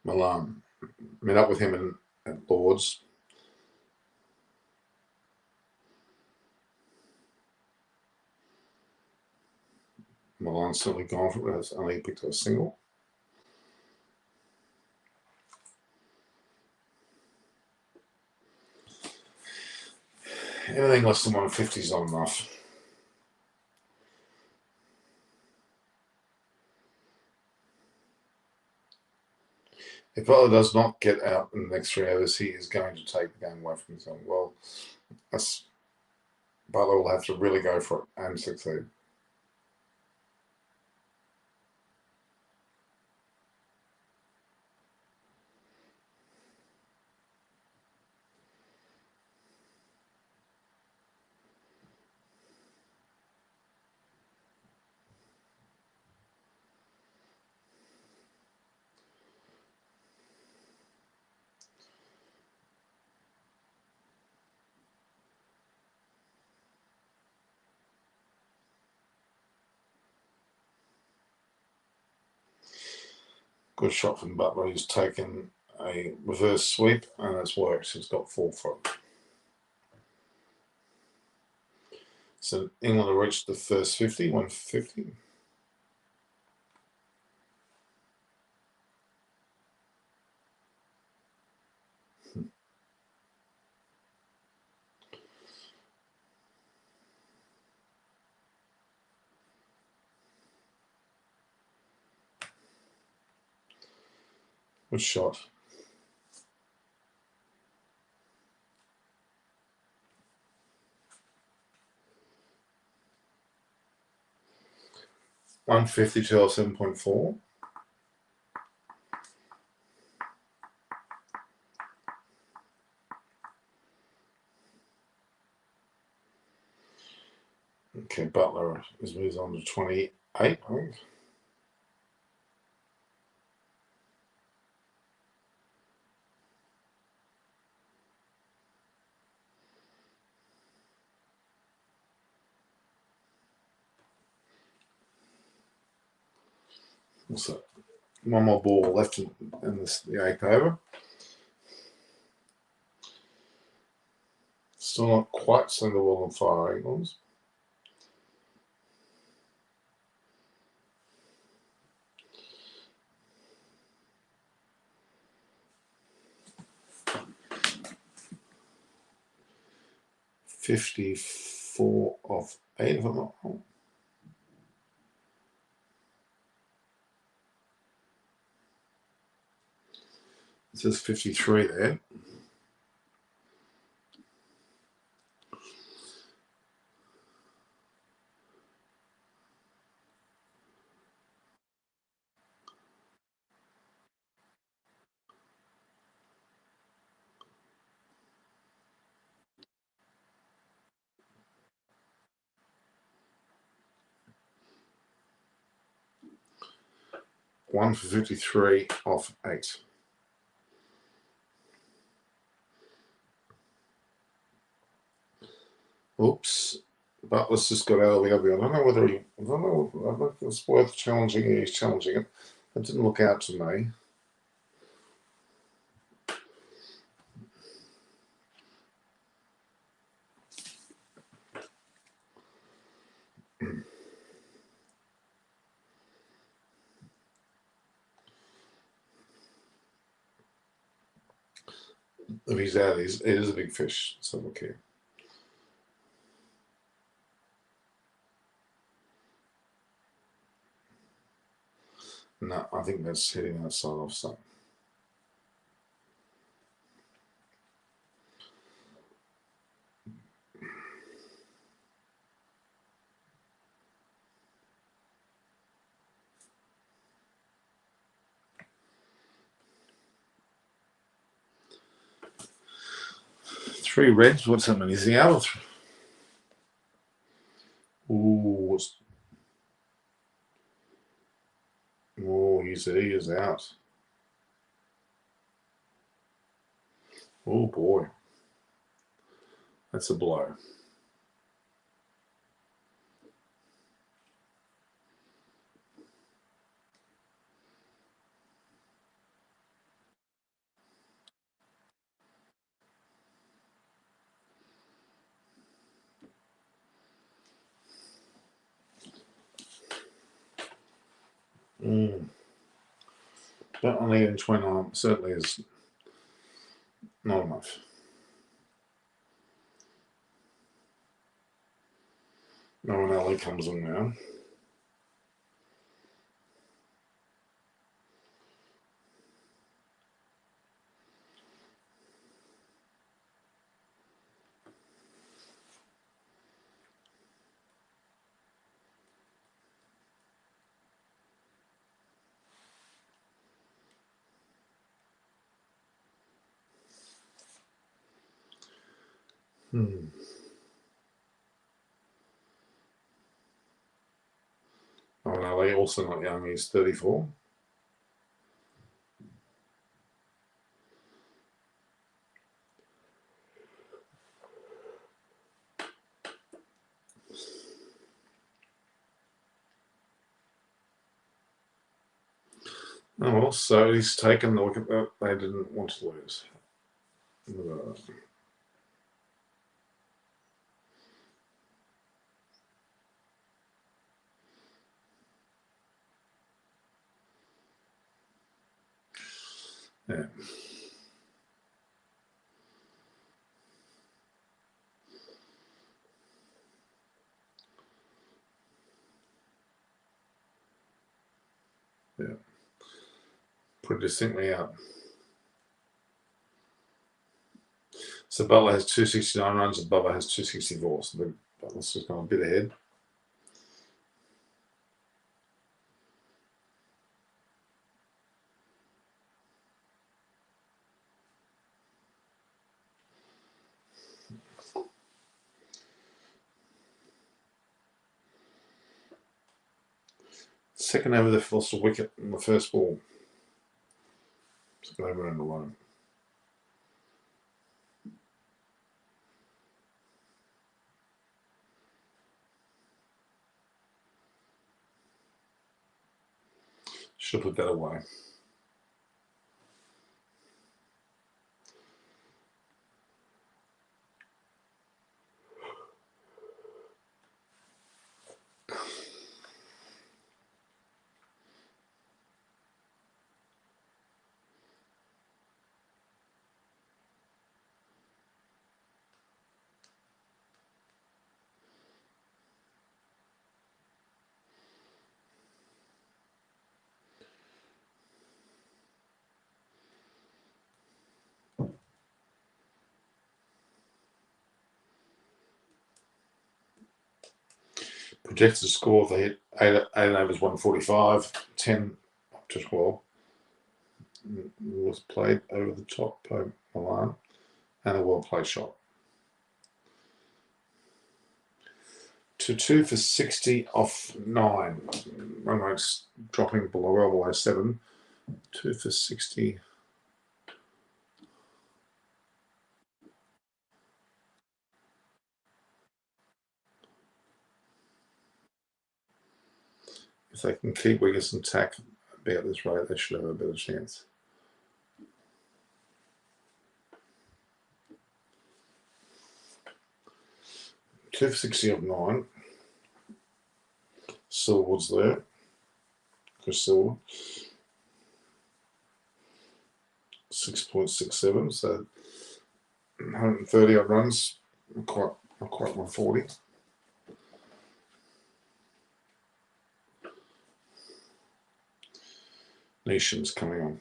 Milan. Met up with him at Lord's. Milan's certainly gone for it. Has only picked up a single. Anything less than 150 is not enough. If Butler does not get out in the next 3 hours, he is going to take the game away from himself. Well, Butler will have to really go for it and succeed. Good shot from Butler. He's taken a reverse sweep and it's worked. He's got 4 for it. So England have reached the first 50, 150. Good shot. $150 or 7.4. Okay, Butler is moved on to 28, I think. So 1 more ball left in this, the 8th over. Still not quite setting the ball on fire, England. $54 of 8, if I'm not wrong. It says 53 there. One for 53 off 8. Oops. Butler's just got out of the other. I don't know whether I don't know if it's worth challenging. He's challenging it. It didn't look out to me. If he's out, it is a big fish. So look here. No, I think that's hitting outside offside. Three reds. What's that mean? Is he out? Ooh, he is out. Oh boy, that's a blow. But only in 29 certainly is not enough. No one else comes in now. Oh no, they also not young. He's 34. Oh well, so he's taken the wicket that they didn't want to lose. Yeah. Yeah. Pretty distinctly out. So Butler has 269 runs and Bubba has 264. So Butler's just gone a bit ahead. Second over, they've lost a wicket in the first ball. It's got over and alone. Should have put that away. Projected score, they hit 8 overs 145, 10 up to 12. It was played over the top by Milan and a well played shot. To 2 for 60 off 9. Run rate's dropping below 7. 2 for 60. If they can keep Wiggins and Tack about this rate, they should have a better chance. $260 of 9. Silverwood's there. Chris Silverwood. 6.67, so 130 odd runs, not quite 140. Nation's coming on.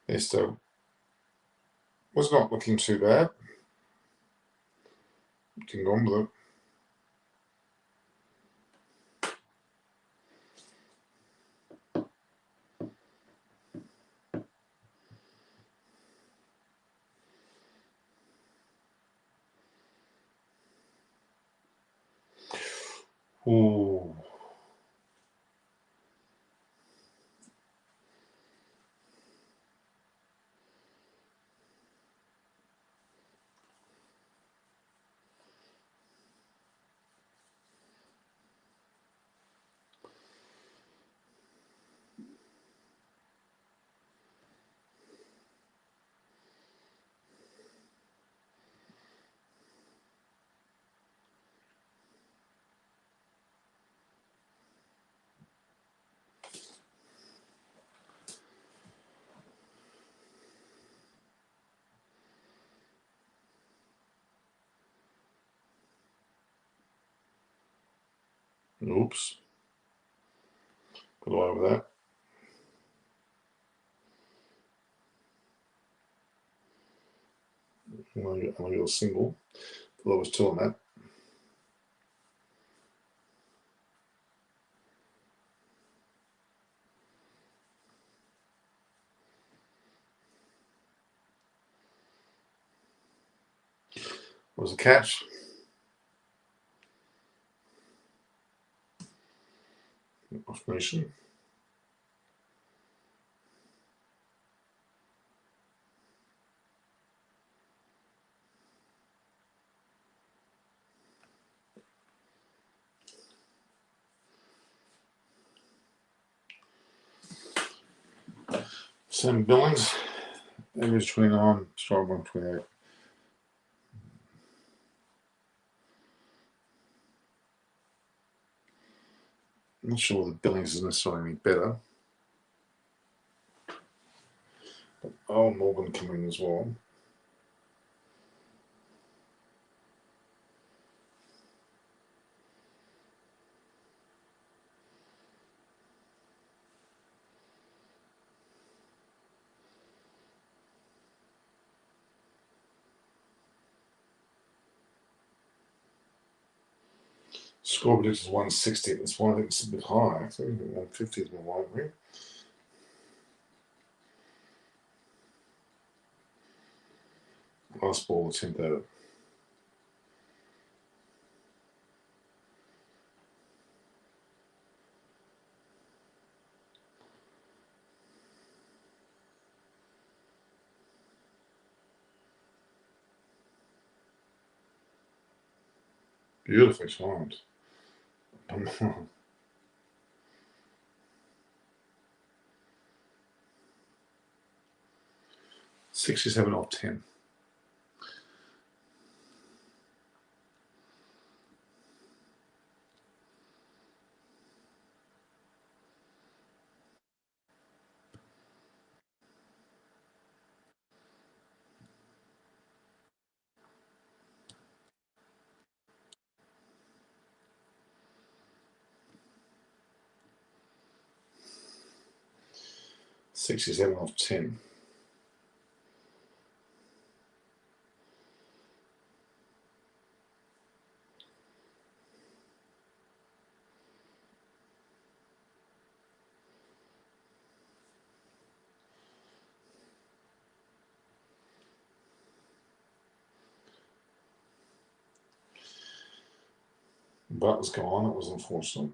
Esto was not looking too bad. Getting on with it. Ooh. Oops. Got away with that. Only got a single. There was 2 on that. Was a catch. Off Nation. Sam Billings, average 29, strike 128. I'm not sure the Billings is necessarily any better. But Morgan coming as well. Score prediction is 160. That's why I think it's a bit high. I think 150 is more likely. Last ball attempt at it. Beautifully timed. 67 off 10. $67 off 10. button's gone. It was unfortunate.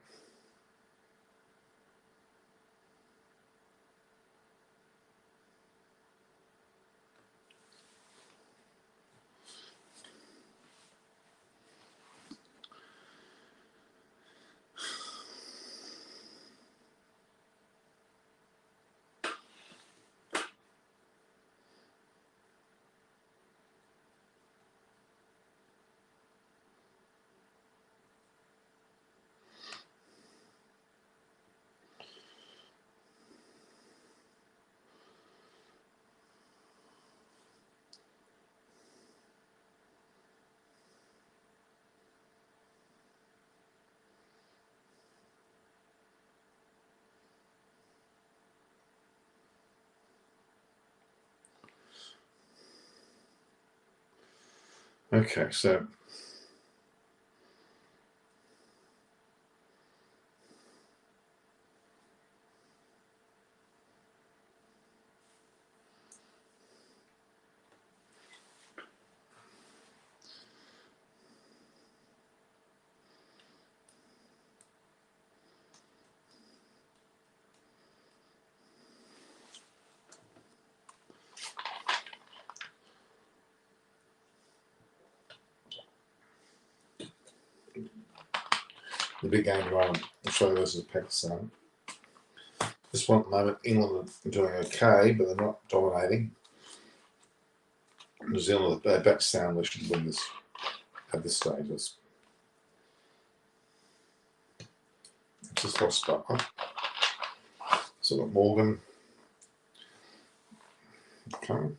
Okay, so the big game tomorrow, Australia versus Pakistan. This one at the moment, England are doing okay, but they're not dominating. New Zealand, Pakistan, they should win this at this stage. It's just lost Butler. So got Morgan. Okay.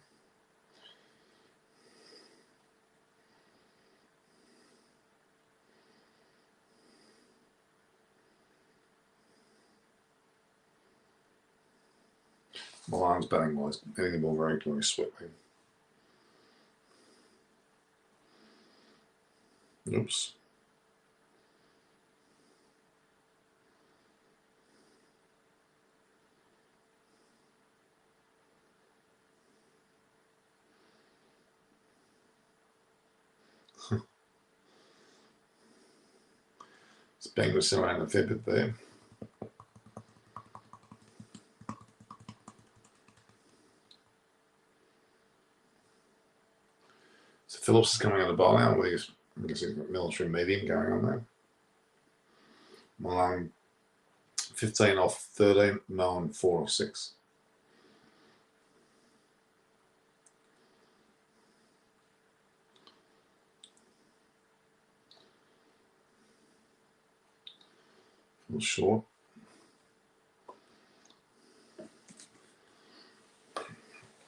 Milan's batting wise, hitting the ball very, very swiftly. Oops. It's banged us around a fair bit there. So Phillips is coming out of the bowl now with his, I guess he's got military medium going on there. Milan 15 off 13, Mellon 4 off 6. A little short.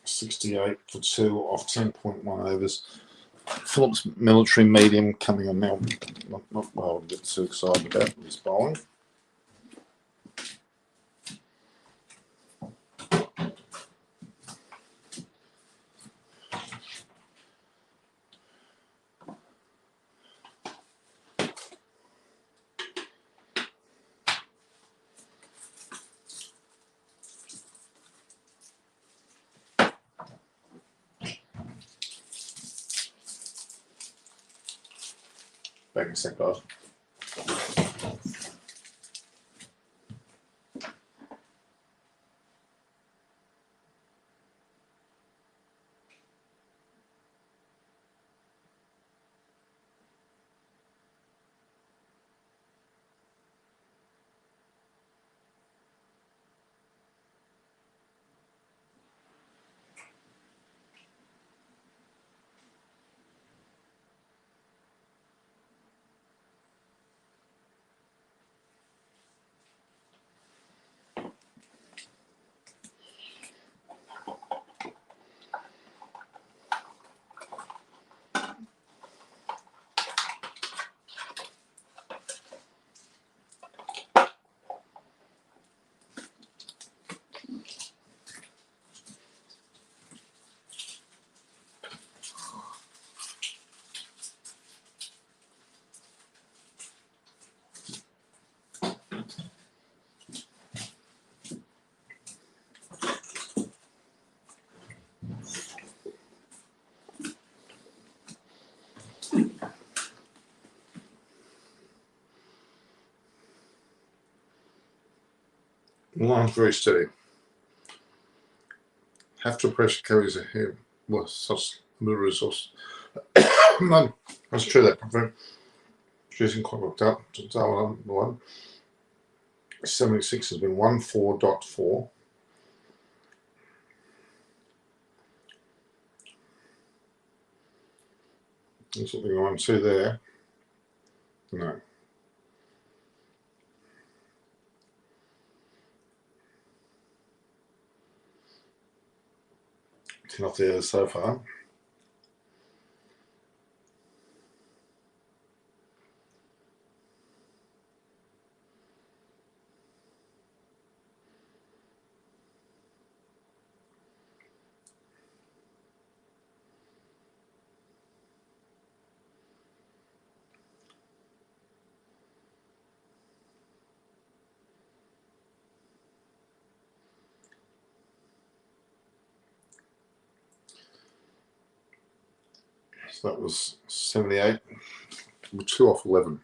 68 for 2 off 10.1 overs. Phillips military medium coming on now. Not well to get too excited about this bowling. Back in a sec, guys. Milan's very steady. Have to pressure carries ahead with such little resource. No, that's true. That producing quite worked out. One 76 has been 14.4. There's something I want to see there. No. 10 off the others so far. So that was 78. We're 2 off 11.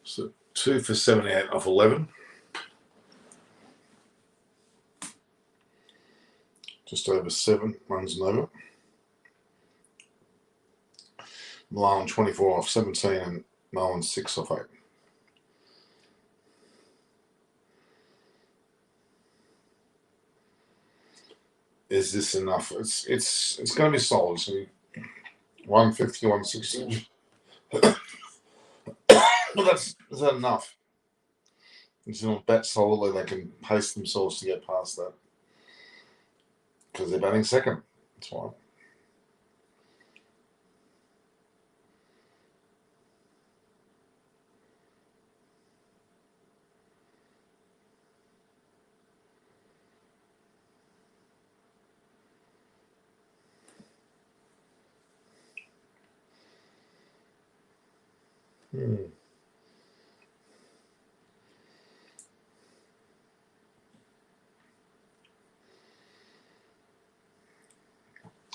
So 2 for 78 off 11. Just over 7 runs and over. Milan 24 off 17 and Milan 6 off 8. Is this enough? It's going to be solid. It's going to be 150, 160. Well, is that enough? New Zealand bat solidly. They can pace themselves to get past that because they're batting second. That's why.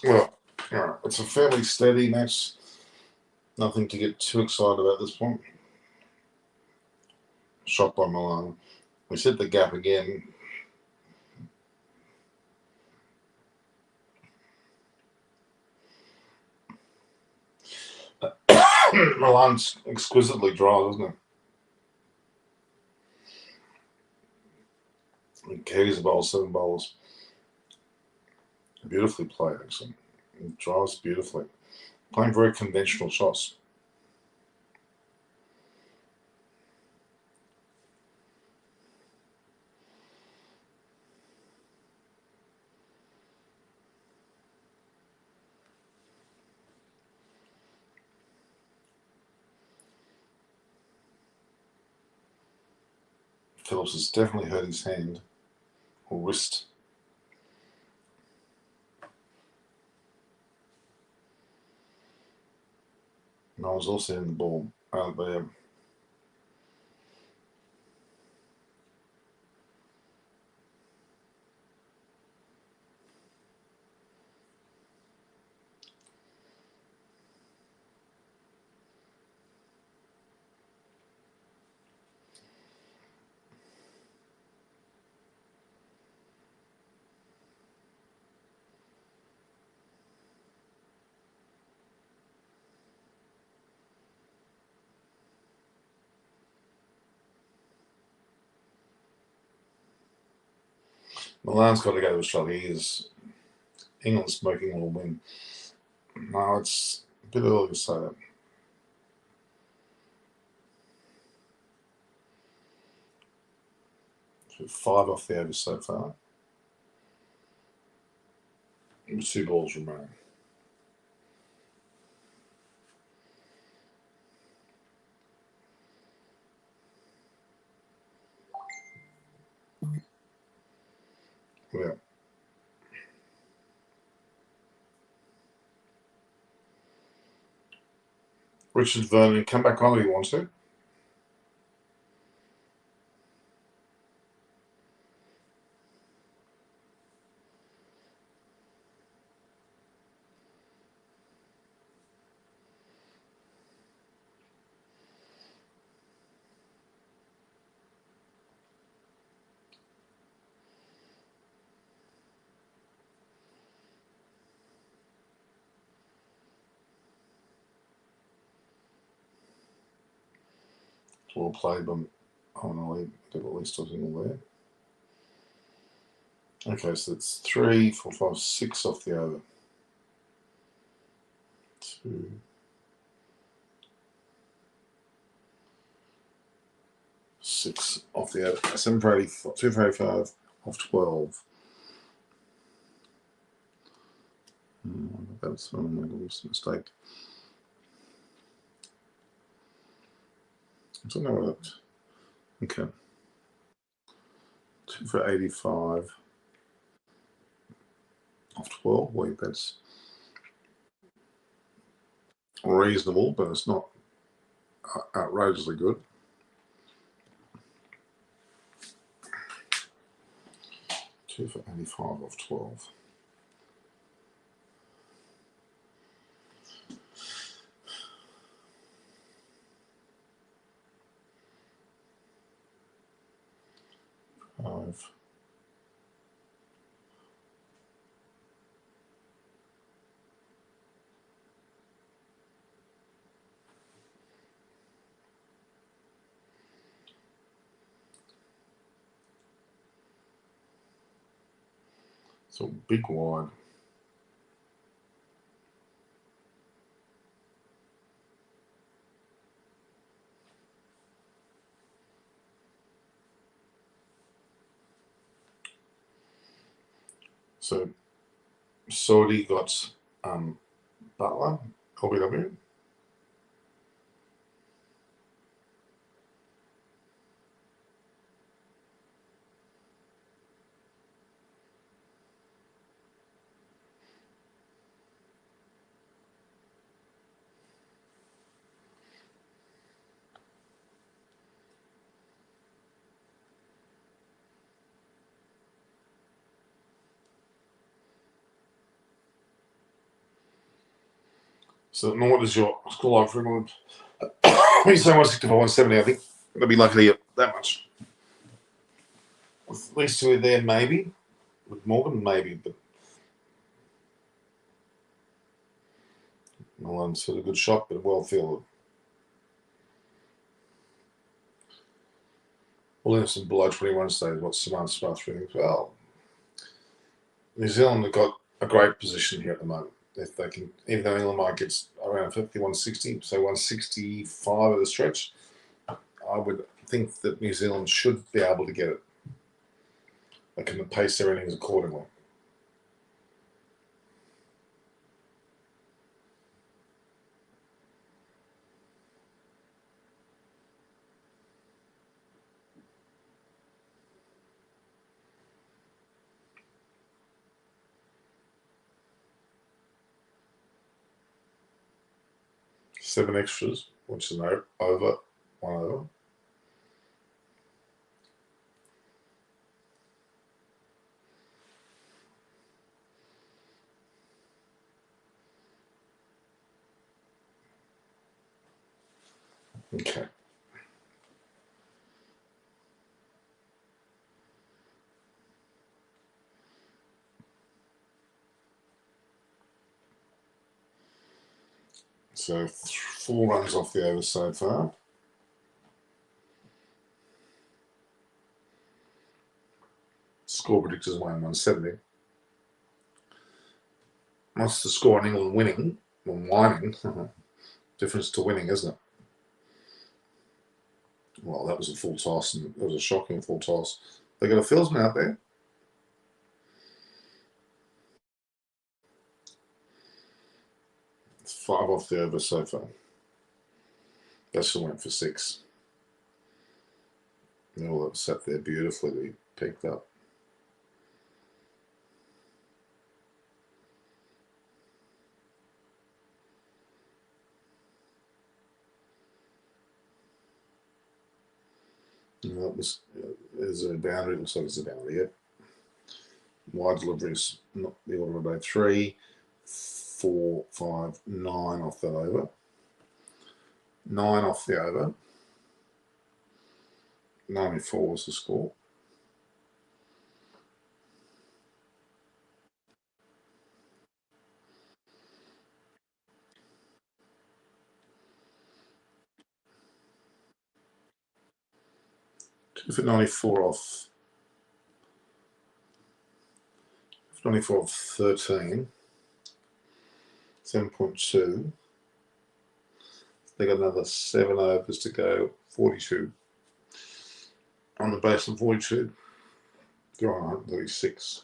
Well, it's a fairly steady match. Nothing to get too excited about at this point. Shot by Milan. We set the gap again. Milan's exquisitely dry, isn't it? He carries the ball, 7 bowls. Beautifully played, actually. He drives beautifully. Playing very conventional shots. Phillips has definitely hurt his hand or wrist. No one's also in the ball out there. Milan's got to go to Australia. England smoking will win. No, it's a bit early to say that. So 5 off the over so far. And 2 balls remaining. Yeah. Richard Vernon, come back on if he wants to. Well played, but I want to get at least a single there. Okay, so it's 3, 4, 5, 6 off the over. 2, 6 off the over. 7 for 85, 2 for 85 off 12. That's a mistake. I don't know what that. Okay. 2 for 85 off 12. Wait, that's reasonable, but it's not outrageously good. Two for 85 off 12. Five. So big wide. So Saudi got Butler, LBW. So what is your score line for England? When you say 165, 170, I think they'll be lucky to get that much. With at least 2 there, maybe. With Morgan, maybe, but Milan's had a good shot, but well fielded. Williamson below 21 stage. What's Simon Smith think? Well, New Zealand have got a great position here at the moment. If they can, even though England might get around 50, 160, so 165 at the stretch, I would think that New Zealand should be able to get it. They can pace their innings accordingly. Seven extras, which is an over, 1 over. Okay. So 4 runs off the over so far. Score predictors won 170. What's the score on England winning? Well, whining. Difference to winning, isn't it? Well, that was a full toss, and it was a shocking full toss. They got a fieldsman out there. It's 5 off the over so far. That still went for 6. Oh, that sat there beautifully to be picked up. is there a boundary? It looks like there's a boundary. Yep. Wide delivery is not the order of day. 3, 4, 5, 9 off that over. 9 off the over. 94 was the score. For 94 off 94 off 13, 7.2. They got another 7 overs to go, 42. On the base of 42, they're on 136.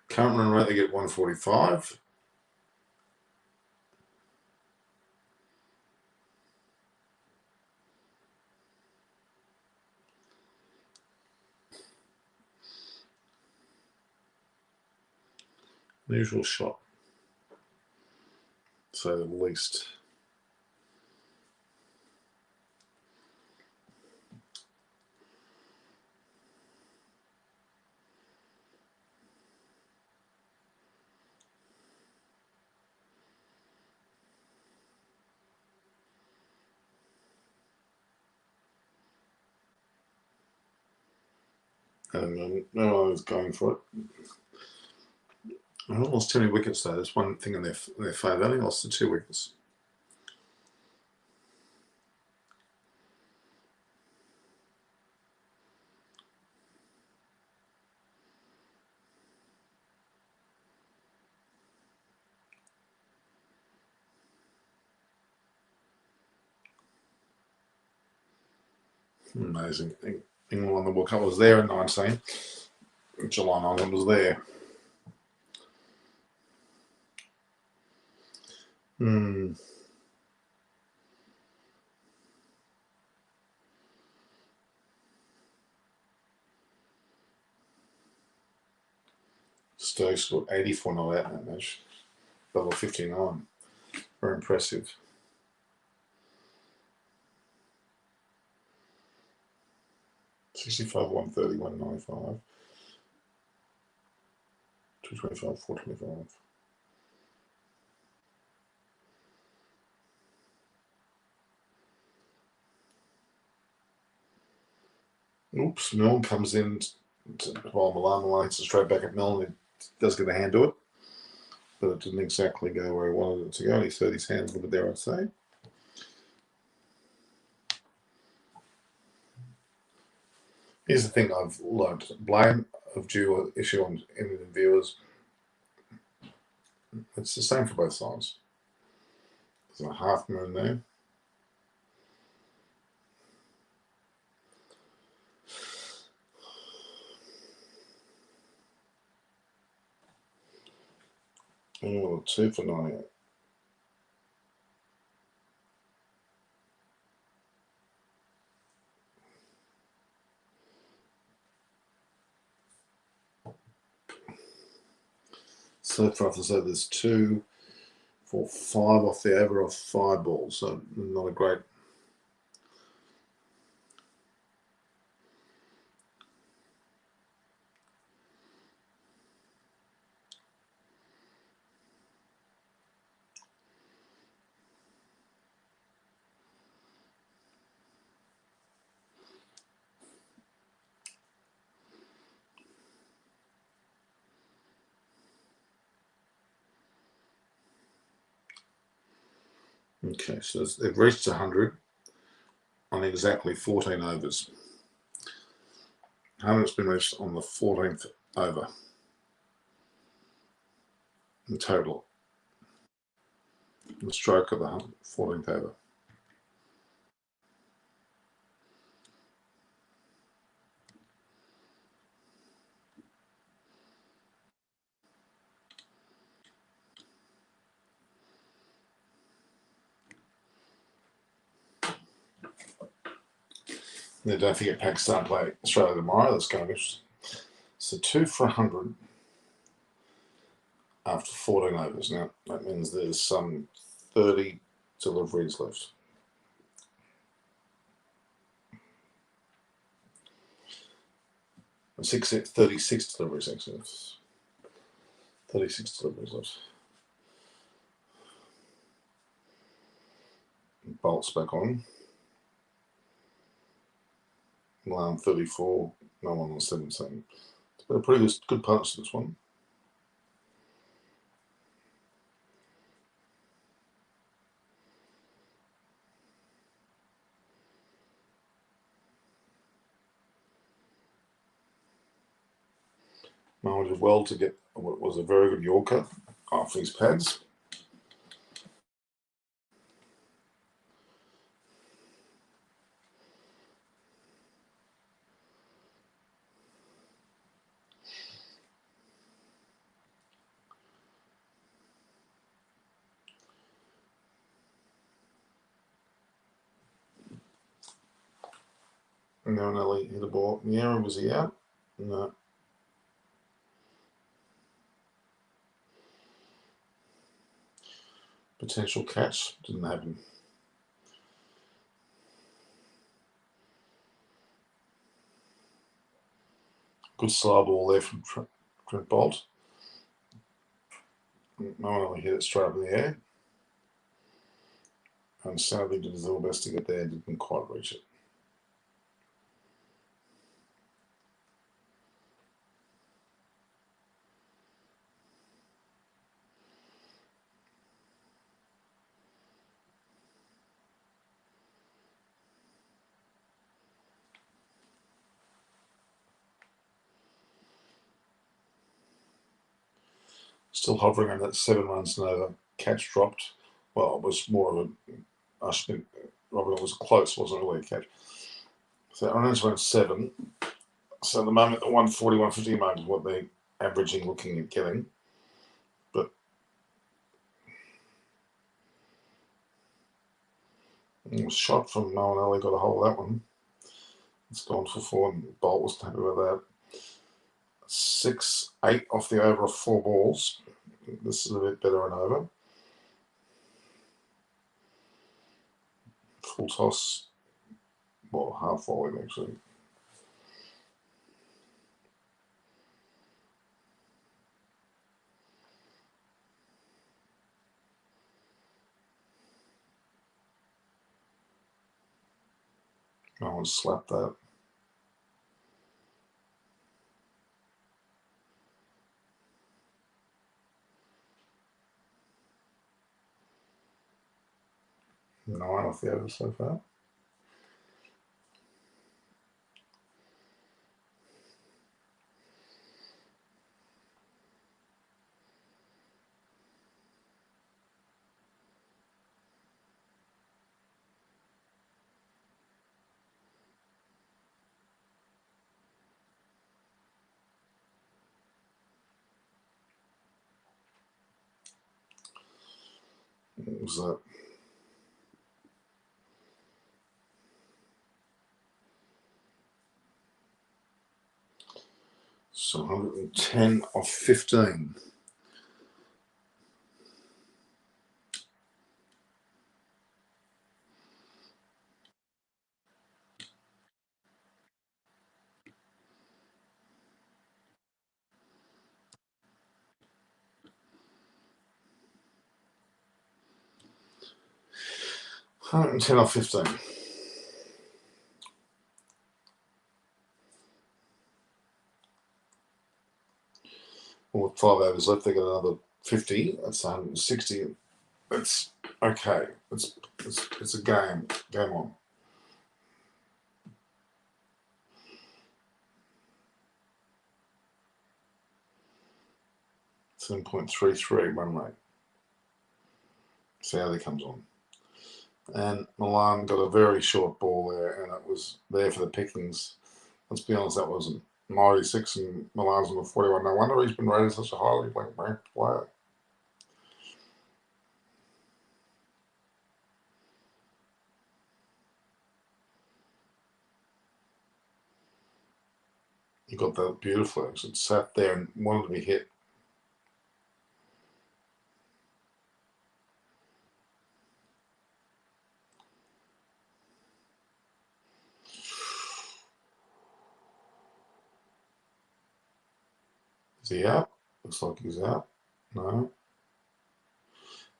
Current run rate, they get 145. Unusual shot, so the least. And no one was going for it. I haven't lost too many wickets though. There's one thing in their favour. They only lost the 2 wickets. Amazing. England won the World Cup. Was there in 19. July 19 was there. Stokes scored 84 not out in that match. Double 59. Very impressive. $65, $130, $195, $225, $425. Oops, Milne comes in while Milan hits it straight back at Milne. He does get a hand to it, but it didn't exactly go where he wanted it to go. He hurt his hand a little bit there, I'd say. Here's the thing I've learned. Blame of due issue on Indian viewers. It's the same for both sides. There's a half moon there. Oh, 2 for 98. So far, so there's 2, 4, 5 off the over of 5 balls. So not a great. Okay, so they've reached 100 on exactly 14 overs. 100's been reached on the 14th over in total. The stroke of the 14th over. Then don't forget Pakistan play Australia tomorrow. That's going to be so 2 for 100 after 14 overs. Now that means there's some 30 deliveries left. And 36 deliveries actually. 36 deliveries left. Bolts back on. Milan 34, no one on 17. It's been a pretty good punch, this one. Mohan did well to get what was a very good Yorker off his pads. No, Nelly hit a ball. Yeah, was he out? No. Potential catch didn't happen. Good slow ball there from Trent Bolt. No one only hit it straight up in the air. And sadly did his little best to get there, didn't quite reach it. Still hovering on that 7 runs and over. Catch dropped. Well, it was more of a spin. Robert, it was close, wasn't really a catch. So runs went 7. So at the moment, the 140, 150 mark is what they're averaging, looking at getting. But it was shot from Molinelli, got a hold of that one. It's gone for 4, and Bolt was happy with that. 6, 8 off the over of 4 balls. This is a bit better and over. Full toss. Well, half volume actually. No one slapped that. No one off the over so far. What was that? So 110 off 15. $110 off 15. Well, with 5 overs left, they got another 50. That's 160. That's okay. It's a game. Game on. .33 run rate. See how that comes on. And Milan got a very short ball there, and it was there for the pickings. Let's be honest, that wasn't 96 and Milan's on the 41. No wonder he's been rated such a highly ranked player. He got that beautifully. It sat there and wanted to be hit. Is he out? Looks like he's out. No.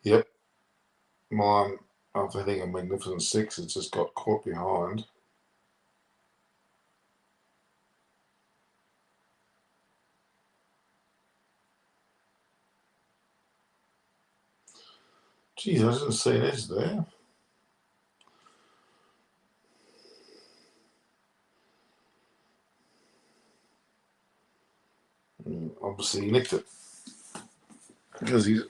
Yep. Mine, after hitting a magnificent 6, it's just got caught behind. Geez, I didn't see an edge there. Obviously, he nicked it because he's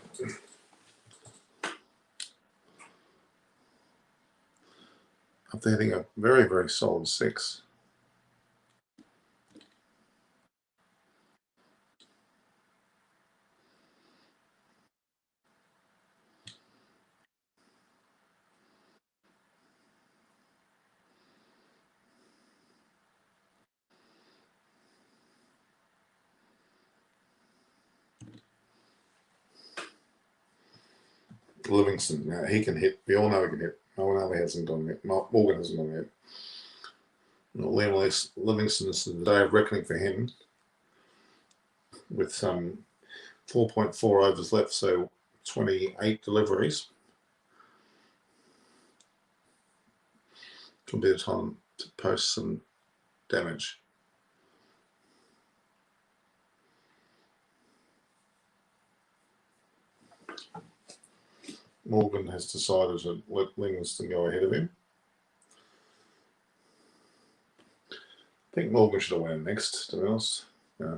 after hitting a very, very solid 6. Livingston, now he can hit. We all know he can hit. No one else hasn't gone yet. Morgan hasn't gone yet. Liam Livingston is the day of reckoning for him with some 4.4 overs left, so 28 deliveries. Could be the time to post some damage. Morgan has decided to let Livingston go ahead of him. I think Morgan should have won next, to be honest. Yeah.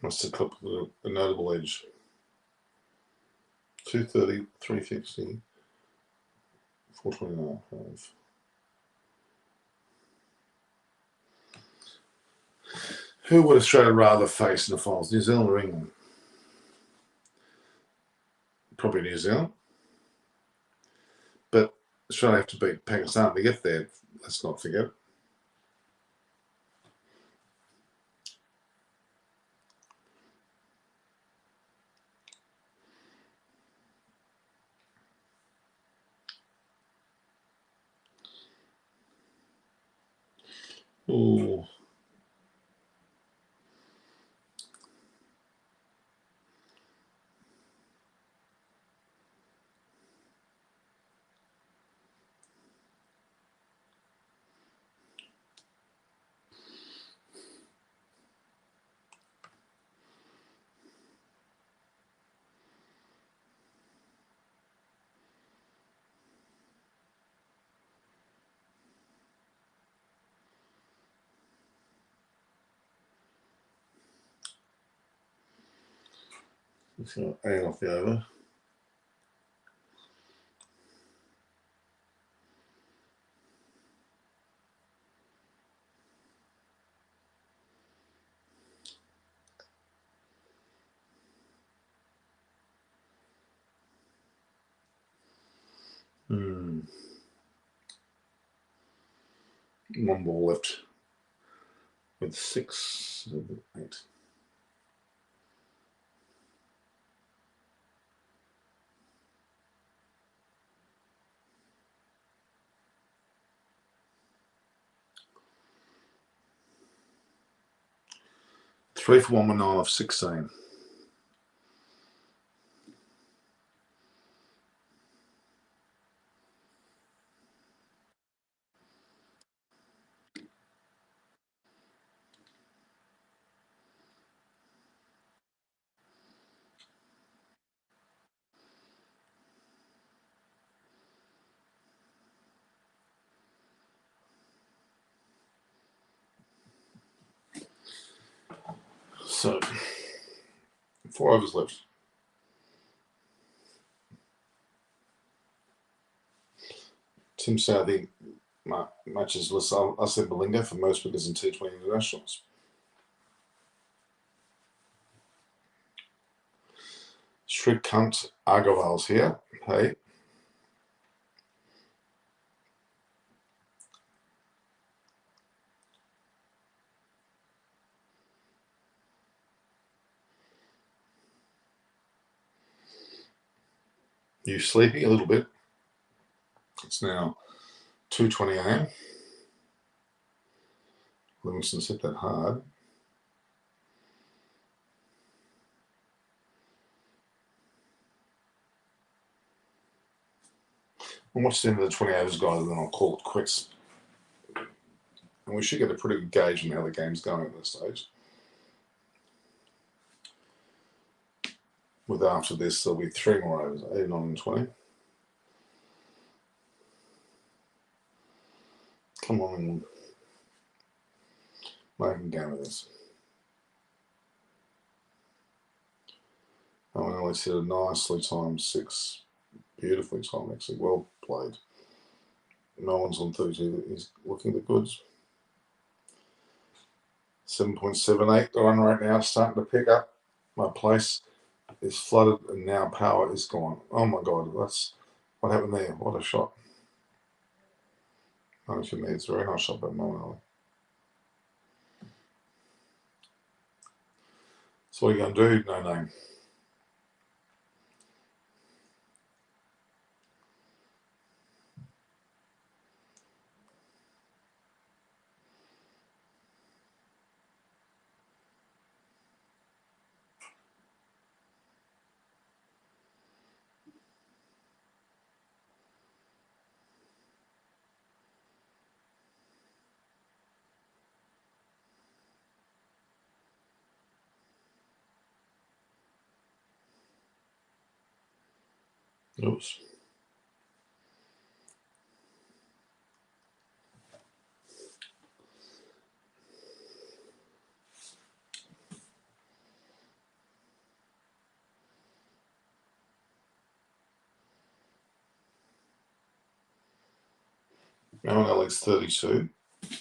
Must have clipped a notable edge. 230, 350, 429. Who would Australia rather face in the finals, New Zealand or England? Probably New Zealand. But Australia have to beat Pakistan to get there. Let's not forget. Ooh. It's got 8 off the over. One ball left with 6, 8. Three for 1 with 9 off 16. So 4 overs left. Tim Southey matches Asim Malinga for most wickets in T20 internationals. Shrikant Agarwal's here. Hey. You sleepy a little bit? It's now 2:20 a.m. Livingston's hit that hard. I'll watch the end of the 20 overs, guys, and then I'll call it quits. And we should get a pretty good gauge on how the game's going at this stage. With after this, there'll be 3 more overs, 8, 9, and 20. Come on, England. Making game of this. Oh, and Alex hit a nicely timed 6. Beautifully timed, actually. Well played. No one's on 30. He's looking the goods. 7.78. The run rate now starting to pick up. My place is flooded and now power is gone. Oh my God, that's what happened there. What a shot. It's a very nice shot by Moen. So what are you going to do? No name. Oops. Moen Alex 32.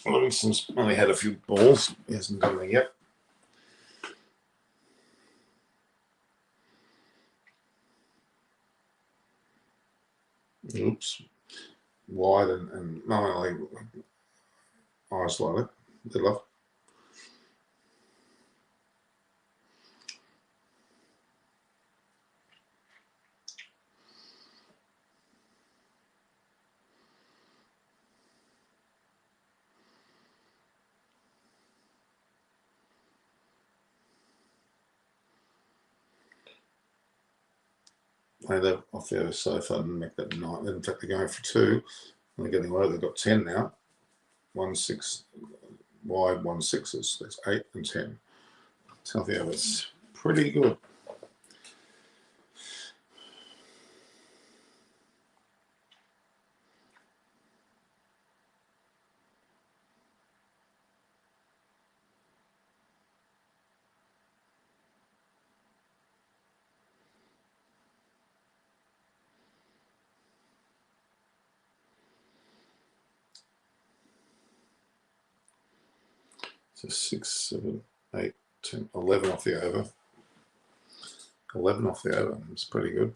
Livingston's only had a few balls. He hasn't done anything yet. Oops. Wide and Moen isolated. Good luck. Play that off the other sofa and make that 9. In fact, they're going for 2. And they're getting low. They've got 10 now. 1 6 wide, 1 6s. That's 8 and 10. So yeah, that's pretty good. So 6, 7, 8, 10, 11 off the over. 11 off the over. It's pretty good.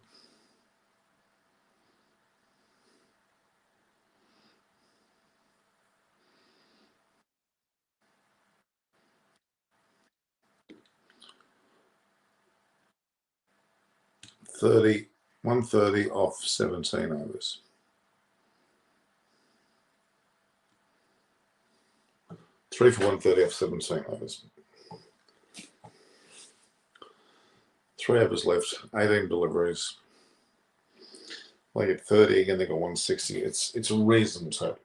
$30, 130 off 17 overs. Three for 130 off 17 overs. 3 overs left, 18 deliveries. They get 30 again. They got 160. It's a reasonable total.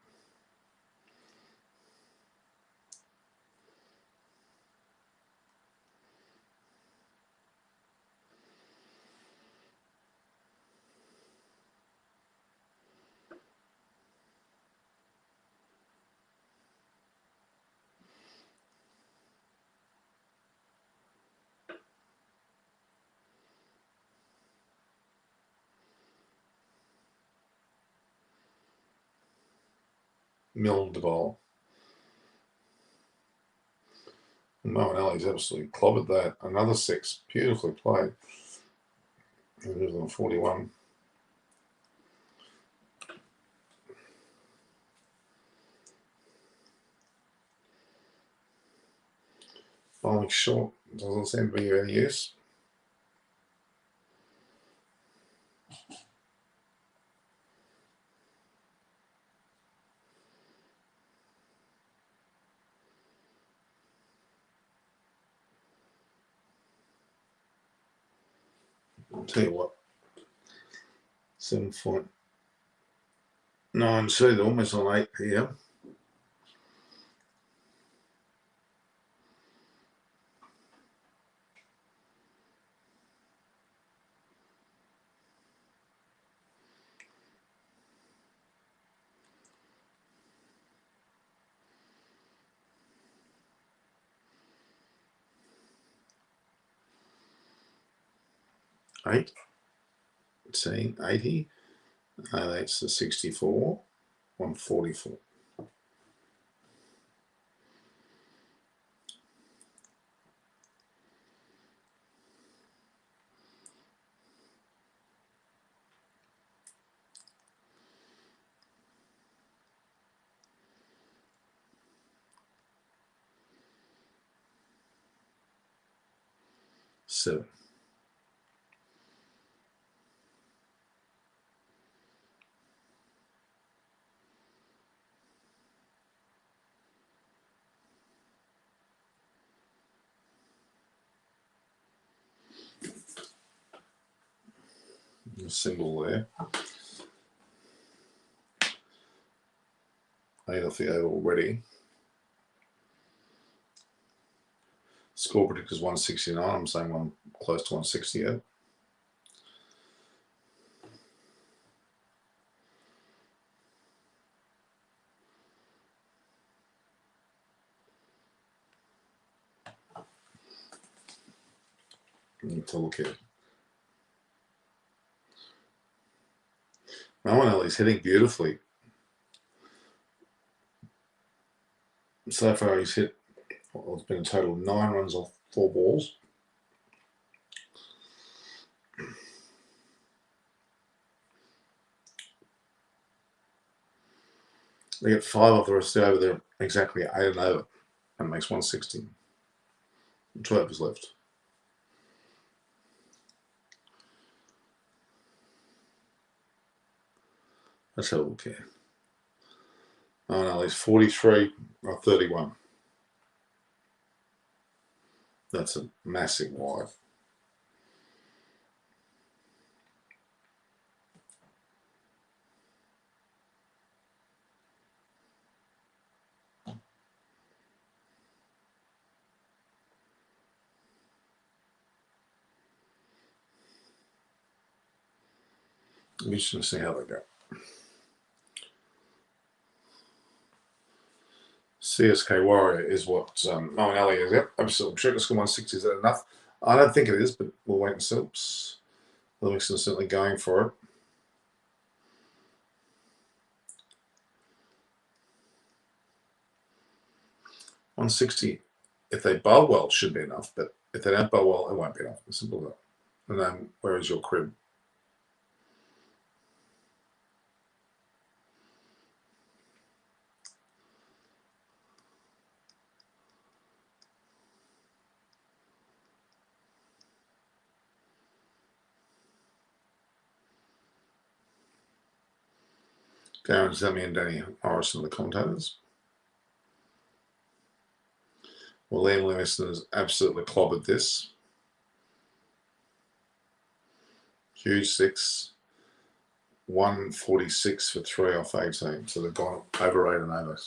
Milled the ball. Moen Ali's absolutely clobbered that. Another 6. Beautifully played. And there's on 41. Bowling short. Doesn't seem to be of any use. I'll tell you what. 7.92, they're almost on 8 p.m. Eight. See, 80. That's the 64. 144. Seven. A single there. 8 off the over already. Score predictors 169. I'm saying one close to 168. Need to look at. Mawanelli's hitting beautifully. So far, he's hit. Well, it's been a total of 9 runs off 4 balls. They get 5 off the rest of the over. They're exactly 8 and over. That makes 160. 2 overs left. Let's have a look here. Oh no, he's 43 or 31. That's a massive wide. I'm just going to see how they go. CSK Warrior is what Mawanelli is. Yep, absolutely. Sure, let's go 160. Is that enough? I don't think it is, but we'll wait and see. Oops. Livingston's certainly going for it. $160. If they bowl well, it should be enough. But if they don't bowl well, it won't be enough. It's simple as that. And then, where is your crib? Darren Zemi and Danny Morrison are the commentators. Well, Liam Livingston has absolutely clobbered this. Huge 6. 146 for 3 off 18. So they've gone over 8 and over.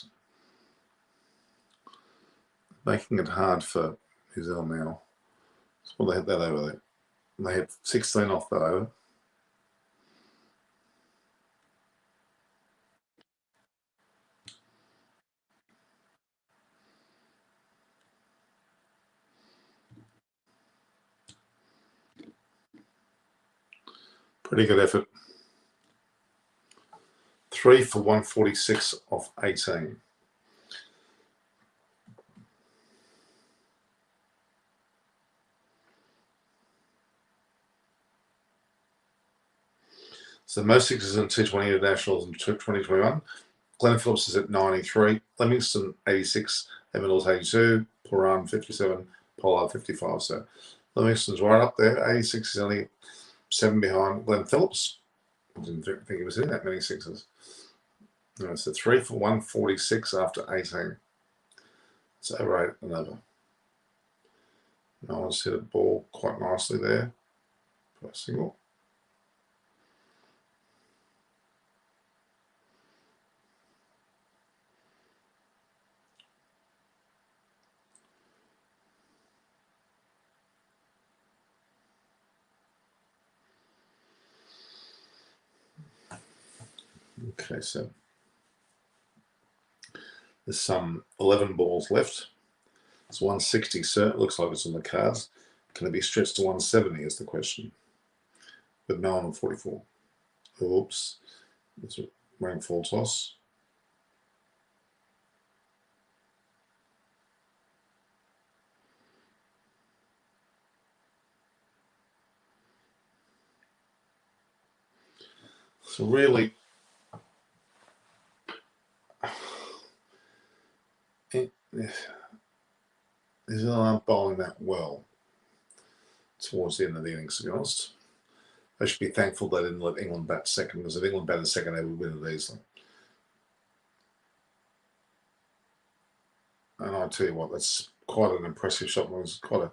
Making it hard for New Zealand now. Well, they had that over there. They had 16 off that over. Pretty good effort. 3 for 146 off 18. So most sixes in T20 internationals in 2021. Glenn Phillips is at 93. Livingston 86. Evanils 82. Puran 57. Pollard 55. So Livingston's right up there. 86 is only 7 behind Glenn Phillips. I didn't think he was in that many sixes. No, so 3 for 146 after 18. It's over 8 and over. No one's hit a ball quite nicely there. First single. Okay, so there's some 11 balls left. It's 160, sir. It looks like it's on the cards. Can it be stretched to 170 is the question. But no one on 44. Oops. It's a rainfall toss. So really, New Zealand aren't bowling that well towards the end of the innings, to be honest. They should be thankful they didn't let England bat second, because if England batted second, they would win it easily. And I tell you what, that's quite an impressive shot. It was quite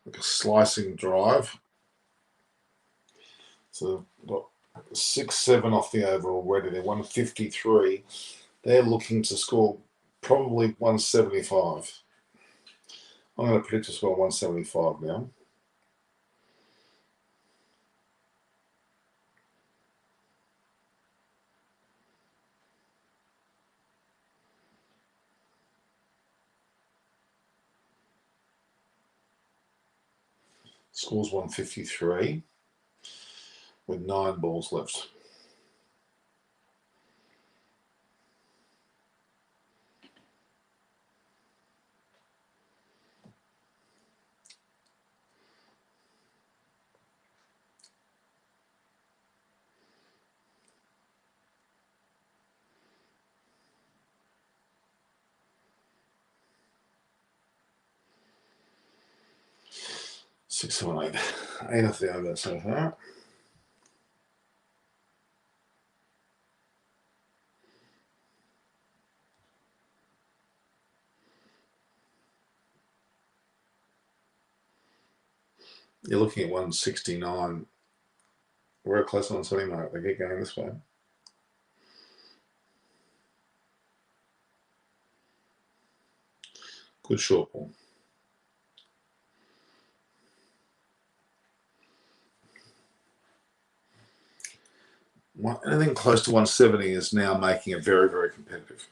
like a slicing drive. So got 6-7 off the over already. They're 153. They're looking to score probably 175. I'm going to predict to score 175 now. Scores 153 with 9 balls left. Six, seven, eight. 8 off the over so far. You're looking at 169. We're close on 179. They get going this way. Good short ball. Anything close to 170 is now making it very, very competitive.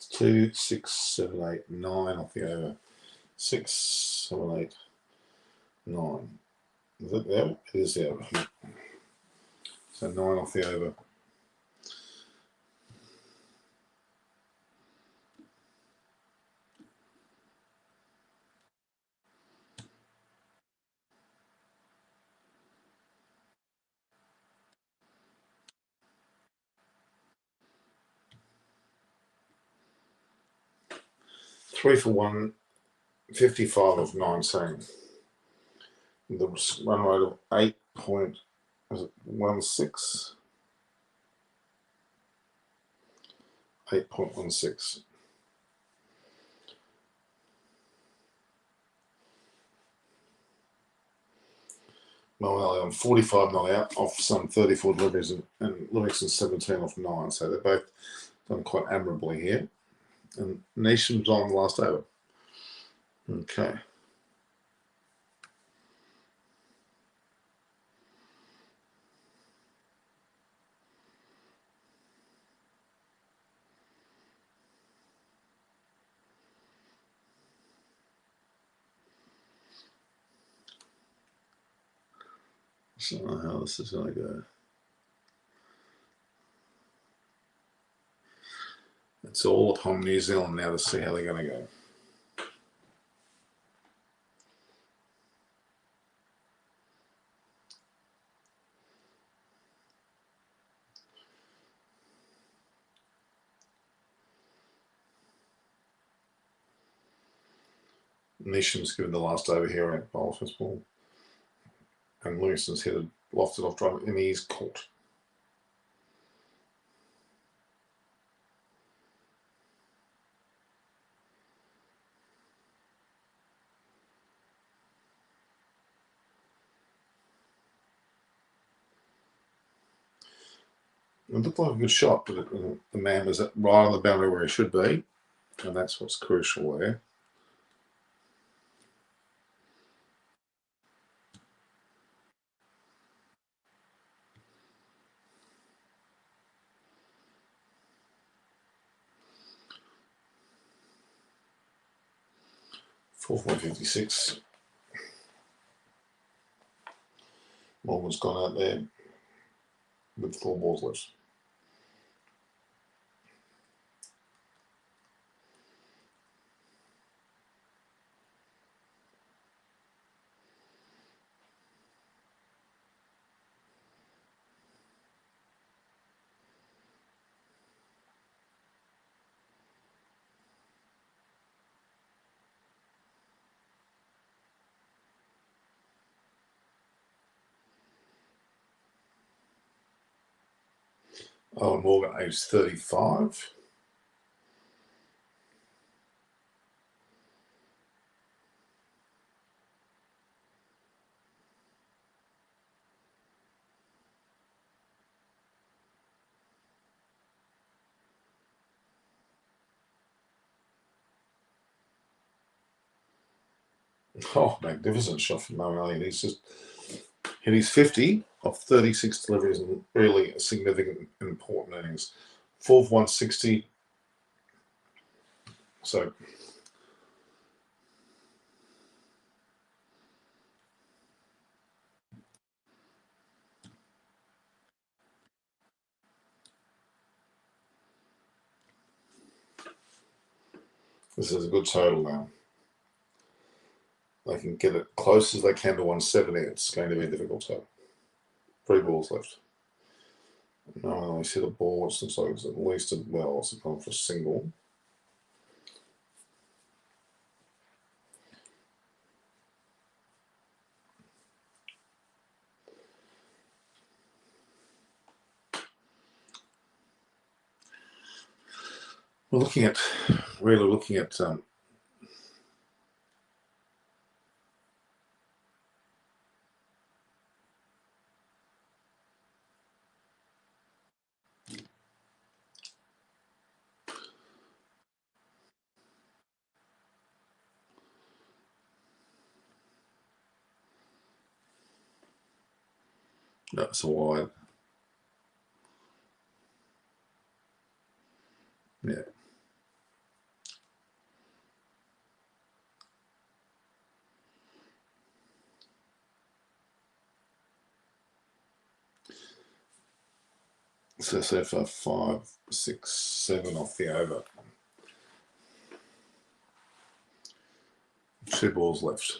It's 2, 6, 7, 8, 9 off the over. 6, 7, 8, 9. Is it there? It is there. So 9 off the over. Three for 155 of 19. The run rate of 8.16. 8.16. Noel on 45 not out off some 34 deliveries and Livingston 17 off 9. So they're both done quite admirably here. And Neesham's on the last over. Okay. I don't know how this is going to go. It's all upon New Zealand now to see how they're going to go. Nisham's given the last over here at bowl first ball. And Lewison's hit a lofted off drive and he's caught. It looked like a good shot, but the man was right on the boundary where he should be, and that's what's crucial there. Fourth 156. Morgan's gone out there with 4 balls left. Oh, and Morgan, age 35. Oh, magnificent shot from Mo Elliott. He's just hit his 50 off 36 deliveries and really significant and important innings. Fourth 160. So this is a good total now. They can get it close as they can to 170. It's going to be a difficult total. 3 balls left. No, I see the ball. It looks like it's at least it's gone for a single. We're really looking at that's a wide. Yeah. So far 5, 6, 7 off the over. 2 balls left.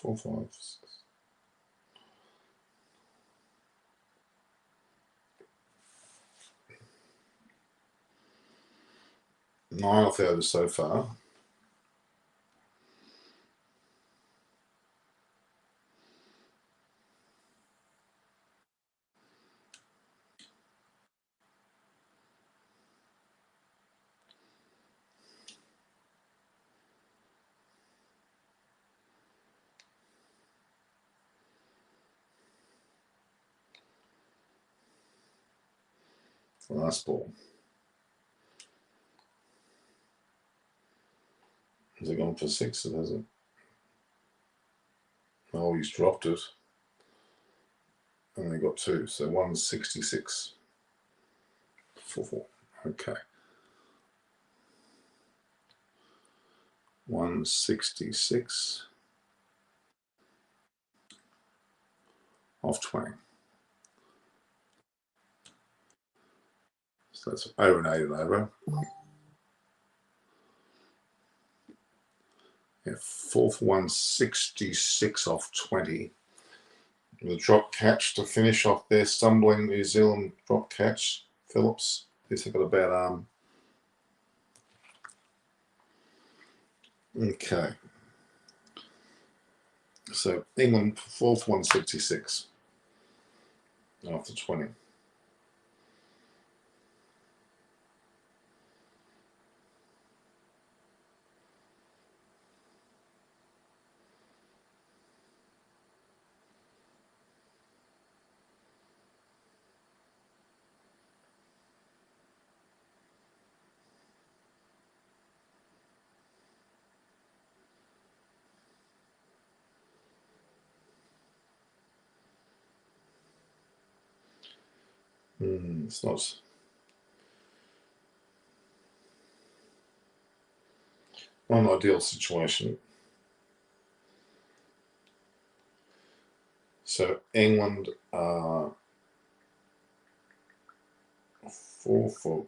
Four, 5, 6. Nine off the over so far. Last ball. Has it gone for 6? It hasn't. Oh, he's dropped it. And they got 2. So 166. 4. Okay. 166 off 20. So that's over an 8 and over. Yeah, 4 for 166 off 20. The drop catch to finish off their stumbling New Zealand drop catch. Phillips, who's got a bad arm. Okay. So England 4 for 166 after 20. It's not an ideal situation. So England 4 for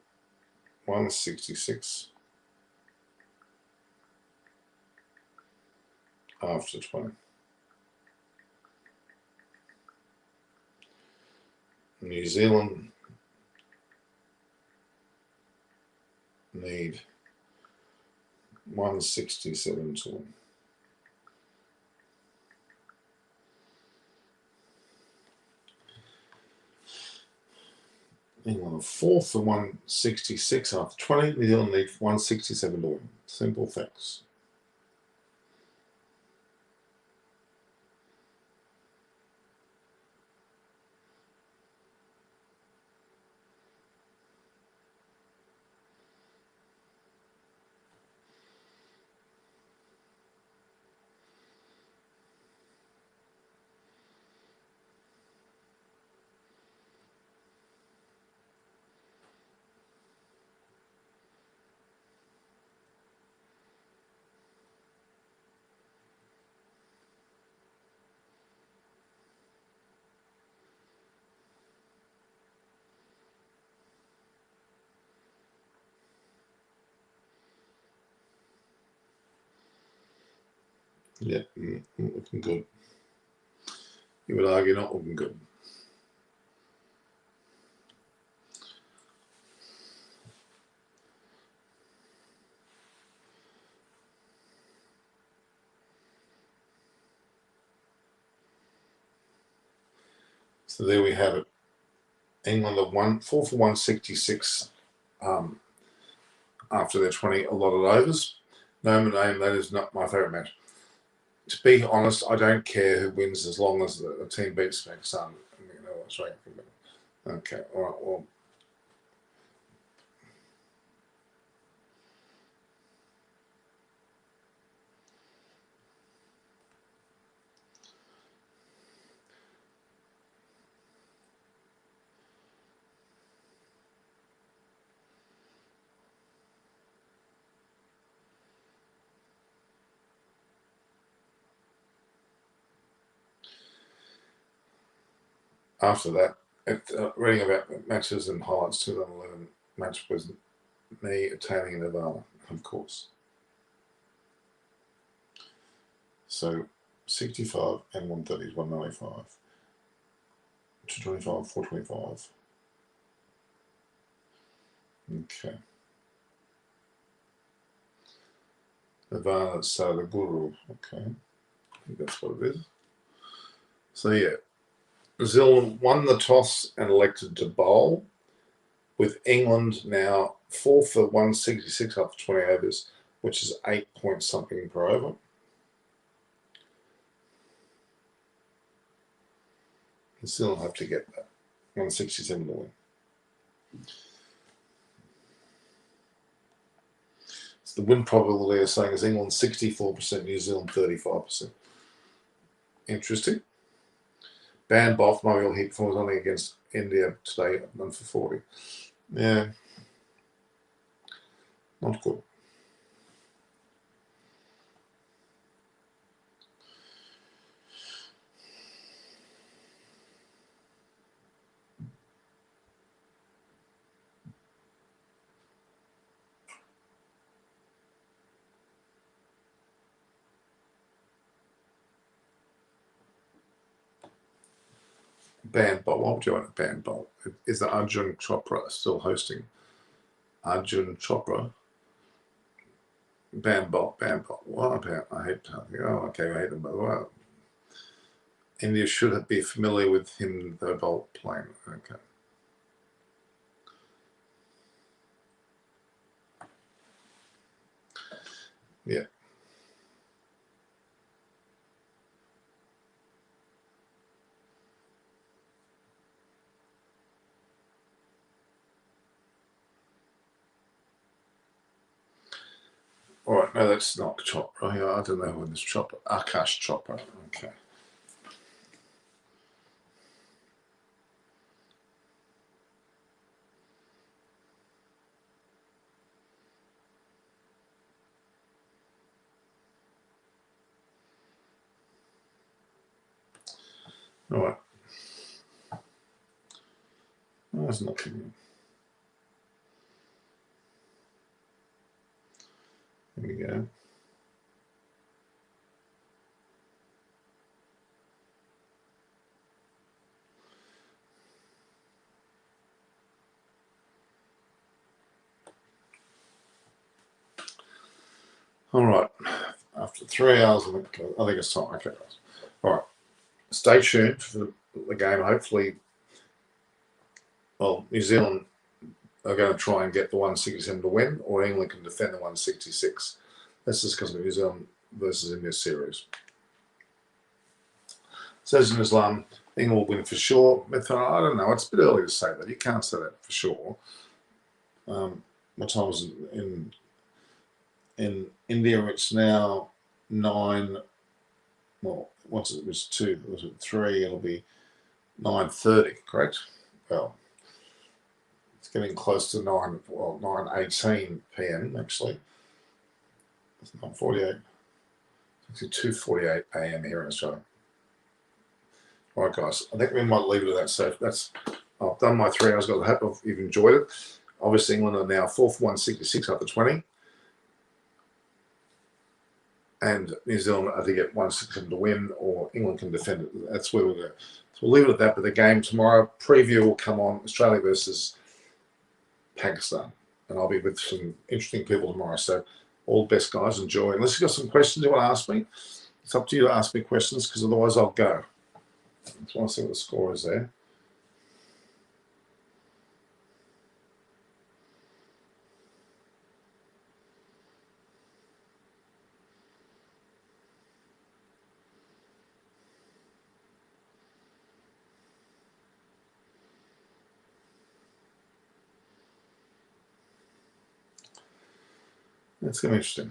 166 after 20. New Zealand need 167 to win. England are 4 for 166 after 20. New Zealand need 167 to win. Simple facts. Yeah, looking good. You would argue not looking good. So there we have it. England are 4 for 166 after their 20 allotted overs. No name, that is not my favourite match. To be honest, I don't care who wins as long as the team beats Pakistan. You know what's right. Okay, all right, well. After that, reading about matches and highlights 2011 match was me attaining Nirvana, of course. So 65 and 130 is 195. 225, 425. Okay. Nirvana, so the Guru. Okay. I think that's what it is. So yeah. New Zealand won the toss and elected to bowl, with England now 4 for 166 after 20 overs, which is 8 point something per over. New Zealand have to get that 167 to win. So the win probability is saying is England 64%, New Zealand 35%. Interesting. Dan Boff, my real hit was only against India today, 1 for 40. Yeah, not good. Bandbolt. Why would you want a Bandbolt? Is the Arjun Chopra still hosting? Arjun Chopra. Bandbolt. What about? I hate. Oh, okay. I hate them. Well, India should be familiar with him, the Bolt playing. Okay. Yeah. All right, no, that's not Chopra. I don't know when this Chopra. Akash Chopra. Okay. All right. No, that's not coming. There we go. All right. After 3 hours, I think it's time. Okay, guys. All right. Stay tuned for the game. Hopefully, well, New Zealand are going to try and get the 167 to win, or England can defend the 166. Let's discuss the New Zealand versus India series. Says in Islam, England will win for sure. I don't know. It's a bit early to say that. You can't say that for sure. What time was it in India? It's now 9. Well, once it was 2, was it 3? It'll be 9:30, correct? Well, it's getting close to 9:18 p.m. actually. It's 9:48. It's 2:48 a.m. here in Australia. All right, guys. I think we might leave it at that. So I've done my 3 hours. I hope you've enjoyed it. Obviously, England are now 4 for 166 after 20. And New Zealand are to get 167 to win, or England can defend it. That's where we'll go. So we'll leave it at that. But the game tomorrow, preview will come on, Australia versus Pakistan. And I'll be with some interesting people tomorrow. So all the best, guys. Enjoy. Unless you've got some questions you want to ask me, it's up to you to ask me questions, because otherwise I'll go. I just want to see what the score is there. It's going to be interesting.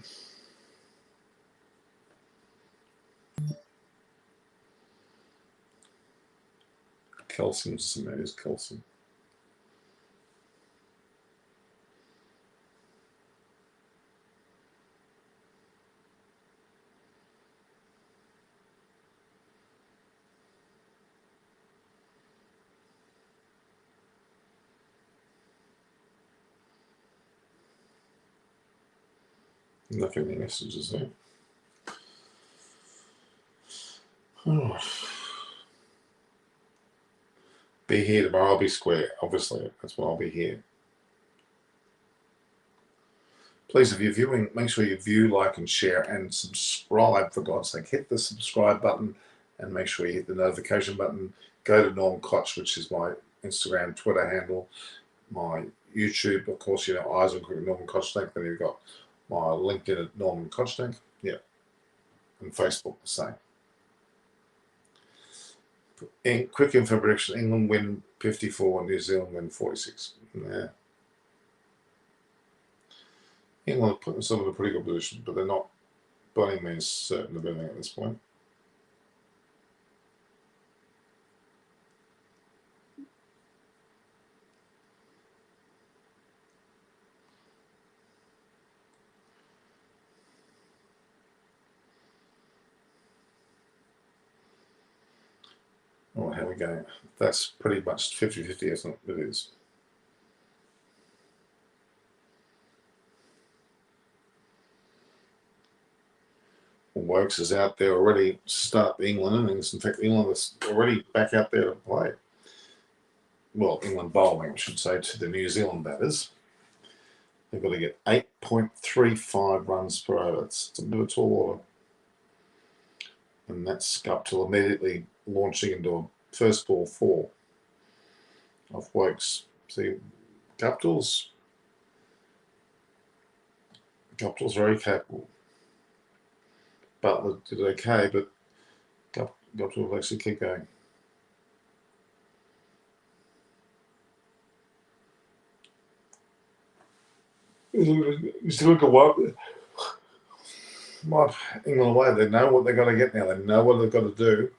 Kelson's is Kelson. Not getting any messages there. Oh. Be here tomorrow. I'll be square. Obviously, that's why I'll be here. Please, if you're viewing, make sure you view, like, and share, and subscribe. For God's sake, hit the subscribe button, and make sure you hit the notification button. Go to Norm Koch, which is my Instagram, Twitter handle, my YouTube, of course. Eyes on Quick Norman Kochtank. Then you've got my LinkedIn at Norman Kochtank. Yeah, and Facebook the same. Quick info prediction: England win 54, New Zealand win 46. Yeah. England put themselves in a pretty good position, but they're not by any means certain of anything at this point. Oh, here we go. That's pretty much 50-50, isn't it? It is. Wokes is out there already to start the England innings. In fact, England is already back out there to play. England bowling, I should say, to the New Zealand batters. They've got to get 8.35 runs per over. It's a bit of a tall order. And that's Guptill immediately launching into a first ball 4 off Wokes. See, Guptill's very capable. Butler did okay, but Guptill will actually keep going. He's look at what England away. They know what they've got to get now. They know what they've got to do.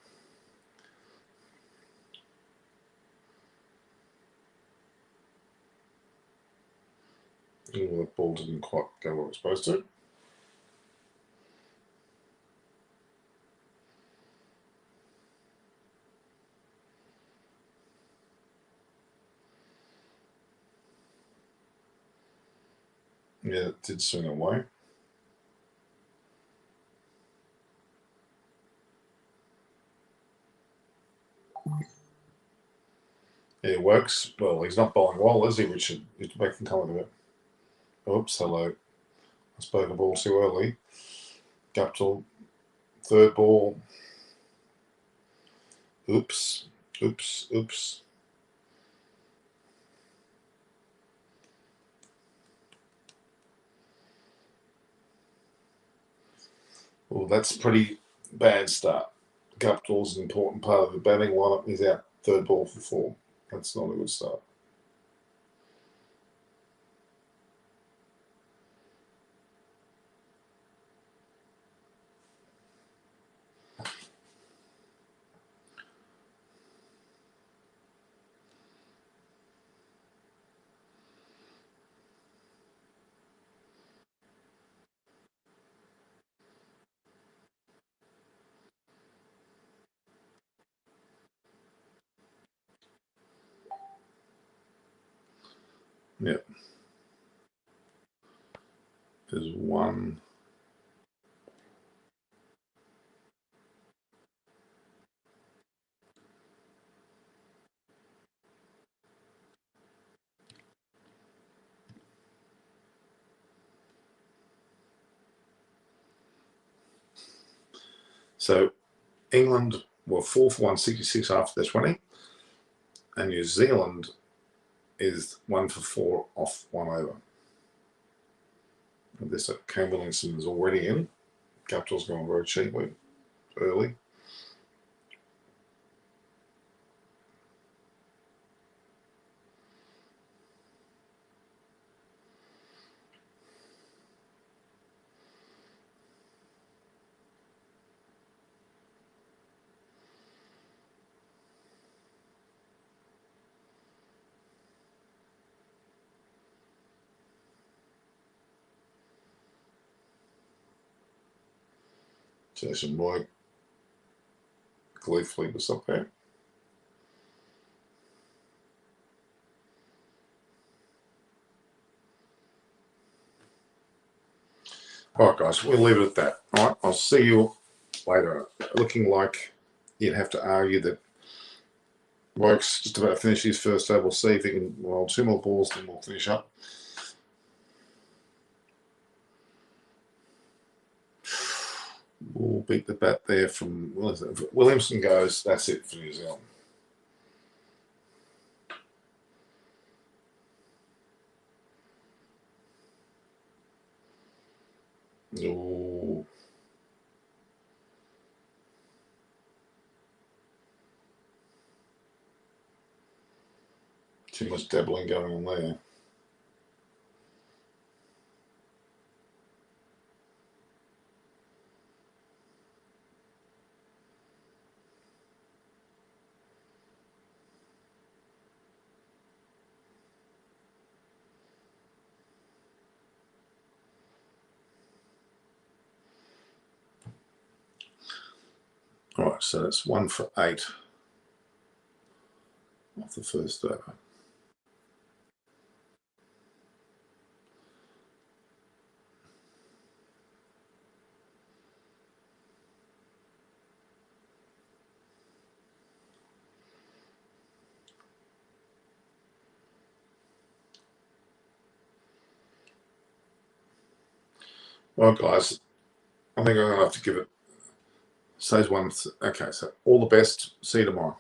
The ball didn't quite go where it was supposed to. Yeah, it did swing away. Yeah, it works. Well, he's not bowling well, is he, Richard? He's making comment of it. Oops, hello. I spoke a ball too early. Guptill, third ball. Oops. Well, that's a pretty bad start. Guptill's an important part of the batting lineup. He's out third ball for 4. That's not a good start. Yeah. There's one. So England were 4 for 166 after the 20, and New Zealand is 1 for 4 off 1 over. And this Cam Williamson is already in. Guptill's gone very cheaply, early. Jason Roy gleefully was up there. All right, guys, we'll leave it at that. All right, I'll see you later. Looking like you'd have to argue that Roke's just about to finish his first over. We'll see if he can roll 2 more balls, then we'll finish up. We'll beat the bat there from Williamson goes. That's it for New Zealand. Ooh. Too much dabbling going on there. All right, so that's 1 for 8 off the first over. Well, guys, I think I'm going to have to give it. Says one. Okay, so all the best. See you tomorrow.